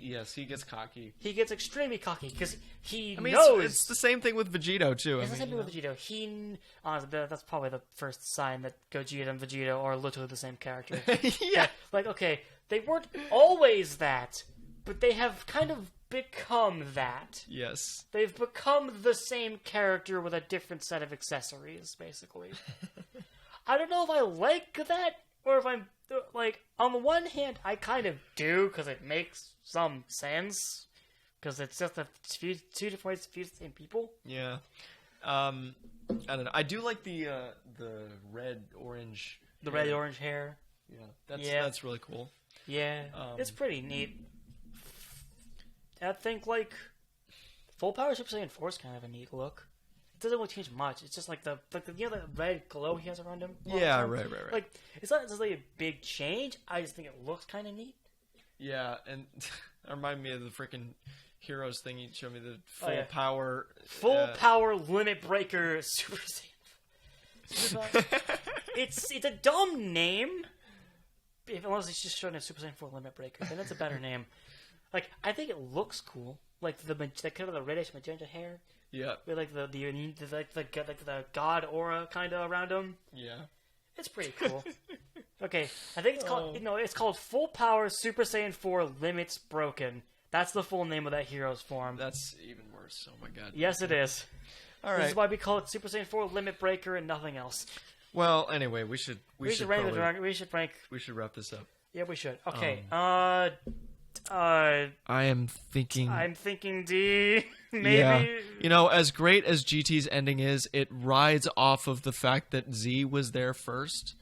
gets cocky. He gets extremely cocky because he I mean, knows. it's the same thing with Vegito too. It's the same thing with Vegito. That's probably the first sign that Gogeta and Vegeta are literally the same character. Yeah. Like, okay, they weren't always that, but they have kind of become that. Yes. They've become the same character with a different set of accessories, basically. I don't know if I like that, or if I'm, like, on the one hand, I kind of do, because it makes some sense. Because it's just two different ways to fuse the same people. Yeah. I don't know. I do like the red orange. The red-orange hair. Yeah. That's really cool. Yeah. It's pretty neat. I think, like, Full Power Super Saiyan 4 is kind of a neat look. It doesn't really change much. It's just like the red glow he has around him. Yeah, right. Like, it's not just like a big change. I just think it looks kind of neat. Yeah, and it reminded me of the freaking Heroes thing. You showed me the yeah. power. Full Power Limit Breaker Super Saiyan. It's a dumb name. Unless it's just showing a Super Saiyan 4 Limit Breaker, then it's a better name. Like, I think it looks cool. Like the kind of the reddish magenta hair. Yeah. With like the god aura kind of around him. Yeah. It's pretty cool. Okay, I think it's called it's called Full Power Super Saiyan 4 Limits Broken. That's the full name of that hero's form. That's even worse. Oh my god. Yes, it is. All right. This is why we call it Super Saiyan 4 Limit Breaker and nothing else. Well, anyway, we should rank the dragon. We should rank. We should wrap this up. Yeah, we should. Okay. I am thinking. I'm thinking D. Maybe. Yeah. You know, as great as GT's ending is, it rides off of the fact that Z was there first.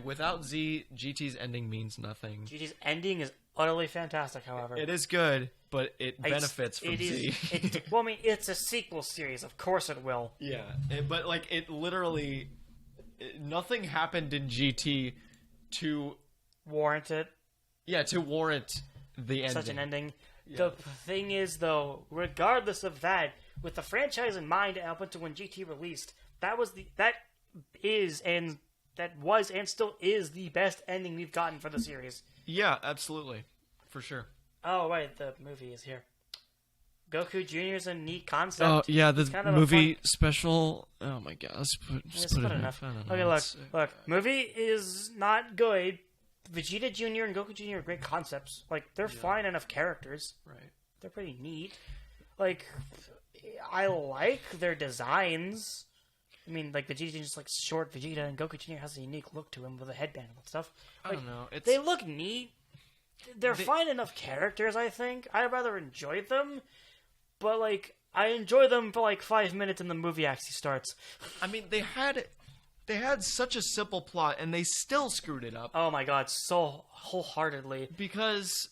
Without Z, GT's ending means nothing. GT's ending is utterly fantastic, however. It is good, but it benefits from Z. Well, I mean, it's a sequel series. Of course it will. Yeah. But, like, it literally... nothing happened in GT to... warrant it. Yeah, to warrant the ending. Such an ending. Yeah. The thing is, though, regardless of that, with the franchise in mind up until when GT released, that was and still is the best ending we've gotten for the series. Yeah, absolutely. For sure. Oh, right, the movie is here. Goku Jr. is a neat concept. Oh, yeah, the kind of movie special... Oh, my God. Let's put it enough. I don't know. Okay, look. Movie is not good. Vegeta Jr. and Goku Jr. are great concepts. Like, they're fine enough characters. Right. They're pretty neat. Like, I like their designs. I mean, like, Vegeta just like short Vegeta, and Goku Jr. has a unique look to him with a headband and stuff. Like, I don't know. they look neat. They're fine enough characters, I think. I'd rather enjoy them. But, like, I enjoy them for, like, 5 minutes and the movie actually starts. I mean, they had such a simple plot, and they still screwed it up. Oh my god, so wholeheartedly. Because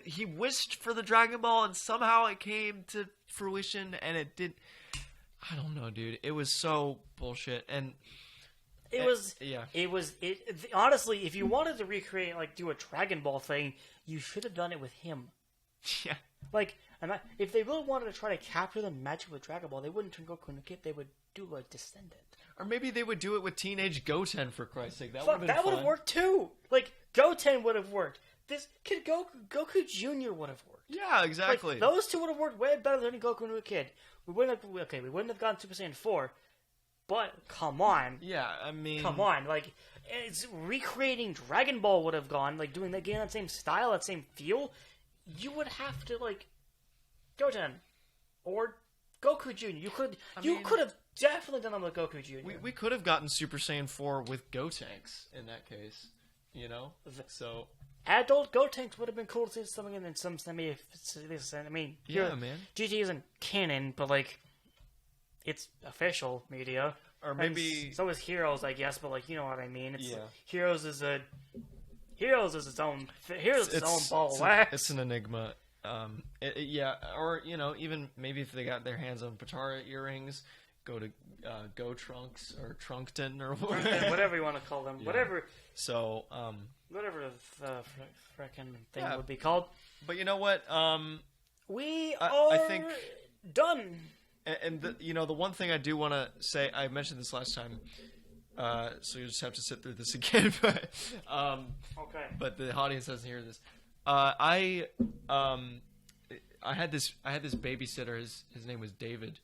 he wished for the Dragon Ball, and somehow it came to fruition, and it did. I don't know, dude. It was so bullshit, and honestly, if you wanted to recreate, like, do a Dragon Ball thing, you should have done it with him. Yeah. Like, if they really wanted to try to capture the magic with Dragon Ball, they wouldn't turn Goku into a kid. They would do a Descendant. Or maybe they would do it with Teenage Goten, for Christ's sake. That would have worked too. Like, Goten would have worked. This kid Goku Jr. would have worked. Yeah, exactly. Like, those two would have worked way better than turning Goku into a kid. We wouldn't have gotten Super Saiyan 4. But come on. Yeah, I mean, come on. Like, it's recreating Dragon Ball would have gone, like, doing again that same style, that same feel. You would have to, like, Goten or Goku Jr. You could have definitely done them with Goku Jr. We could have gotten Super Saiyan 4 with Gotenks in that case, you know? So adult Gotenks would have been cool to see something in some semi. I mean, yeah, man. GT isn't canon, but, like, it's official media. Or maybe so is Heroes, I guess. But, like, you know what I mean? It's, yeah. Heroes is its own ball of wax. It's an enigma. Yeah, or, you know, even maybe if they got their hands on Patara earrings, go to Go Trunks or Trunkton or whatever you want to call them. Yeah. Whatever. So, whatever the frickin' thing would be called. But you know what? I think done. And you know, the one thing I do want to say, I mentioned this last time, So you just have to sit through this again. But Okay. but the audience doesn't hear this. I had this babysitter. His name was David.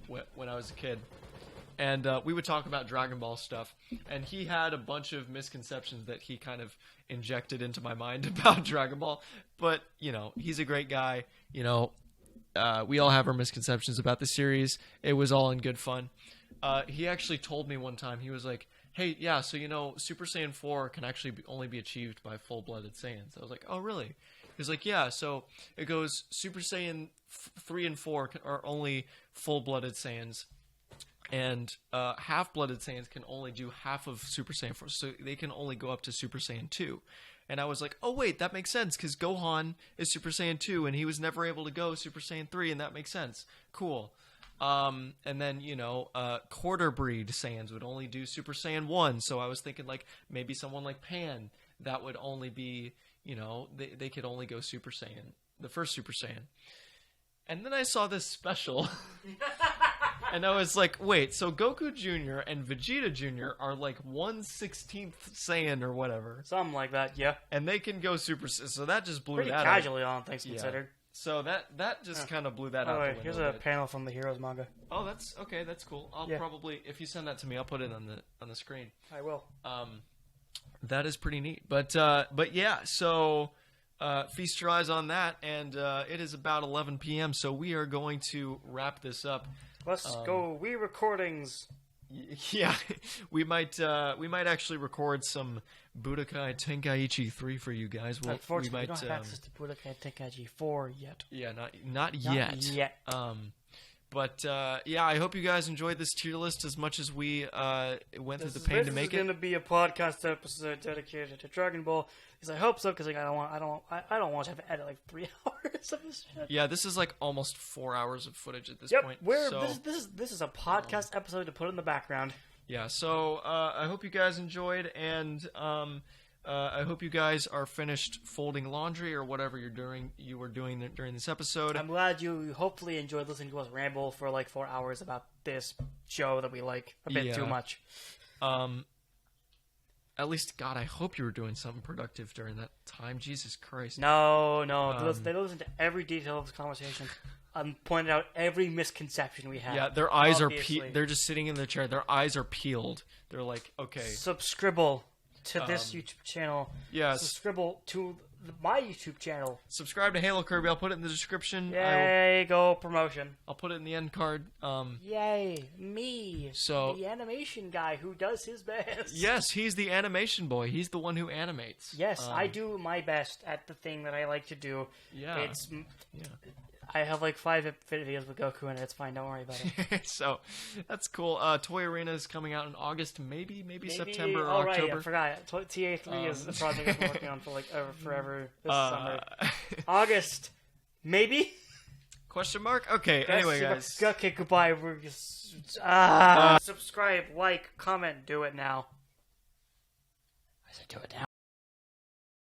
When I was a kid, and we would talk about Dragon Ball stuff, and he had a bunch of misconceptions that he kind of injected into my mind about Dragon Ball. But he's a great guy. We all have our misconceptions about the series. It was all in good fun. He actually told me one time, he was like, hey, yeah, so Super Saiyan 4 can actually only be achieved by full-blooded Saiyans. I was like, oh, really? He was like, yeah, so it goes Super Saiyan 3 and 4 are only full-blooded Saiyans, and half-blooded Saiyans can only do half of Super Saiyan 4, so they can only go up to Super Saiyan 2. And I was like, oh, wait, that makes sense, because Gohan is Super Saiyan 2, and he was never able to go Super Saiyan 3, and that makes sense. Cool. And then, quarter breed Saiyans would only do Super Saiyan 1, so I was thinking, like, maybe someone like Pan, that would only be, they could only go Super Saiyan, the first Super Saiyan. And then I saw this special, and I was like, wait, so Goku Jr. and Vegeta Jr. are like 1/16th Saiyan or whatever. Something like that, yeah. And they can go Super Saiyan, so that just blew Pretty that casually on, things considered. So that just kind of blew that out. Oh, the wait, window here's a panel from the Heroes manga. Oh, that's okay. That's cool. I'll probably, if you send that to me, I'll put it on the screen. I will. That is pretty neat. But yeah. So feast your eyes on that, and it is about 11 p.m. So we are going to wrap this up. Let's go. Recordings. Yeah, we might actually record some Budokai Tenkaichi 3 for you guys. Unfortunately, we don't have access to Budokai Tenkaichi 4 yet. Yeah, not yet. But yeah, I hope you guys enjoyed this tier list as much as we went through the pain to make it. This is going to be a podcast episode dedicated to Dragon Ball. Because I hope so. Because I don't want to have to edit like 3 hours of this shit. Yeah, this is like almost 4 hours of footage at this point. This is a podcast episode to put in the background. Yeah, so I hope you guys enjoyed, and I hope you guys are finished folding laundry or whatever you were doing during this episode. I'm glad you hopefully enjoyed listening to us ramble for like 4 hours about this show that we like a bit too much. At least, God, I hope you were doing something productive during that time. Jesus Christ. No. They listen to every detail of this conversation. Pointed out every misconception we had. Yeah, their eyes are they're just sitting in their chair. Their eyes are peeled. They're like, okay. Subscribe to this YouTube channel. Yes. Subscribe to my YouTube channel. Subscribe to Halo Kirby. I'll put it in the description. Yay, go promotion. I'll put it in the end card. Yay, me. So the animation guy who does his best. Yes, he's the animation boy. He's the one who animates. Yes, I do my best at the thing that I like to do. Yeah. I have like 5 videos with Goku in it. It's fine. Don't worry about it. So that's cool. Toy Arena is coming out in August, maybe September or October. Right, I forgot. TA3 is a project I've been working on for like forever this summer. August, maybe? Question mark? Okay. Anyway, guys. Okay, goodbye. We're just subscribe, like, comment. Do it now. I said do it now.